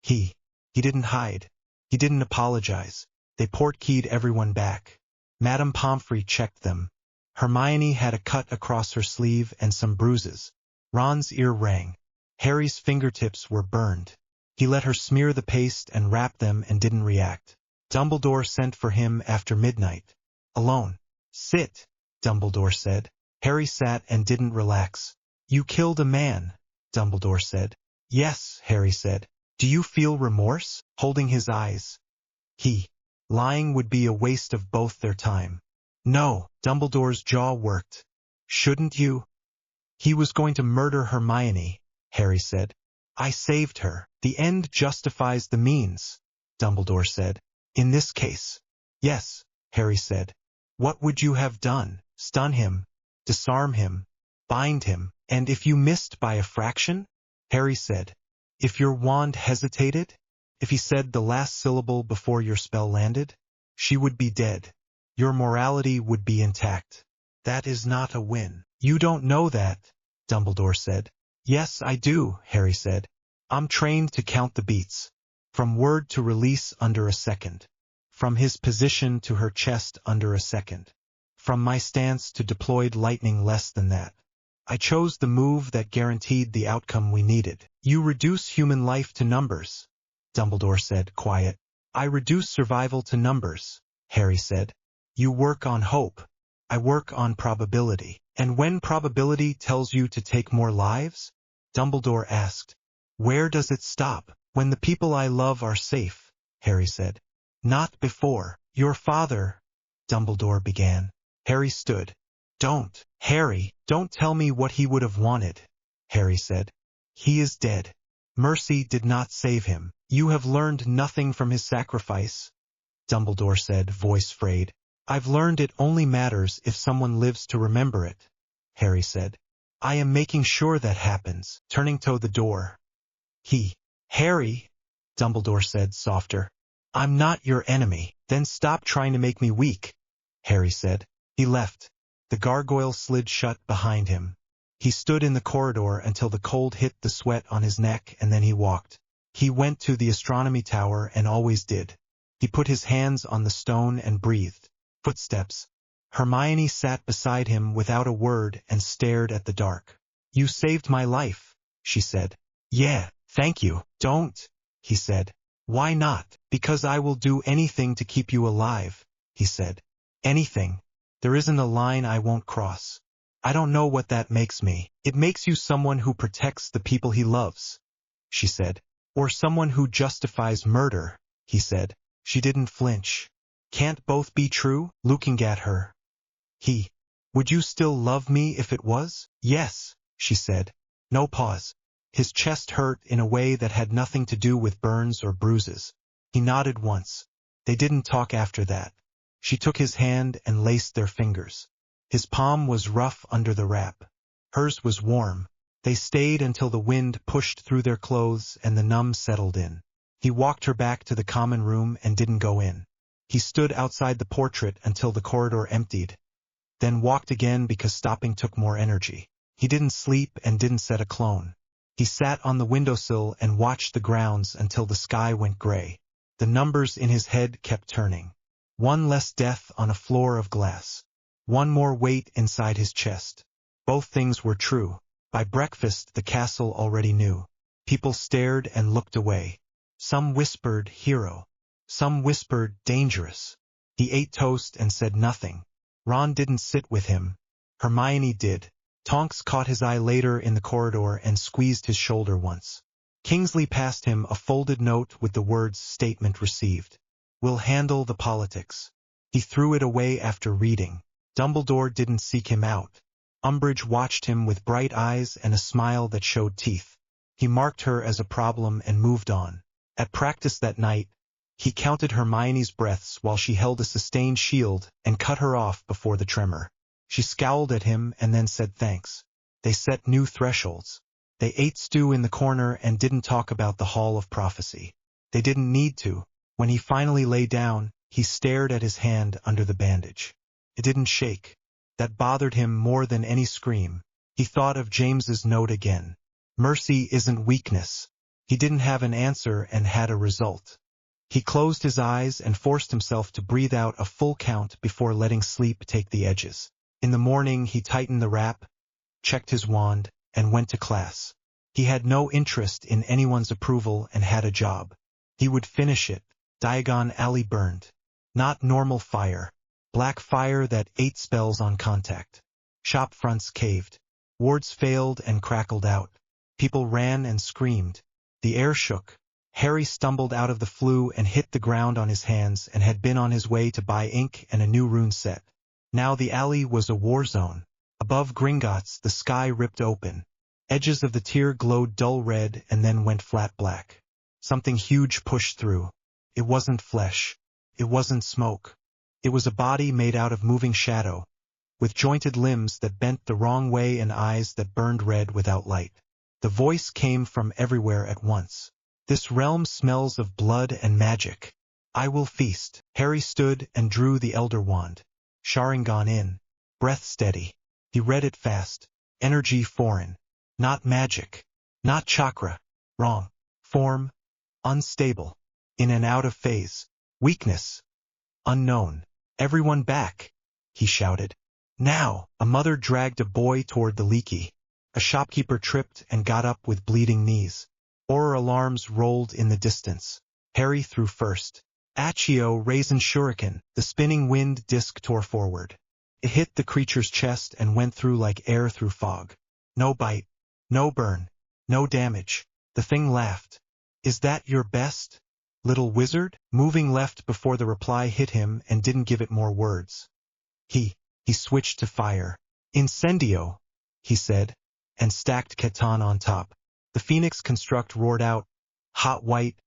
He didn't hide. He didn't apologize. They portkeyed everyone back. Madame Pomfrey checked them. Hermione had a cut across her sleeve and some bruises. Ron's ear rang. Harry's fingertips were burned. He let her smear the paste and wrap them and didn't react. Dumbledore sent for him after midnight. Alone. Sit, Dumbledore said. Harry sat and didn't relax. You killed a man, Dumbledore said. Yes, Harry said. Do you feel remorse? Holding his eyes. Lying would be a waste of both their time. No, Dumbledore's jaw worked. Shouldn't you? He was going to murder Hermione, Harry said. I saved her. The end justifies the means, Dumbledore said. In this case. Yes, Harry said. What would you have done? Stun him? Disarm him? Bind him? And if you missed by a fraction? Harry said. If your wand hesitated? If he said the last syllable before your spell landed? She would be dead. Your morality would be intact. That is not a win. You don't know that, Dumbledore said. Yes, I do, Harry said. I'm trained to count the beats. From word to release under a second. From his position to her chest under a second. From my stance to deployed lightning less than that. I chose the move that guaranteed the outcome we needed. You reduce human life to numbers, Dumbledore said, quiet. I reduce survival to numbers, Harry said. You work on hope. I work on probability. And when probability tells you to take more lives? Dumbledore asked. Where does it stop? When the people I love are safe, Harry said. Not before. Your father, Dumbledore began. Harry stood. Don't, Harry, don't tell me what he would have wanted, Harry said. He is dead. Mercy did not save him. You have learned nothing from his sacrifice, Dumbledore said, voice frayed. I've learned it only matters if someone lives to remember it, Harry said. I am making sure that happens, turning to the door. Harry, Dumbledore said, softer. I'm not your enemy. Then stop trying to make me weak, Harry said. He left. The gargoyle slid shut behind him. He stood in the corridor until the cold hit the sweat on his neck, and then he walked. He went to the astronomy tower and always did. He put his hands on the stone and breathed. Footsteps. Hermione sat beside him without a word and stared at the dark. You saved my life, she said. Yeah, thank you. Don't, he said. Why not? Because I will do anything to keep you alive, he said. Anything. There isn't a line I won't cross. I don't know what that makes me. It makes you someone who protects the people he loves, she said. Or someone who justifies murder, he said. She didn't flinch. Can't both be true? Looking at her. Would you still love me if it was? Yes, she said. No pause. His chest hurt in a way that had nothing to do with burns or bruises. He nodded once. They didn't talk after that. She took his hand and laced their fingers. His palm was rough under the wrap. Hers was warm. They stayed until the wind pushed through their clothes and the numb settled in. He walked her back to the common room and didn't go in. He stood outside the portrait until the corridor emptied, then walked again because stopping took more energy. He didn't sleep and didn't set a clone. He sat on the windowsill and watched the grounds until the sky went gray. The numbers in his head kept turning. One less death on a floor of glass. One more weight inside his chest. Both things were true. By breakfast the castle already knew. People stared and looked away. Some whispered, hero. Some whispered, dangerous. He ate toast and said nothing. Ron didn't sit with him. Hermione did. Tonks caught his eye later in the corridor and squeezed his shoulder once. Kingsley passed him a folded note with the words "Statement received. We'll handle the politics." He threw it away after reading. Dumbledore didn't seek him out. Umbridge watched him with bright eyes and a smile that showed teeth. He marked her as a problem and moved on. At practice that night, he counted Hermione's breaths while she held a sustained shield and cut her off before the tremor. She scowled at him and then said thanks. They set new thresholds. They ate stew in the corner and didn't talk about the Hall of Prophecy. They didn't need to. When he finally lay down, he stared at his hand under the bandage. It didn't shake. That bothered him more than any scream. He thought of James's note again. Mercy isn't weakness. He didn't have an answer and had a result. He closed his eyes and forced himself to breathe out a full count before letting sleep take the edges. In the morning he tightened the wrap, checked his wand, and went to class. He had no interest in anyone's approval and had a job. He would finish it. Diagon Alley burned. Not normal fire. Black fire that ate spells on contact. Shop fronts caved. Wards failed and crackled out. People ran and screamed. The air shook. Harry stumbled out of the flue and hit the ground on his hands and had been on his way to buy ink and a new rune set. Now the alley was a war zone. Above Gringotts the sky ripped open. Edges of the tier glowed dull red and then went flat black. Something huge pushed through. It wasn't flesh. It wasn't smoke. It was a body made out of moving shadow, with jointed limbs that bent the wrong way and eyes that burned red without light. The voice came from everywhere at once. This realm smells of blood and magic. I will feast. Harry stood and drew the Elder Wand. Sharingan in. Breath steady. He read it fast. Energy foreign. Not magic. Not chakra. Wrong. Form. Unstable. In and out of phase. Weakness. Unknown. Everyone back, he shouted. Now! A mother dragged a boy toward the leaky. A shopkeeper tripped and got up with bleeding knees. Horror alarms rolled in the distance. Harry threw first. Accio Raisin Shuriken. The spinning wind disc tore forward. It hit the creature's chest and went through like air through fog. No bite. No burn. No damage. The thing laughed. Is that your best, little wizard? Moving left before the reply hit him and didn't give it more words. He switched to fire. Incendio, he said, and stacked Ketan on top. The Phoenix construct roared out. Hot white,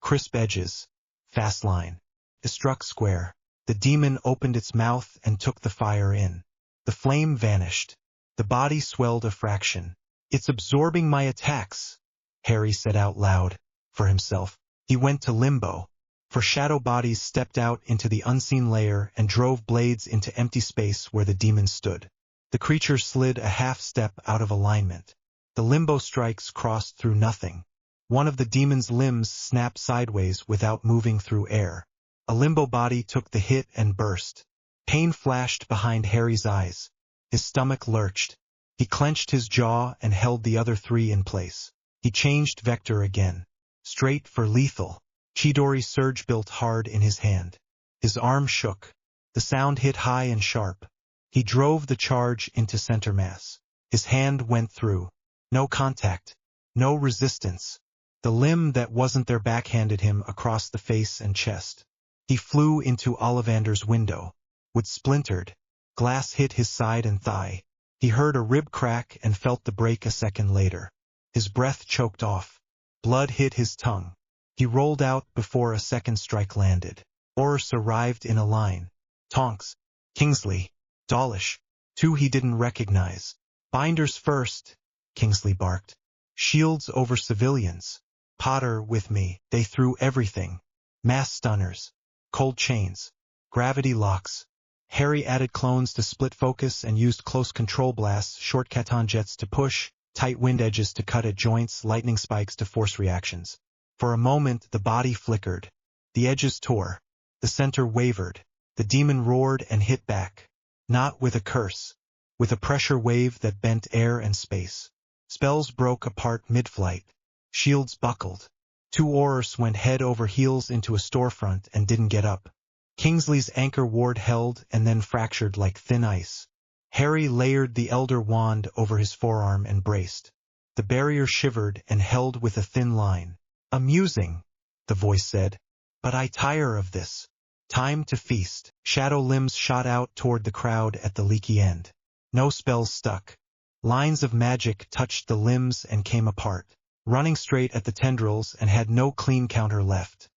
crisp edges, fast line. It struck square. The demon opened its mouth and took the fire in. The flame vanished. The body swelled a fraction. It's absorbing my attacks, Harry said out loud. For himself, he went to limbo. For shadow bodies stepped out into the unseen layer and drove blades into empty space where the demon stood. The creature slid a half step out of alignment. The limbo strikes crossed through nothing. One of the demon's limbs snapped sideways without moving through air. A limbo body took the hit and burst. Pain flashed behind Harry's eyes. His stomach lurched. He clenched his jaw and held the other three in place. He changed vector again. Straight for lethal. Chidori's surge built hard in his hand. His arm shook. The sound hit high and sharp. He drove the charge into center mass. His hand went through. No contact. No resistance. The limb that wasn't there backhanded him across the face and chest. He flew into Ollivander's window. With splintered glass hit his side and thigh. He heard a rib crack and felt the break a second later. His breath choked off. Blood hit his tongue. He rolled out before a second strike landed. Horus arrived in a line. Tonks, Kingsley, Dawlish, two he didn't recognize. Binders first, Kingsley barked. Shields over civilians. Potter with me, they threw everything. Mass stunners, cold chains, gravity locks. Harry added clones to split focus and used close control blasts, short katon jets to push, tight wind edges to cut at joints, lightning spikes to force reactions. For a moment the body flickered. The edges tore. The center wavered. The demon roared and hit back. Not with a curse. With a pressure wave that bent air and space. Spells broke apart mid-flight. Shields buckled. Two Aurors went head over heels into a storefront and didn't get up. Kingsley's anchor ward held and then fractured like thin ice. Harry layered the Elder Wand over his forearm and braced. The barrier shivered and held with a thin line. Amusing, the voice said. But I tire of this. Time to feast. Shadow limbs shot out toward the crowd at the leaky end. No spells stuck. Lines of magic touched the limbs and came apart, running straight at the tendrils and had no clean counter left.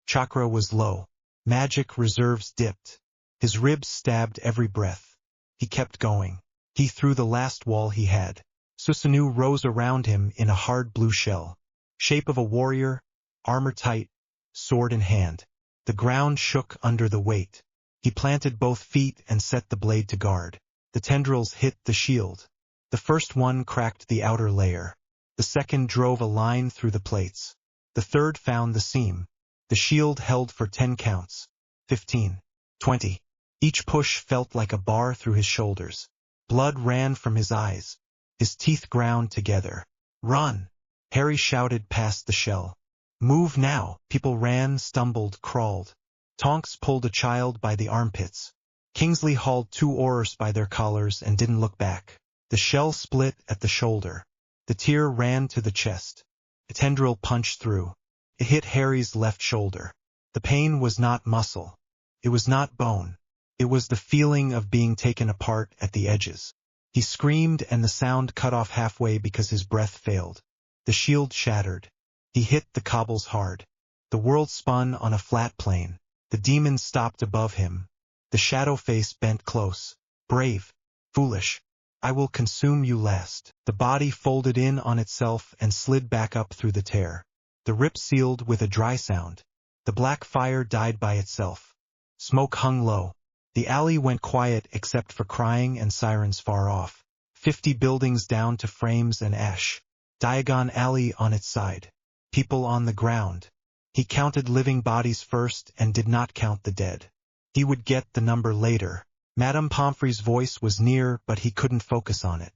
Chakra was low. Magic reserves dipped. His ribs stabbed every breath. He kept going. He threw the last wall he had. Susanu rose around him in a hard blue shell. Shape of a warrior, armor tight, sword in hand. The ground shook under the weight. He planted both feet and set the blade to guard. The tendrils hit the shield. The first one cracked the outer layer. The second drove a line through the plates. The third found the seam. The shield held for 10 counts. 15. 20. Each push felt like a bar through his shoulders. Blood ran from his eyes. His teeth ground together. Run! Harry shouted past the shell. Move now! People ran, stumbled, crawled. Tonks pulled a child by the armpits. Kingsley hauled two Aurors by their collars and didn't look back. The shell split at the shoulder. The tear ran to the chest. A tendril punched through. It hit Harry's left shoulder. The pain was not muscle. It was not bone. It was the feeling of being taken apart at the edges. He screamed and the sound cut off halfway because his breath failed. The shield shattered. He hit the cobbles hard. The world spun on a flat plane. The demon stopped above him. The shadow face bent close. Brave. Foolish. I will consume you last. The body folded in on itself and slid back up through the tear. The rip sealed with a dry sound. The black fire died by itself. Smoke hung low. The alley went quiet except for crying and sirens far off. 50 buildings down to frames and ash. Diagon Alley on its side. People on the ground. He counted living bodies first and did not count the dead. He would get the number later. Madame Pomfrey's voice was near, but he couldn't focus on it.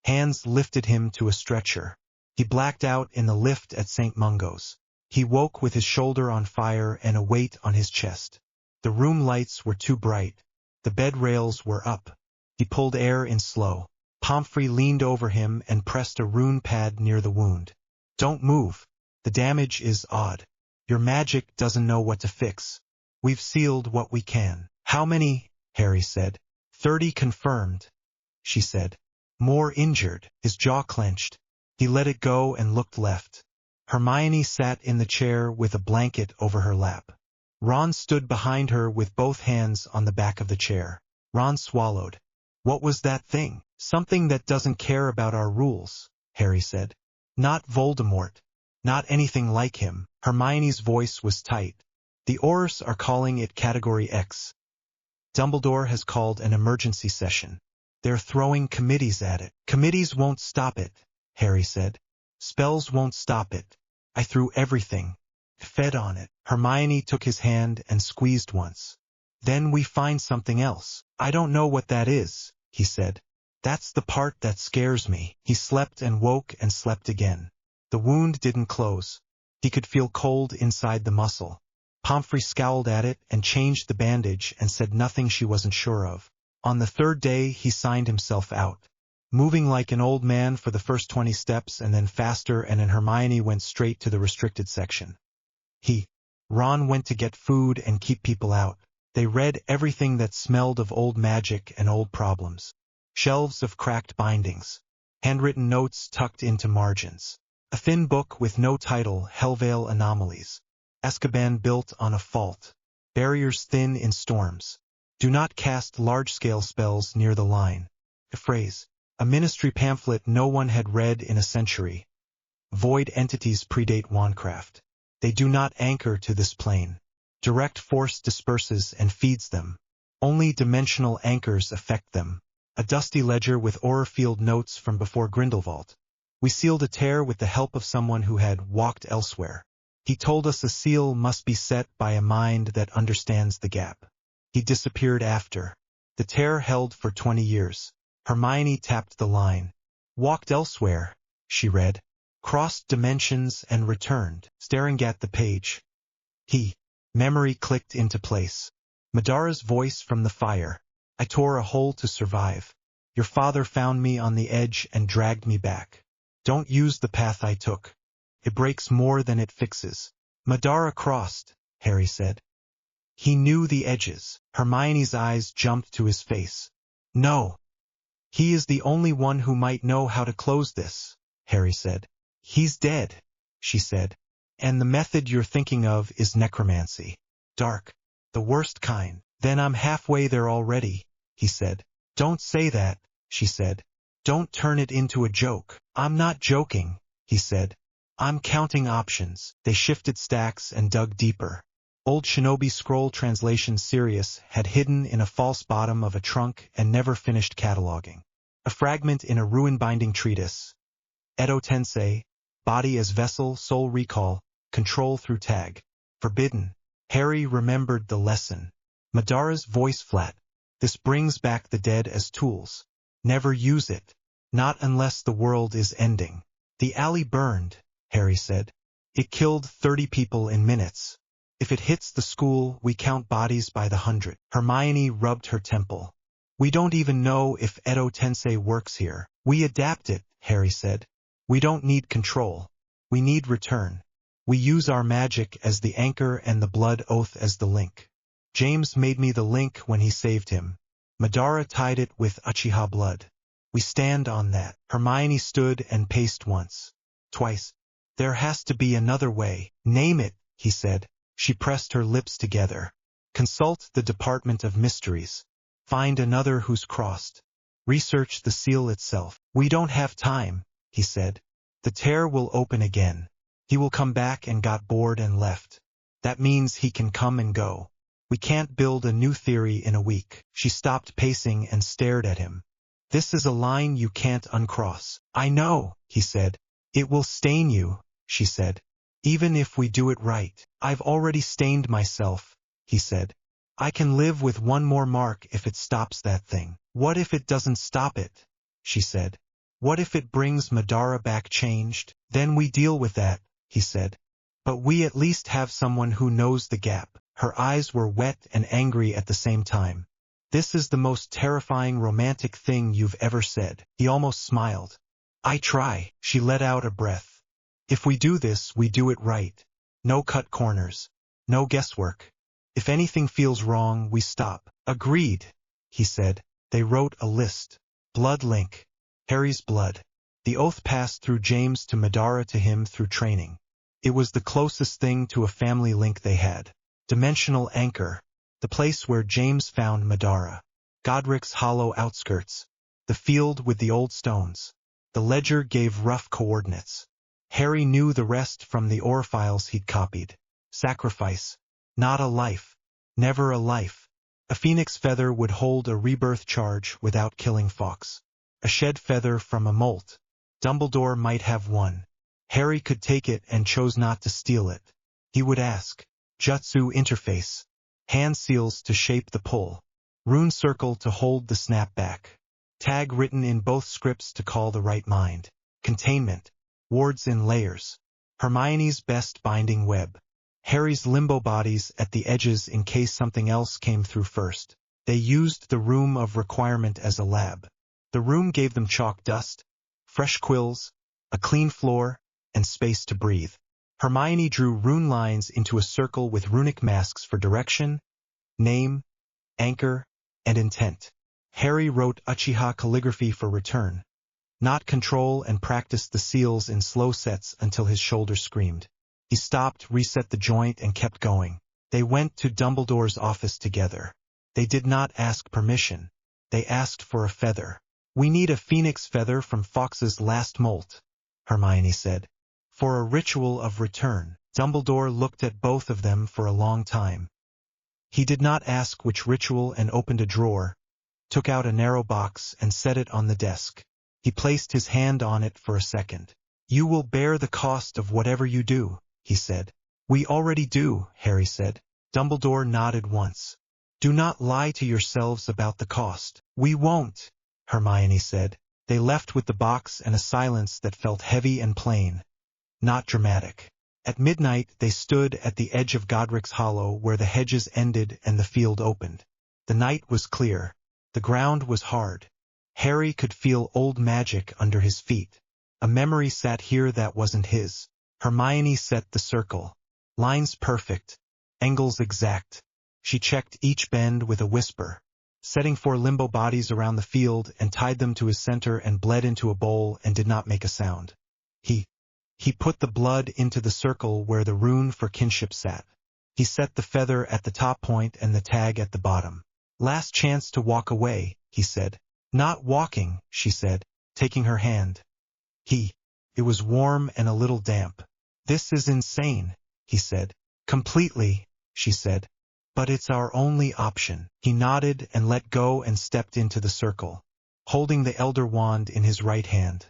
Hands lifted him to a stretcher. He blacked out in the lift at St. Mungo's. He woke with his shoulder on fire and a weight on his chest. The room lights were too bright. The bed rails were up. He pulled air in slow. Pomfrey leaned over him and pressed a rune pad near the wound. Don't move. The damage is odd. Your magic doesn't know what to fix. We've sealed what we can. How many? Harry said. 30 confirmed, she said. More injured. His jaw clenched. He let it go and looked left. Hermione sat in the chair with a blanket over her lap. Ron stood behind her with both hands on the back of the chair. Ron swallowed. What was that thing? Something that doesn't care about our rules, Harry said. Not Voldemort. Not anything like him. Hermione's voice was tight. The Aurors are calling it Category X. Dumbledore has called an emergency session. They're throwing committees at it. Committees won't stop it, Harry said. Spells won't stop it. I threw everything. Fed on it. Hermione took his hand and squeezed once. Then we find something else. I don't know what that is, he said. That's the part that scares me. He slept and woke and slept again. The wound didn't close. He could feel cold inside the muscle. Pomfrey scowled at it and changed the bandage and said nothing she wasn't sure of. On the third day, he signed himself out. Moving like an old man for the first 20 steps and then faster, and then Hermione went straight to the restricted section. Ron went to get food and keep people out. They read everything that smelled of old magic and old problems. Shelves of cracked bindings. Handwritten notes tucked into margins. A thin book with no title, Hellvale Anomalies. Azkaban built on a fault. Barriers thin in storms. Do not cast large-scale spells near the line. A phrase. A ministry pamphlet no one had read in a century. Void entities predate wandcraft. They do not anchor to this plane. Direct force disperses and feeds them. Only dimensional anchors affect them. A dusty ledger with aura field notes from before Grindelwald. We sealed a tear with the help of someone who had walked elsewhere. He told us a seal must be set by a mind that understands the gap. He disappeared after. The tear held for 20 years. Hermione tapped the line. Walked elsewhere, she read. Crossed dimensions and returned, staring at the page. Memory clicked into place. Madara's voice from the fire. I tore a hole to survive. Your father found me on the edge and dragged me back. Don't use the path I took. It breaks more than it fixes. Madara crossed, Harry said. He knew the edges. Hermione's eyes jumped to his face. No. He is the only one who might know how to close this, Harry said. He's dead, she said. And the method you're thinking of is necromancy. Dark. The worst kind. Then I'm halfway there already, he said. Don't say that, she said. Don't turn it into a joke. I'm not joking, he said. I'm counting options. They shifted stacks and dug deeper. Old Shinobi scroll translation Sirius had hidden in a false bottom of a trunk and never finished cataloging. A fragment in a ruin-binding treatise. Edo Tensei, body as vessel, soul recall, control through tag. Forbidden. Harry remembered the lesson. Madara's voice flat. This brings back the dead as tools. Never use it. Not unless the world is ending. The alley burned, Harry said. It killed 30 people in minutes. If it hits the school, we count bodies by the 100. Hermione rubbed her temple. We don't even know if Edo Tensei works here. We adapt it, Harry said. We don't need control. We need return. We use our magic as the anchor and the blood oath as the link. James made me the link when he saved him. Madara tied it with Uchiha blood. We stand on that. Hermione stood and paced once. Twice. There has to be another way. Name it, he said. She pressed her lips together. Consult the Department of Mysteries. Find another who's crossed. Research the seal itself. We don't have time, he said. The tear will open again. He will come back and got bored and left. That means he can come and go. We can't build a new theory in a week. She stopped pacing and stared at him. This is a line you can't uncross. I know, he said. It will stain you, she said. Even if we do it right. I've already stained myself, he said. I can live with one more mark if it stops that thing. What if it doesn't stop it? She said. What if it brings Madara back changed? Then we deal with that, he said. But we at least have someone who knows the gap. Her eyes were wet and angry at the same time. This is the most terrifying romantic thing you've ever said. He almost smiled. I try. She let out a breath. If we do this, we do it right. No cut corners. No guesswork. If anything feels wrong, we stop. Agreed, he said. They wrote a list. Blood link. Harry's blood. The oath passed through James to Madara to him through training. It was the closest thing to a family link they had. Dimensional anchor. The place where James found Madara. Godric's hollow outskirts. The field with the old stones. The ledger gave rough coordinates. Harry knew the rest from the auraphiles he'd copied. Sacrifice. Not a life. Never a life. A phoenix feather would hold a rebirth charge without killing Fawkes. A shed feather from a molt. Dumbledore might have one. Harry could take it and chose not to steal it. He would ask. Jutsu interface. Hand seals to shape the pull. Rune circle to hold the snapback. Tag written in both scripts to call the right mind. Containment. Wards in layers. Hermione's best binding web. Harry's limbo bodies at the edges in case something else came through first. They used the room of requirement as a lab. The room gave them chalk dust, fresh quills, a clean floor, and space to breathe. Hermione drew rune lines into a circle with runic masks for direction, name, anchor, and intent. Harry wrote Uchiha calligraphy for return. Not control, and practiced the seals in slow sets until his shoulder screamed. He stopped, reset the joint, and kept going. They went to Dumbledore's office together. They did not ask permission. They asked for a feather. "We need a phoenix feather from Fawkes's last molt," Hermione said, "for a ritual of return." Dumbledore looked at both of them for a long time. He did not ask which ritual and opened a drawer, took out a narrow box and set it on the desk. He placed his hand on it for a second. "You will bear the cost of whatever you do," he said. "We already do," Harry said. Dumbledore nodded once. "Do not lie to yourselves about the cost." "We won't," Hermione said. They left with the box and a silence that felt heavy and plain, not dramatic. At midnight they stood at the edge of Godric's Hollow where the hedges ended and the field opened. The night was clear. The ground was hard. Harry could feel old magic under his feet. A memory sat here that wasn't his. Hermione set the circle. Lines perfect. Angles exact. She checked each bend with a whisper, setting 4 limbo bodies around the field and tied them to his center and bled into a bowl and did not make a sound. He put the blood into the circle where the rune for kinship sat. He set the feather at the top point and the tag at the bottom. "Last chance to walk away," he said. "Not walking," she said, taking her hand. It was warm and a little damp. "This is insane," he said. "Completely," she said. "But it's our only option." He nodded and let go and stepped into the circle, holding the Elder Wand in his right hand.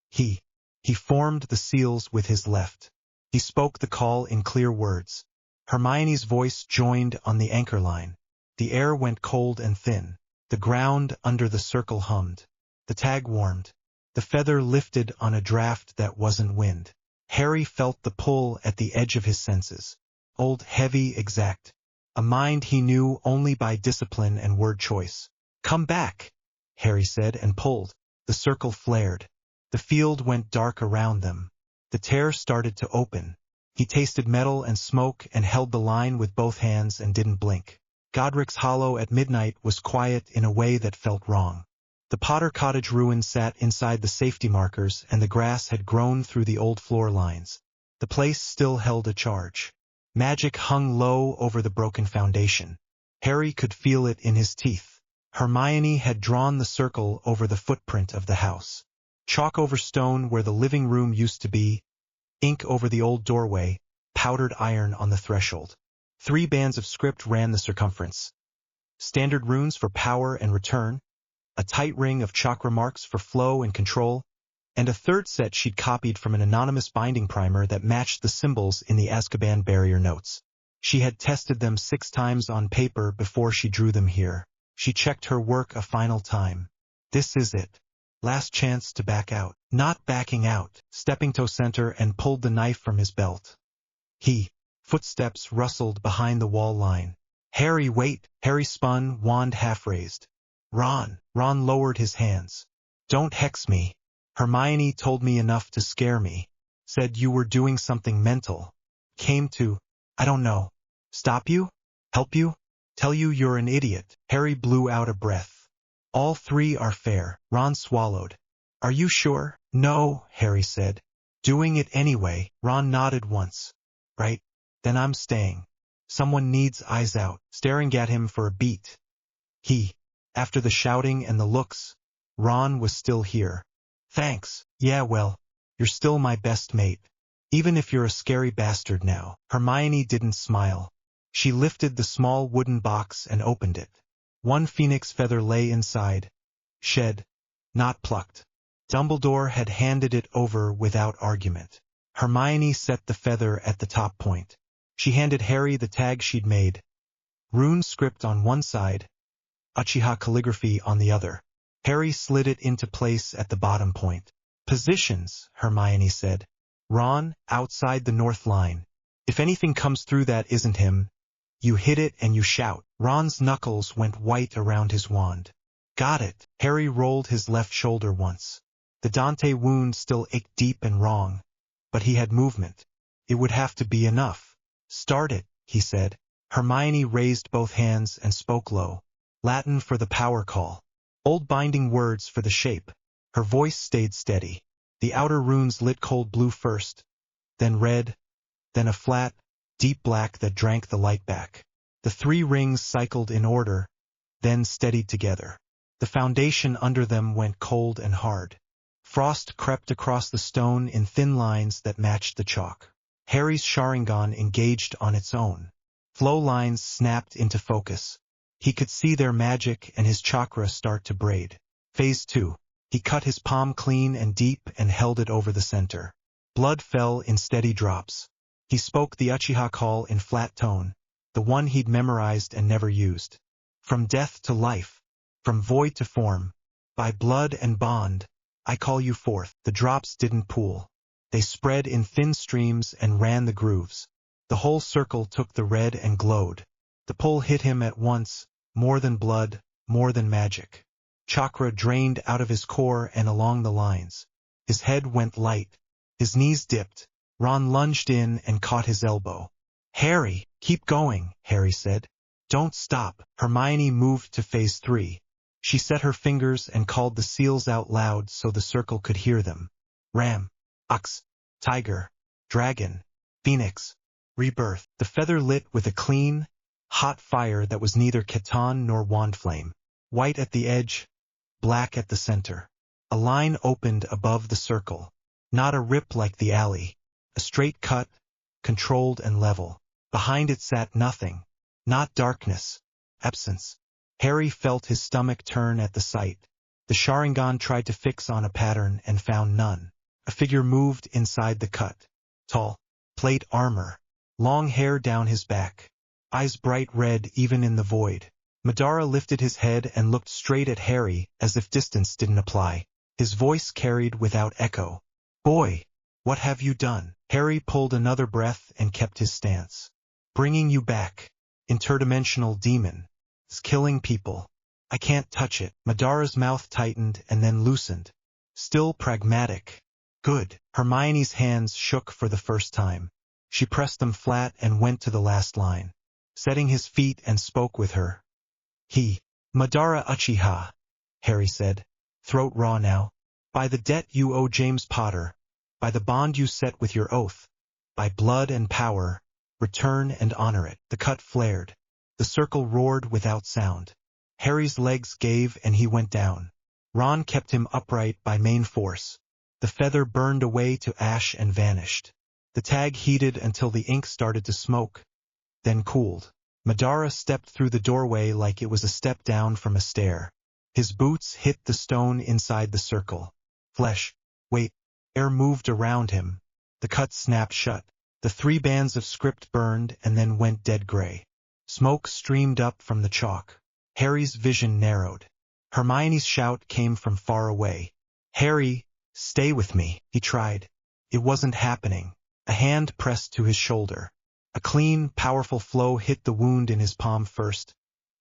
He formed the seals with his left. He spoke the call in clear words. Hermione's voice joined on the anchor line. The air went cold and thin. The ground under the circle hummed. The tag warmed. The feather lifted on a draft that wasn't wind. Harry felt the pull at the edge of his senses. Old, heavy, exact. A mind he knew only by discipline and word choice. "Come back," Harry said and pulled. The circle flared. The field went dark around them. The tear started to open. He tasted metal and smoke and held the line with both hands and didn't blink. Godric's Hollow at midnight was quiet in a way that felt wrong. The Potter Cottage ruin sat inside the safety markers and the grass had grown through the old floor lines. The place still held a charge. Magic hung low over the broken foundation. Harry could feel it in his teeth. Hermione had drawn the circle over the footprint of the house. Chalk over stone where the living room used to be, ink over the old doorway, powdered iron on the threshold. 3 bands of script ran the circumference. Standard runes for power and return, a tight ring of chakra marks for flow and control, and a third set she'd copied from an anonymous binding primer that matched the symbols in the Azkaban barrier notes. She had tested them 6 times on paper before she drew them here. She checked her work a final time. This is it. Last chance to back out. Not backing out. Stepping to center and pulled the knife from his belt. Footsteps rustled behind the wall line. "Harry, wait!" Harry spun, wand half raised. Ron lowered his hands. "Don't hex me. Hermione told me enough to scare me. Said you were doing something mental. Came to, I don't know. Stop you? Help you? Tell you you're an idiot." Harry blew out a breath. "All 3 are fair." Ron swallowed. "Are you sure?" "No," Harry said. "Doing it anyway." Ron nodded once. "Right. Then I'm staying. Someone needs eyes out." Staring at him for a beat. After the shouting and the looks, Ron was still here. "Thanks. Yeah, well, you're still my best mate. Even if you're a scary bastard now." Hermione didn't smile. She lifted the small wooden box and opened it. 1 phoenix feather lay inside. Shed, not plucked. Dumbledore had handed it over without argument. Hermione set the feather at the top point. She handed Harry the tag she'd made. Rune script on one side, Ucchiha calligraphy on the other. Harry slid it into place at the bottom point. "Positions," Hermione said. "Ron, outside the north line. If anything comes through that isn't him, you hit it and you shout." Ron's knuckles went white around his wand. "Got it." Harry rolled his left shoulder once. The Dante wound still ached deep and wrong, but he had movement. It would have to be enough. "Start it," he said. Hermione raised both hands and spoke low. Latin for the power call. Old binding words for the shape. Her voice stayed steady. The outer runes lit cold blue first, then red, then a flat, deep black that drank the light back. The three rings cycled in order, then steadied together. The foundation under them went cold and hard. Frost crept across the stone in thin lines that matched the chalk. Harry's Sharingan engaged on its own. Flow lines snapped into focus. He could see their magic and his chakra start to braid. Phase 2. He cut his palm clean and deep and held it over the center. Blood fell in steady drops. He spoke the Uchiha call in flat tone, the one he'd memorized and never used. From death to life, from void to form, by blood and bond, I call you forth. The drops didn't pool. They spread in thin streams and ran the grooves. The whole circle took the red and glowed. The pull hit him at once, more than blood, more than magic. Chakra drained out of his core and along the lines. His head went light. His knees dipped. Ron lunged in and caught his elbow. Harry, keep going, Harry said. Don't stop. Hermione moved to phase 3. She set her fingers and called the seals out loud so the circle could hear them. Ram, ox, tiger, dragon, phoenix, rebirth. The feather lit with a clean, hot fire that was neither Keton nor wand flame. White at the edge, black at the center. A line opened above the circle. Not a rip like the alley. A straight cut, controlled and level. Behind it sat nothing. Not darkness. Absence. Harry felt his stomach turn at the sight. The Sharingan tried to fix on a pattern and found none. A figure moved inside the cut. Tall. Plate armor. Long hair down his back. Eyes bright red even in the void. Madara lifted his head and looked straight at Harry as if distance didn't apply. His voice carried without echo. Boy, what have you done? Harry pulled another breath and kept his stance. Bringing you back. Interdimensional demon. It's killing people. I can't touch it. Madara's mouth tightened and then loosened. Still pragmatic. Good. Hermione's hands shook for the first time. She pressed them flat and went to the last line. Setting his feet and spoke with her. Madara Uchiha, Harry said. Throat raw now. By the debt you owe James Potter. By the bond you set with your oath. By blood and power. Return and honor it. The cut flared. The circle roared without sound. Harry's legs gave and he went down. Ron kept him upright by main force. The feather burned away to ash and vanished. The tag heated until the ink started to smoke, then cooled. Madara stepped through the doorway like it was a step down from a stair. His boots hit the stone inside the circle. Flesh, weight, air moved around him. The cut snapped shut. The 3 bands of script burned and then went dead gray. Smoke streamed up from the chalk. Harry's vision narrowed. Hermione's shout came from far away. Harry, stay with me, he tried. It wasn't happening. A hand pressed to his shoulder. A clean, powerful flow hit the wound in his palm first,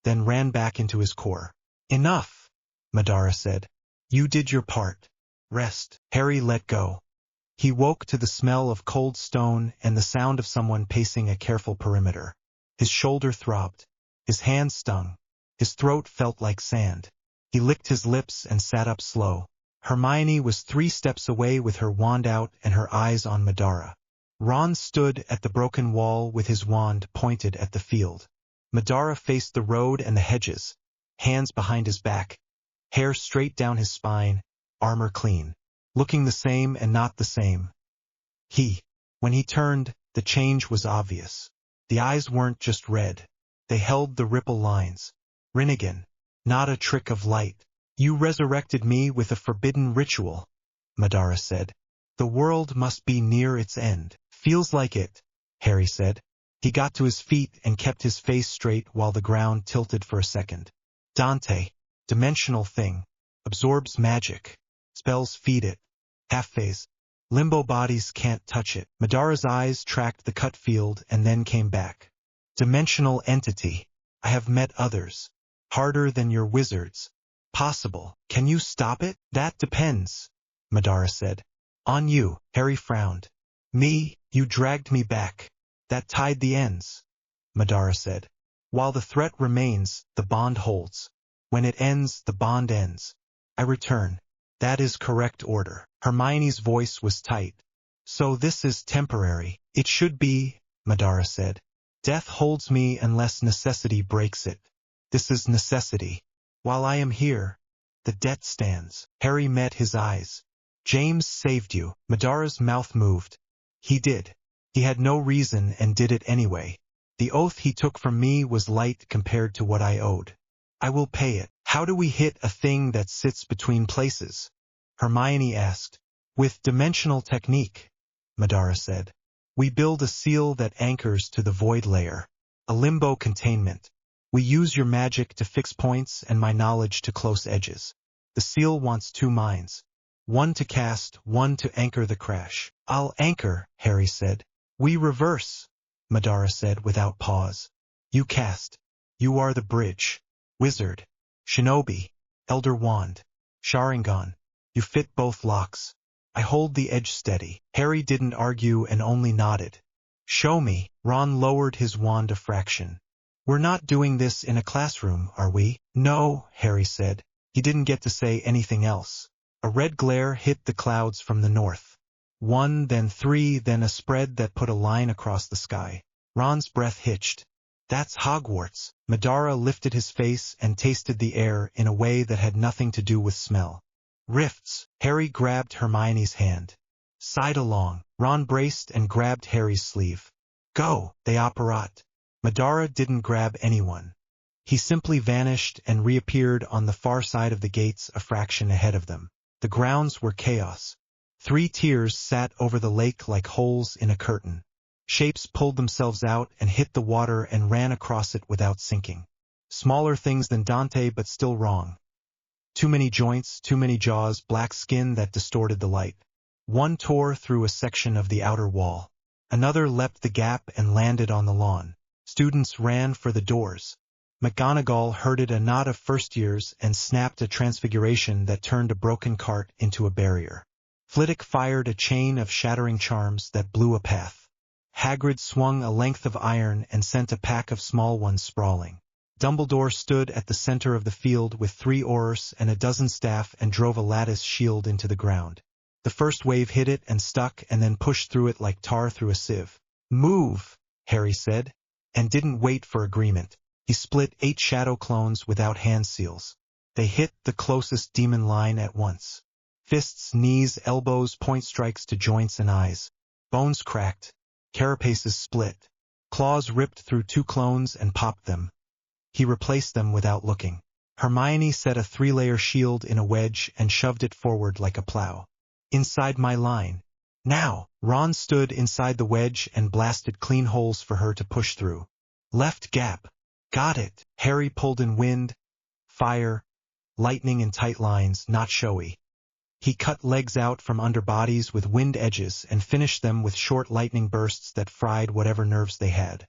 then ran back into his core. Enough, Madara said. You did your part. Rest. Harry let go. He woke to the smell of cold stone and the sound of someone pacing a careful perimeter. His shoulder throbbed. His hand stung. His throat felt like sand. He licked his lips and sat up slow. Hermione was 3 steps away with her wand out and her eyes on Madara. Ron stood at the broken wall with his wand pointed at the field. Madara faced the road and the hedges, hands behind his back, hair straight down his spine, armor clean, looking the same and not the same. When he turned, the change was obvious. The eyes weren't just red. They held the ripple lines. Rinnegan, not a trick of light. You resurrected me with a forbidden ritual, Madara said. The world must be near its end. Feels like it, Harry said. He got to his feet and kept his face straight while the ground tilted for a second. Dante, dimensional thing, absorbs magic. Spells feed it. Half phase. Limbo bodies can't touch it. Madara's eyes tracked the cut field and then came back. Dimensional entity. I have met others. Harder than your wizards. Possible. Can you stop it? That depends, Madara said. On you, Harry frowned. Me, you dragged me back. That tied the ends, Madara said. While the threat remains, the bond holds. When it ends, the bond ends. I return. That is correct order. Hermione's voice was tight. So this is temporary. It should be, Madara said. Death holds me unless necessity breaks it. This is necessity. While I am here, the debt stands. Harry met his eyes. James saved you. Madara's mouth moved. He did. He had no reason and did it anyway. The oath he took from me was light compared to what I owed. I will pay it. How do we hit a thing that sits between places? Hermione asked. With dimensional technique, Madara said. We build a seal that anchors to the void layer. A limbo containment. We use your magic to fix points and my knowledge to close edges. The seal wants 2 minds. One to cast, one to anchor the crash. I'll anchor, Harry said. We reverse, Madara said without pause. You cast. You are the bridge. Wizard. Shinobi. Elder Wand. Sharingan. You fit both locks. I hold the edge steady. Harry didn't argue and only nodded. Show me. Ron lowered his wand a fraction. We're not doing this in a classroom, are we? No, Harry said. He didn't get to say anything else. A red glare hit the clouds from the north. 1, then 3, then a spread that put a line across the sky. Ron's breath hitched. That's Hogwarts. Madara lifted his face and tasted the air in a way that had nothing to do with smell. Rifts. Harry grabbed Hermione's hand. Side along. Ron braced and grabbed Harry's sleeve. Go, they operate. Madara didn't grab anyone. He simply vanished and reappeared on the far side of the gates a fraction ahead of them. The grounds were chaos. 3 tiers sat over the lake like holes in a curtain. Shapes pulled themselves out and hit the water and ran across it without sinking. Smaller things than Dante but still wrong. Too many joints, too many jaws, black skin that distorted the light. One tore through a section of the outer wall. Another leapt the gap and landed on the lawn. Students ran for the doors. McGonagall herded a knot of first-years and snapped a transfiguration that turned a broken cart into a barrier. Flitwick fired a chain of shattering charms that blew a path. Hagrid swung a length of iron and sent a pack of small ones sprawling. Dumbledore stood at the center of the field with 3 oars and a dozen staff and drove a lattice shield into the ground. The first wave hit it and stuck and then pushed through it like tar through a sieve. Move, Harry said, and didn't wait for agreement. He split 8 shadow clones without hand seals. They hit the closest demon line at once. Fists, knees, elbows, point strikes to joints and eyes. Bones cracked. Carapaces split. Claws ripped through 2 clones and popped them. He replaced them without looking. Hermione set a 3-layer shield in a wedge and shoved it forward like a plow. Inside my line. Now! Ron stood inside the wedge and blasted clean holes for her to push through. Left gap. Got it. Harry pulled in wind, fire, lightning in tight lines, not showy. He cut legs out from under bodies with wind edges and finished them with short lightning bursts that fried whatever nerves they had.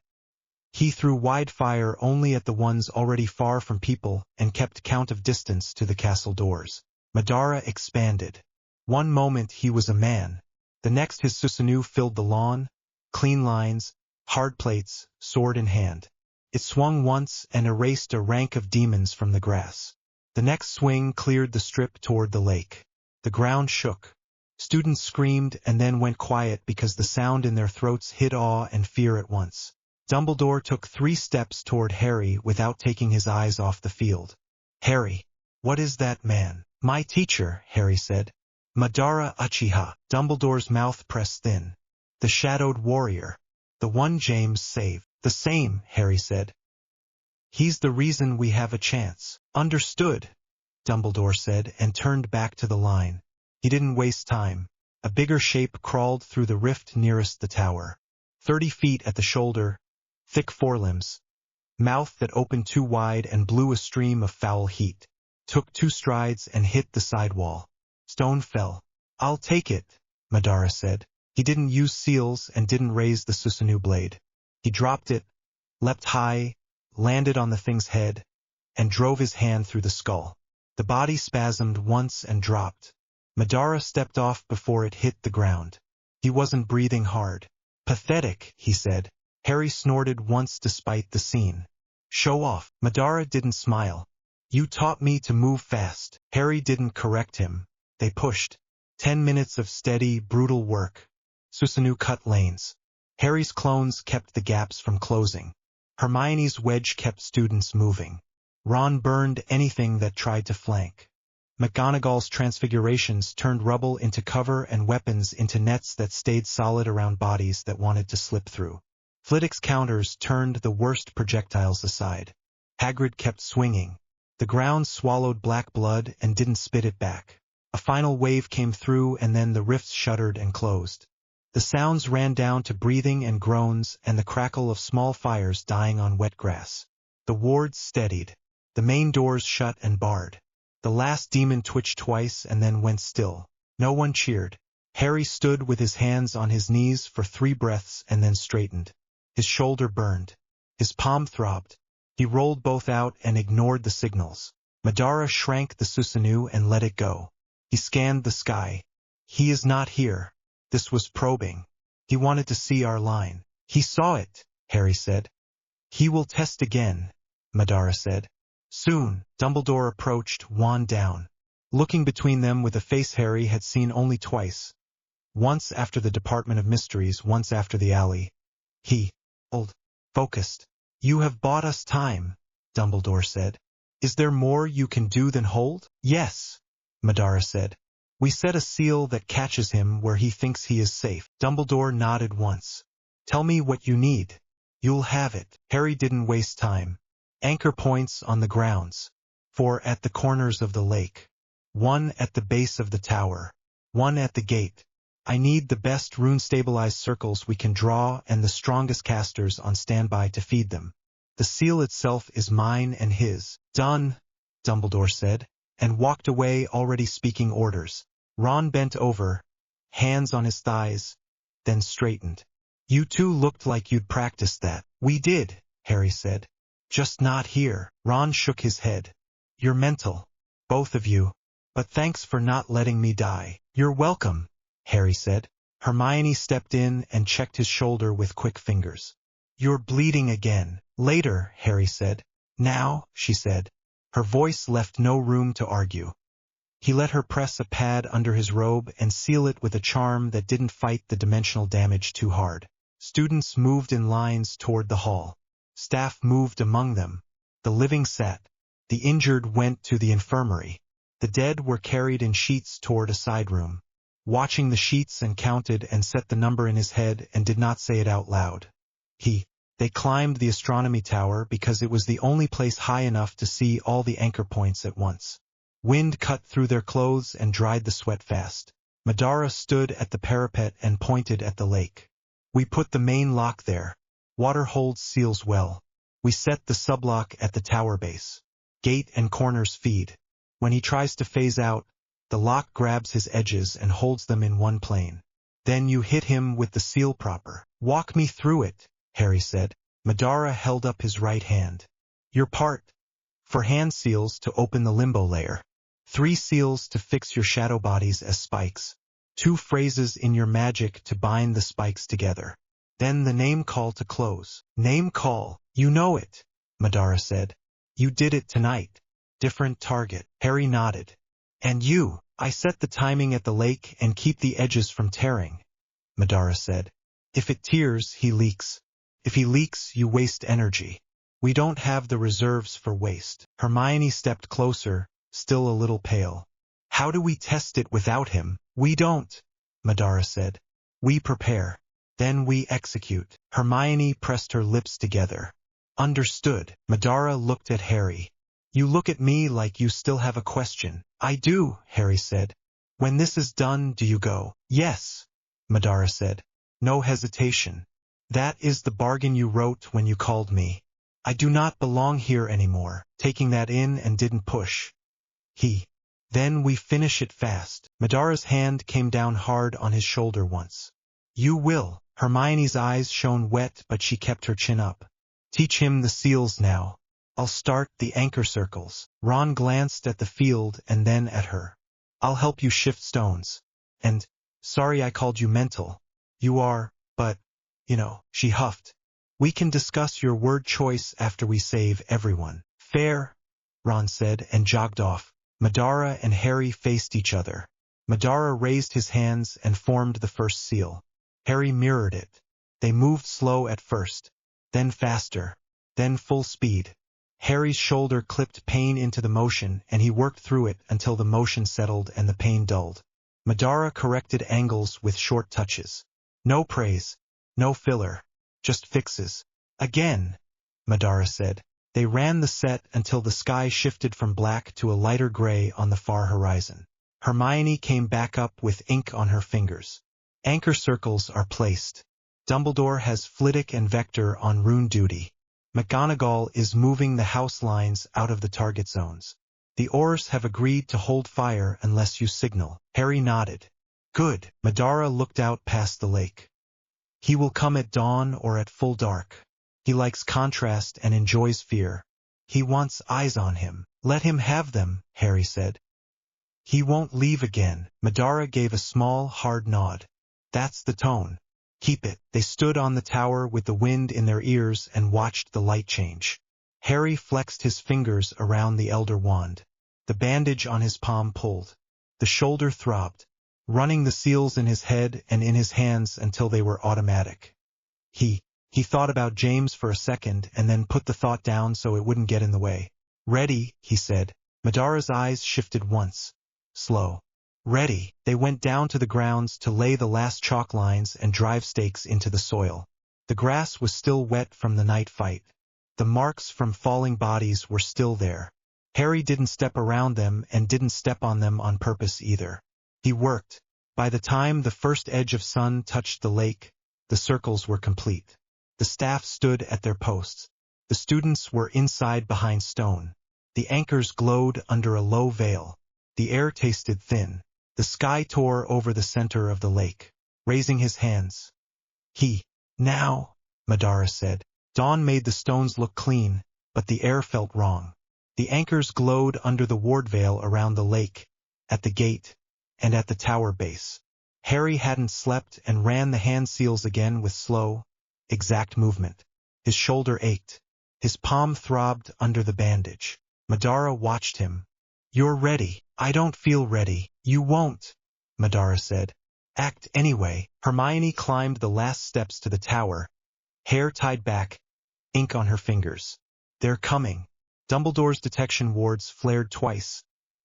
He threw wide fire only at the ones already far from people and kept count of distance to the castle doors. Madara expanded. One moment he was a man. The next his Susanoo filled the lawn, clean lines, hard plates, sword in hand. It swung once and erased a rank of demons from the grass. The next swing cleared the strip toward the lake. The ground shook. Students screamed and then went quiet because the sound in their throats hid awe and fear at once. Dumbledore took 3 steps toward Harry without taking his eyes off the field. Harry, what is that man? My teacher, Harry said. Madara Ucchiha. Dumbledore's mouth pressed thin. The shadowed warrior. The one James saved. The same, Harry said. He's the reason we have a chance. Understood, Dumbledore said and turned back to the line. He didn't waste time. A bigger shape crawled through the rift nearest the tower. 30 feet at the shoulder, thick forelimbs, mouth that opened too wide and blew a stream of foul heat. Took 2 strides and hit the sidewall. Stone fell. I'll take it, Madara said. He didn't use seals and didn't raise the Susanoo blade. He dropped it, leapt high, landed on the thing's head, and drove his hand through the skull. The body spasmed once and dropped. Madara stepped off before it hit the ground. He wasn't breathing hard. Pathetic, he said. Harry snorted once despite the scene. Show off. Madara didn't smile. You taught me to move fast. Harry didn't correct him. They pushed. 10 minutes of steady, brutal work. Susanoo cut lanes. Harry's clones kept the gaps from closing. Hermione's wedge kept students moving. Ron burned anything that tried to flank. McGonagall's transfigurations turned rubble into cover and weapons into nets that stayed solid around bodies that wanted to slip through. Flitwick's counters turned the worst projectiles aside. Hagrid kept swinging. The ground swallowed black blood and didn't spit it back. A final wave came through and then the rifts shuddered and closed. The sounds ran down to breathing and groans and the crackle of small fires dying on wet grass. The wards steadied. The main doors shut and barred. The last demon twitched twice and then went still. No one cheered. Harry stood with his hands on his knees for 3 breaths and then straightened. His shoulder burned. His palm throbbed. He rolled both out and ignored the signals. Madara shrank the Susanoo and let it go. He scanned the sky. He is not here. This was probing. He wanted to see our line. He saw it, Harry said. He will test again, Madara said. Soon, Dumbledore approached, wand down, looking between them with a face Harry had seen only twice. Once after the Department of Mysteries, once after the alley. He, focused. You have bought us time, Dumbledore said. Is there more you can do than hold? Yes, Madara said. We set a seal that catches him where he thinks he is safe. Dumbledore nodded once. Tell me what you need. You'll have it. Harry didn't waste time. Anchor points on the grounds. 4 at the corners of the lake. 1 at the base of the tower. 1 at the gate. I need the best rune-stabilized circles we can draw and the strongest casters on standby to feed them. The seal itself is mine and his. Done, Dumbledore said, and walked away already speaking orders. Ron bent over, hands on his thighs, then straightened. You two looked like you'd practiced that. We did, Harry said. Just not here. Ron shook his head. You're mental, both of you. But thanks for not letting me die. You're welcome, Harry said. Hermione stepped in and checked his shoulder with quick fingers. You're bleeding again. Later, Harry said. Now, she said. Her voice left no room to argue. He let her press a pad under his robe and seal it with a charm that didn't fight the dimensional damage too hard. Students moved in lines toward the hall. Staff moved among them. The living sat. The injured went to the infirmary. The dead were carried in sheets toward a side room. Watching the sheets and counted and set the number in his head and did not say it out loud. They climbed the astronomy tower because it was the only place high enough to see all the anchor points at once. Wind cut through their clothes and dried the sweat fast. Madara stood at the parapet and pointed at the lake. We put the main lock there. Water holds seals well. We set the sublock at the tower base. Gate and corners feed. When he tries to phase out, the lock grabs his edges and holds them in one plane. Then you hit him with the seal proper. Walk me through it, Harry said. Madara held up his right hand. Your part. For hand seals to open the limbo layer. 3 seals to fix your shadow bodies as spikes. 2 phrases in your magic to bind the spikes together. Then the name call to close. Name call. You know it, Madara said. You did it tonight. Different target. Harry nodded. And you. I set the timing at the lake and keep the edges from tearing, Madara said. If it tears, he leaks. If he leaks, you waste energy. We don't have the reserves for waste. Hermione stepped closer, still a little pale. How do we test it without him? We don't, Madara said. We prepare. Then we execute. Hermione pressed her lips together. Understood. Madara looked at Harry. You look at me like you still have a question. I do, Harry said. When this is done, do you go? Yes, Madara said. No hesitation. That is the bargain you wrote when you called me. I do not belong here anymore. Taking that in and didn't push. Then we finish it fast. Madara's hand came down hard on his shoulder once. You will. Hermione's eyes shone wet, but she kept her chin up. Teach him the seals now. I'll start the anchor circles. Ron glanced at the field and then at her. I'll help you shift stones. And, sorry I called you mental. You are, but, she huffed. We can discuss your word choice after we save everyone. Fair, Ron said and jogged off. Madara and Harry faced each other. Madara raised his hands and formed the first seal. Harry mirrored it. They moved slow at first, then faster, then full speed. Harry's shoulder clipped pain into the motion, and he worked through it until the motion settled and the pain dulled. Madara corrected angles with short touches. No praise, no filler, just fixes. Again, Madara said. They ran the set until the sky shifted from black to a lighter gray on the far horizon. Hermione came back up with ink on her fingers. Anchor circles are placed. Dumbledore has Flitwick and Vector on rune duty. McGonagall is moving the house lines out of the target zones. The Aurors have agreed to hold fire unless you signal. Harry nodded. Good. Madara looked out past the lake. He will come at dawn or at full dark. He likes contrast and enjoys fear. He wants eyes on him. Let him have them, Harry said. He won't leave again. Madara gave a small, hard nod. That's the tone. Keep it. They stood on the tower with the wind in their ears and watched the light change. Harry flexed his fingers around the Elder Wand. The bandage on his palm pulled. The shoulder throbbed, running the seals in his head and in his hands until they were automatic. He thought about James for a second and then put the thought down so it wouldn't get in the way. Ready, he said. Madara's eyes shifted once. Slow. Ready. They went down to the grounds to lay the last chalk lines and drive stakes into the soil. The grass was still wet from the night fight. The marks from falling bodies were still there. Harry didn't step around them and didn't step on them on purpose either. He worked. By the time the first edge of sun touched the lake, the circles were complete. The staff stood at their posts. The students were inside behind stone. The anchors glowed under a low veil. The air tasted thin. The sky tore over the center of the lake. Raising his hands. Now, Madara said. Dawn made the stones look clean, but the air felt wrong. The anchors glowed under the ward veil around the lake, at the gate, and at the tower base. Harry hadn't slept and ran the hand seals again with slow, exact movement. His shoulder ached. His palm throbbed under the bandage. Madara watched him. You're ready. I don't feel ready. You won't, Madara said. Act anyway. Hermione climbed the last steps to the tower, hair tied back, ink on her fingers. They're coming. Dumbledore's detection wards flared twice,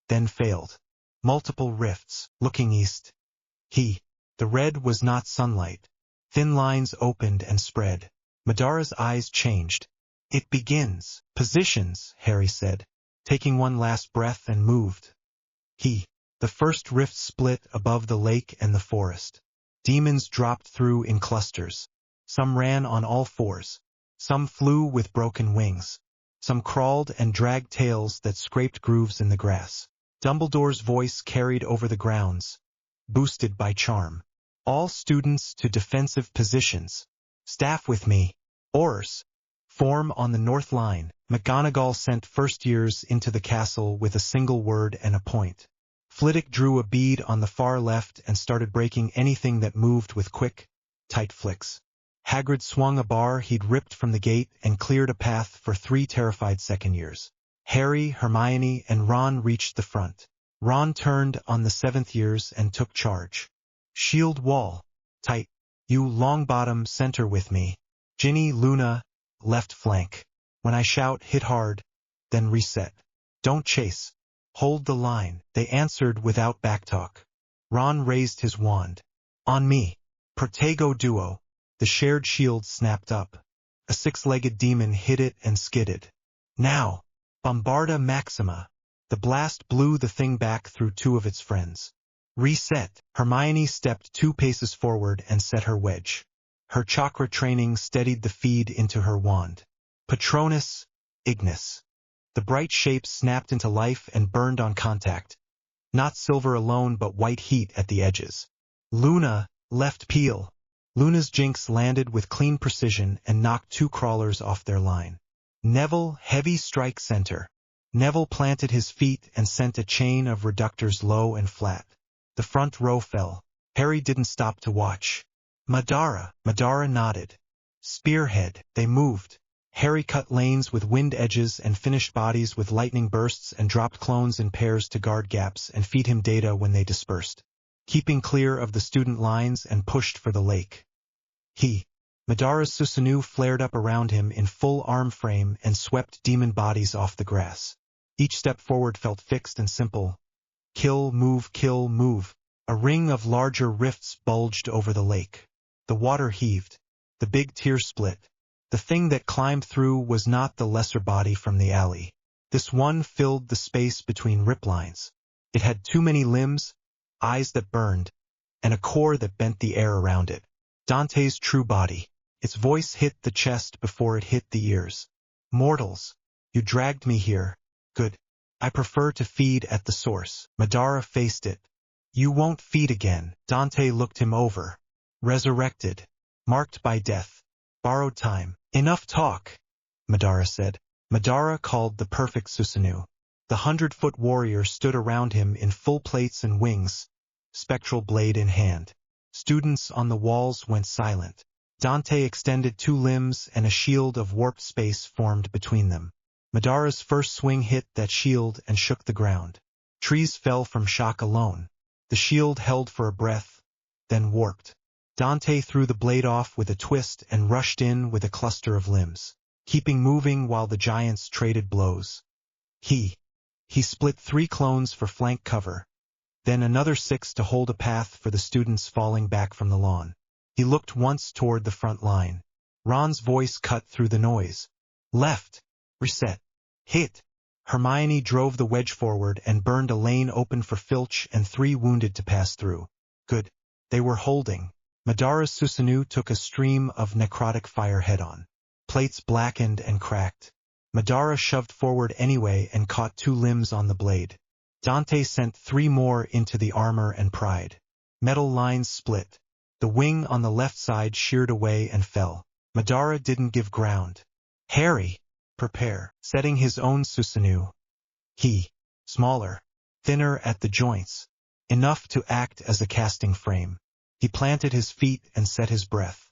then failed. Multiple rifts, looking east. The red was not sunlight. Thin lines opened and spread. Madara's eyes changed. It begins. Positions, Harry said, taking one last breath and moved. The first rift split above the lake and the forest. Demons dropped through in clusters. Some ran on all fours. Some flew with broken wings. Some crawled and dragged tails that scraped grooves in the grass. Dumbledore's voice carried over the grounds, boosted by charm. All students to defensive positions. Staff with me. Aurors. Form on the north line. McGonagall sent first years into the castle with a single word and a point. Flitwick drew a bead on the far left and started breaking anything that moved with quick, tight flicks. Hagrid swung a bar he'd ripped from the gate and cleared a path for 3 terrified second years. Harry, Hermione, and Ron reached the front. Ron turned on the 7th years and took charge. Shield wall. Tight. You Longbottom center with me. Ginny, Luna, left flank. When I shout, hit hard, then reset. Don't chase. Hold the line. They answered without backtalk. Ron raised his wand. On me. Protego duo. The shared shield snapped up. A 6-legged demon hit it and skidded. Now. Bombarda Maxima. The blast blew the thing back through 2 of its friends. Reset. Hermione stepped 2 paces forward and set her wedge. Her chakra training steadied the feed into her wand. Patronus, Ignis. The bright shape snapped into life and burned on contact. Not silver alone but white heat at the edges. Luna, left peel. Luna's jinx landed with clean precision and knocked 2 crawlers off their line. Neville, heavy strike center. Neville planted his feet and sent a chain of reductors low and flat. The front row fell. Harry didn't stop to watch. Madara. Madara nodded. Spearhead. They moved. Harry cut lanes with wind edges and finished bodies with lightning bursts and dropped clones in pairs to guard gaps and feed him data when they dispersed. Keeping clear of the student lines and pushed for the lake. Madara's Susanoo flared up around him in full arm frame and swept demon bodies off the grass. Each step forward felt fixed and simple. Kill, move, kill, move. A ring of larger rifts bulged over the lake. The water heaved. The big tear split. The thing that climbed through was not the lesser body from the alley. This one filled the space between rip lines. It had too many limbs, eyes that burned, and a core that bent the air around it. Dante's true body. Its voice hit the chest before it hit the ears. Mortals, you dragged me here. Good. I prefer to feed at the source. Madara faced it. You won't feed again. Dante looked him over. Resurrected. Marked by death. Borrowed time. Enough talk, Madara said. Madara called the perfect Susanoo. The 100-foot warrior stood around him in full plates and wings, spectral blade in hand. Students on the walls went silent. Dante extended 2 limbs and a shield of warped space formed between them. Madara's first swing hit that shield and shook the ground. Trees fell from shock alone. The shield held for a breath, then warped. Dante threw the blade off with a twist and rushed in with a cluster of limbs, keeping moving while the giants traded blows. He split 3 clones for flank cover, then another 6 to hold a path for the students falling back from the lawn. He looked once toward the front line. Ron's voice cut through the noise. Left. Reset. Hit. Hermione drove the wedge forward and burned a lane open for Filch and 3 wounded to pass through. Good. They were holding. Madara's Susanoo took a stream of necrotic fire head-on. Plates blackened and cracked. Madara shoved forward anyway and caught 2 limbs on the blade. Dante sent 3 more into the armor and pried. Metal lines split. The wing on the left side sheared away and fell. Madara didn't give ground. Harry, prepare. Setting his own Susanoo. He, smaller, thinner at the joints, enough to act as a casting frame. He planted his feet and set his breath.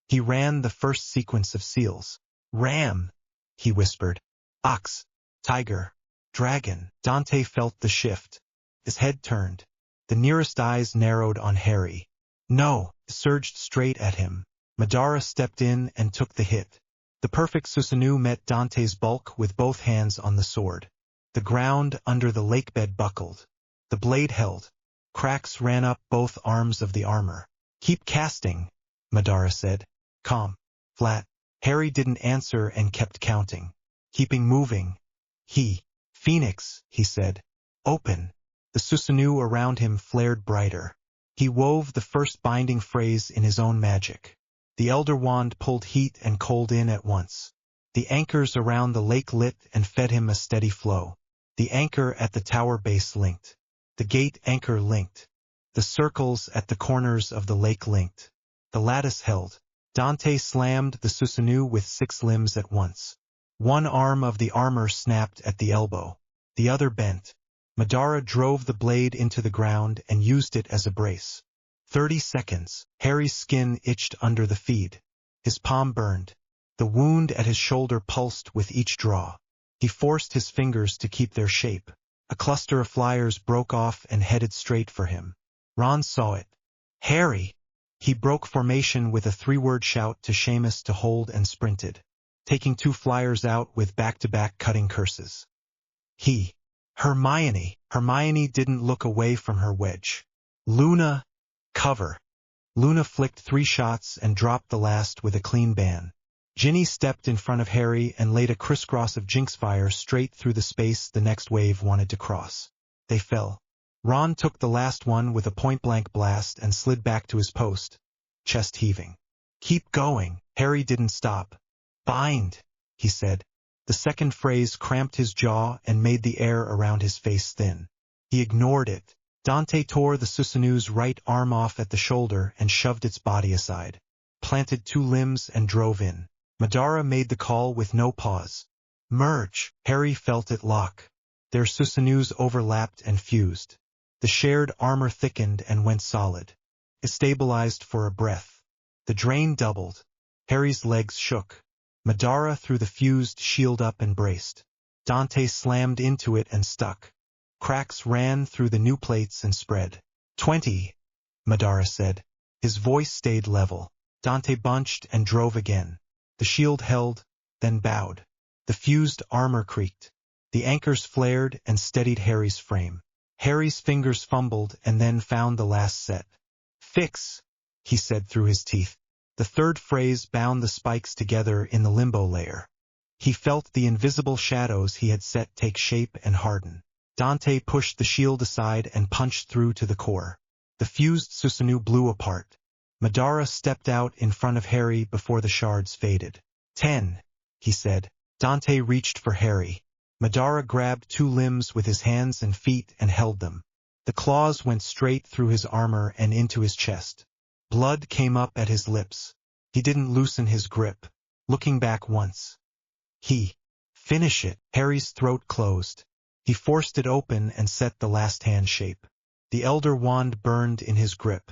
He ran the first sequence of seals. Ram, he whispered. Ox, tiger, dragon. Dante felt the shift. His head turned. The nearest eyes narrowed on Harry. No, surged straight at him. Madara stepped in and took the hit. The perfect Susanoo met Dante's bulk with both hands on the sword. The ground under the lake bed buckled. The blade held. Cracks ran up both arms of the armor. Keep casting, Madara said. Calm. Flat. Harry didn't answer and kept counting. Keeping moving. Phoenix, he said. Open. The Susanoo around him flared brighter. He wove the first binding phrase in his own magic. The Elder Wand pulled heat and cold in at once. The anchors around the lake lit and fed him a steady flow. The anchor at the tower base linked. The gate anchor linked. The circles at the corners of the lake linked. The lattice held. Dante slammed the Susanoo with 6 limbs at once. One arm of the armor snapped at the elbow. The other bent. Madara drove the blade into the ground and used it as a brace. 30 seconds. Harry's skin itched under the feed. His palm burned. The wound at his shoulder pulsed with each draw. He forced his fingers to keep their shape. A cluster of flyers broke off and headed straight for him. Ron saw it. Harry! He broke formation with a 3-word shout to Seamus to hold and sprinted, taking 2 flyers out with back-to-back cutting curses. Hermione! Hermione didn't look away from her wedge. Luna! Cover! Luna flicked 3 shots and dropped the last with a clean ban. Ginny stepped in front of Harry and laid a crisscross of Jinx fire straight through the space the next wave wanted to cross. They fell. Ron took the last one with a point-blank blast and slid back to his post, chest heaving. Keep going. Harry didn't stop. Bind, he said. The second phrase cramped his jaw and made the air around his face thin. He ignored it. Dante tore the Susanoo's right arm off at the shoulder and shoved its body aside, planted 2 limbs and drove in. Madara made the call with no pause. Merge. Harry felt it lock. Their Susanoos overlapped and fused. The shared armor thickened and went solid. It stabilized for a breath. The drain doubled. Harry's legs shook. Madara threw the fused shield up and braced. Dante slammed into it and stuck. Cracks ran through the new plates and spread. 20, Madara said. His voice stayed level. Dante bunched and drove again. The shield held, then bowed. The fused armor creaked. The anchors flared and steadied Harry's frame. Harry's fingers fumbled and then found the last set. "Fix," he said through his teeth. The third phrase bound the spikes together in the limbo layer. He felt the invisible shadows he had set take shape and harden. Dante pushed the shield aside and punched through to the core. The fused Susanoo blew apart. Madara stepped out in front of Harry before the shards faded. 10, he said. Dante reached for Harry. Madara grabbed two limbs with his hands and feet and held them. The claws went straight through his armor and into his chest. Blood came up at his lips. He didn't loosen his grip, looking back once. Finish it. Harry's throat closed. He forced it open and set the last hand shape. The Elder Wand burned in his grip.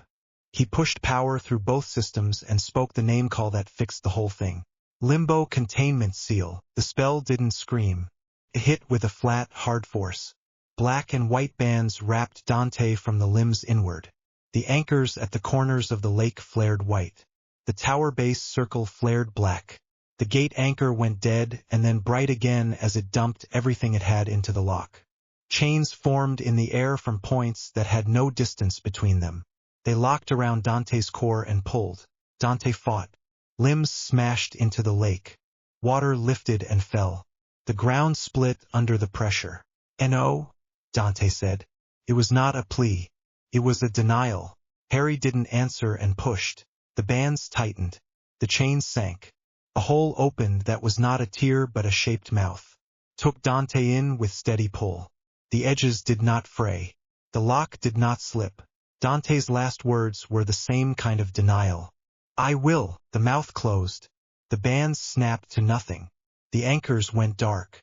He pushed power through both systems and spoke the name call that fixed the whole thing. Limbo Containment Seal. The spell didn't scream. It hit with a flat, hard force. Black and white bands wrapped Dante from the limbs inward. The anchors at the corners of the lake flared white. The tower base circle flared black. The gate anchor went dead and then bright again as it dumped everything it had into the lock. Chains formed in the air from points that had no distance between them. They locked around Dante's core and pulled. Dante fought. Limbs smashed into the lake. Water lifted and fell. The ground split under the pressure. "No," Dante said. It was not a plea. It was a denial. Harry didn't answer and pushed. The bands tightened. The chains sank. A hole opened that was not a tear but a shaped mouth. Took Dante in with steady pull. The edges did not fray. The lock did not slip. Dante's last words were the same kind of denial. "I will." The mouth closed. The bands snapped to nothing. The anchors went dark.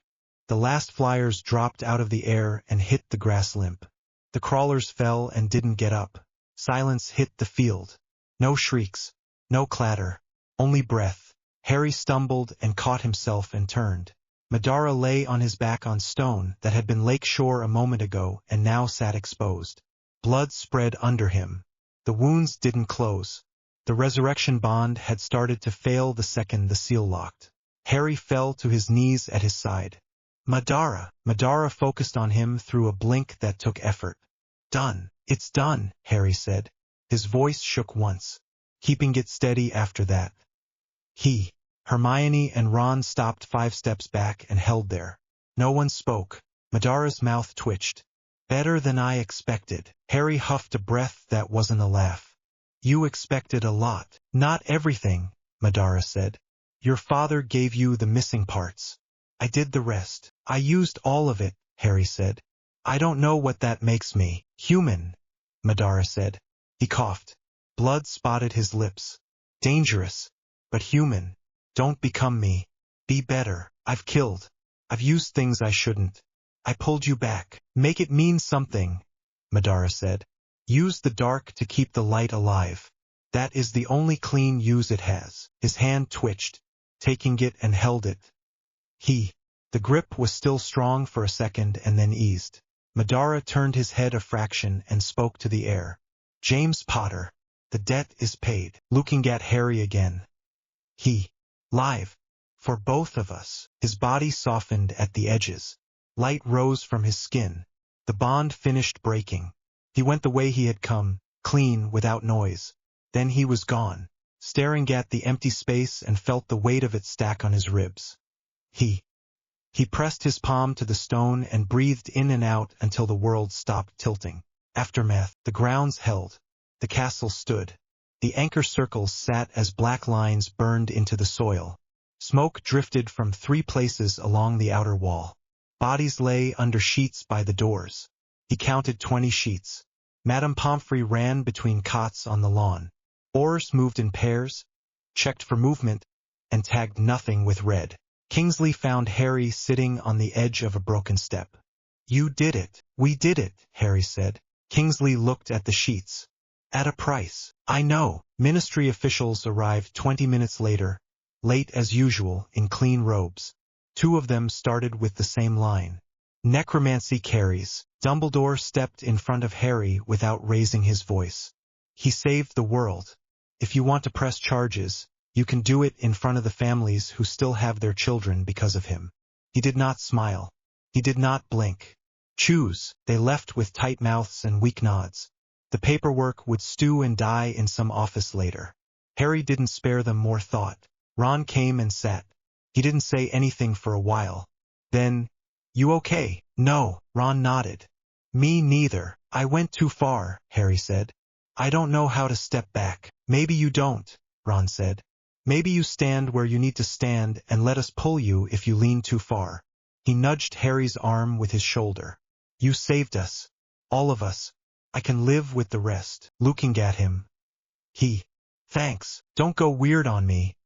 The last flyers dropped out of the air and hit the grass limp. The crawlers fell and didn't get up. Silence hit the field. No shrieks. No clatter. Only breath. Harry stumbled and caught himself and turned. Madara lay on his back on stone that had been lake shore a moment ago and now sat exposed. Blood spread under him. The wounds didn't close. The resurrection bond had started to fail the second the seal locked. Harry fell to his knees at his side. "Madara!" Madara focused on him through a blink that took effort. "Done. It's done," Harry said. His voice shook once, keeping it steady after that. Hermione and Ron stopped 5 steps back and held there. No one spoke. Madara's mouth twitched. "Better than I expected." Harry huffed a breath that wasn't a laugh. "You expected a lot." "Not everything," Madara said. "Your father gave you the missing parts. I did the rest." "I used all of it," Harry said. "I don't know what that makes me." "Human," Madara said. He coughed. Blood spotted his lips. "Dangerous, but human. Don't become me. Be better. I've killed. I've used things I shouldn't. I pulled you back. Make it mean something," Madara said. "Use the dark to keep the light alive. That is the only clean use it has." His hand twitched, taking it and held it. The grip was still strong for a second and then eased. Madara turned his head a fraction and spoke to the air. "James Potter, the debt is paid." Looking at Harry again. "Live. For both of us." His body softened at the edges. Light rose from his skin. The bond finished breaking. He went the way he had come, clean, without noise. Then he was gone, staring at the empty space and felt the weight of it stack on his ribs. He pressed his palm to the stone and breathed in and out until the world stopped tilting. Aftermath. The grounds held. The castle stood. The anchor circles sat as black lines burned into the soil. Smoke drifted from 3 places along the outer wall. Bodies lay under sheets by the doors. He counted 20 sheets. Madame Pomfrey ran between cots on the lawn. Oars moved in pairs, checked for movement, and tagged nothing with red. Kingsley found Harry sitting on the edge of a broken step. "You did it." "We did it," Harry said. Kingsley looked at the sheets. "At a price." "I know." Ministry officials arrived 20 minutes later, late as usual, in clean robes. 2 of them started with the same line. "Necromancy carries." Dumbledore stepped in front of Harry without raising his voice. "He saved the world. If you want to press charges, you can do it in front of the families who still have their children because of him. He did not smile. He did not blink. Choose. They left with tight mouths and weak nods. The paperwork would stew and die in some office later. Harry didn't spare them more thought. Ron came and sat. He didn't say anything for a while. Then, "You okay?" "No," Ron nodded. "Me neither. I went too far," Harry said. "I don't know how to step back." "Maybe you don't," Ron said. "Maybe you stand where you need to stand and let us pull you if you lean too far." He nudged Harry's arm with his shoulder. "You saved us. All of us. I can live with the rest." Looking at him. "Thanks. Don't go weird on me,"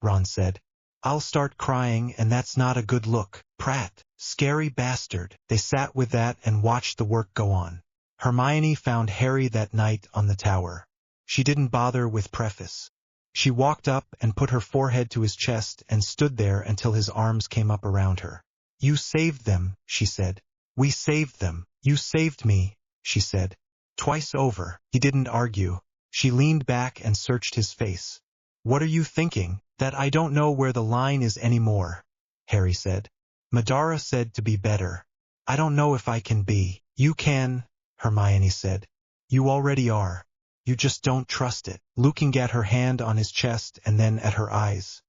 Ron said. "I'll start crying and that's not a good look." Pratt. Scary bastard. They sat with that and watched the work go on. Hermione found Harry that night on the tower. She didn't bother with preface. She walked up and put her forehead to his chest and stood there until his arms came up around her. "You saved them," she said. "We saved them." "You saved me," she said. "Twice over." He didn't argue. She leaned back and searched his face. "What are you thinking?" "That I don't know where the line is anymore," Harry said. "Madara said to be better. I don't know if I can be." "You can," Hermione said. "You already are. You just don't trust it." Looking at her hand on his chest and then at her eyes.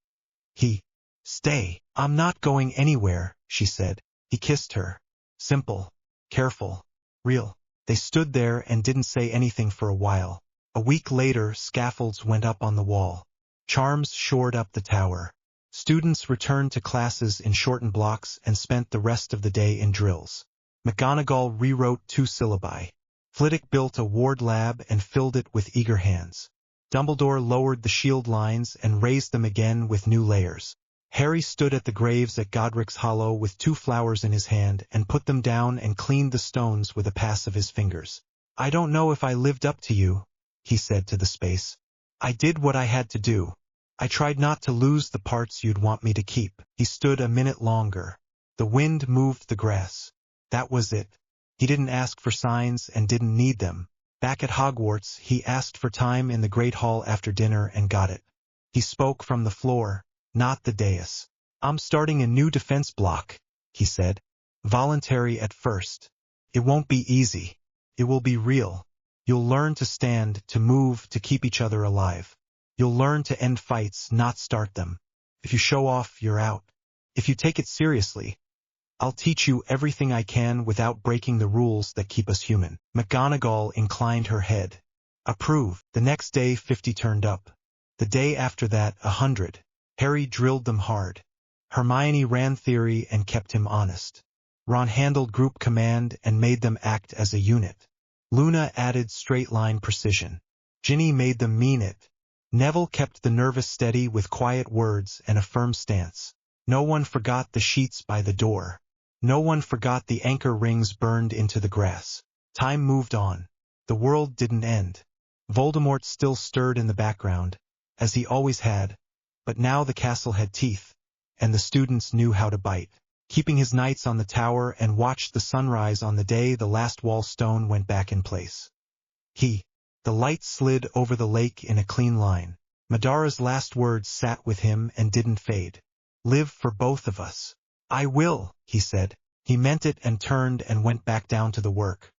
"Stay. I'm not going anywhere," she said. He kissed her. Simple, careful, real. They stood there and didn't say anything for a while. A week later, scaffolds went up on the wall. Charms shored up the tower. Students returned to classes in shortened blocks and spent the rest of the day in drills. McGonagall rewrote 2 syllabi. Flitwick built a ward lab and filled it with eager hands. Dumbledore lowered the shield lines and raised them again with new layers. Harry stood at the graves at Godric's Hollow with 2 flowers in his hand and put them down and cleaned the stones with a pass of his fingers. "I don't know if I lived up to you," he said to the space. "I did what I had to do. I tried not to lose the parts you'd want me to keep." He stood a minute longer. The wind moved the grass. That was it. He didn't ask for signs and didn't need them. Back at Hogwarts, he asked for time in the Great Hall after dinner and got it. He spoke from the floor, not the dais. "I'm starting a new defense block," he said. "Voluntary at first. It won't be easy. It will be real. You'll learn to stand, to move, to keep each other alive. You'll learn to end fights, not start them. If you show off, you're out. If you take it seriously, I'll teach you everything I can without breaking the rules that keep us human." McGonagall inclined her head. "Approve." The next day 50 turned up. The day after that 100. Harry drilled them hard. Hermione ran theory and kept him honest. Ron handled group command and made them act as a unit. Luna added straight-line precision. Ginny made them mean it. Neville kept the nervous steady with quiet words and a firm stance. No one forgot the sheets by the door. No one forgot the anchor rings burned into the grass. Time moved on. The world didn't end. Voldemort still stirred in the background, as he always had, but now the castle had teeth, and the students knew how to bite. Keeping his nights on the tower and watched the sunrise on the day the last wall stone went back in place. The light slid over the lake in a clean line. Madara's last words sat with him and didn't fade. "Live for both of us." "I will," he said. He meant it and turned and went back down to the work.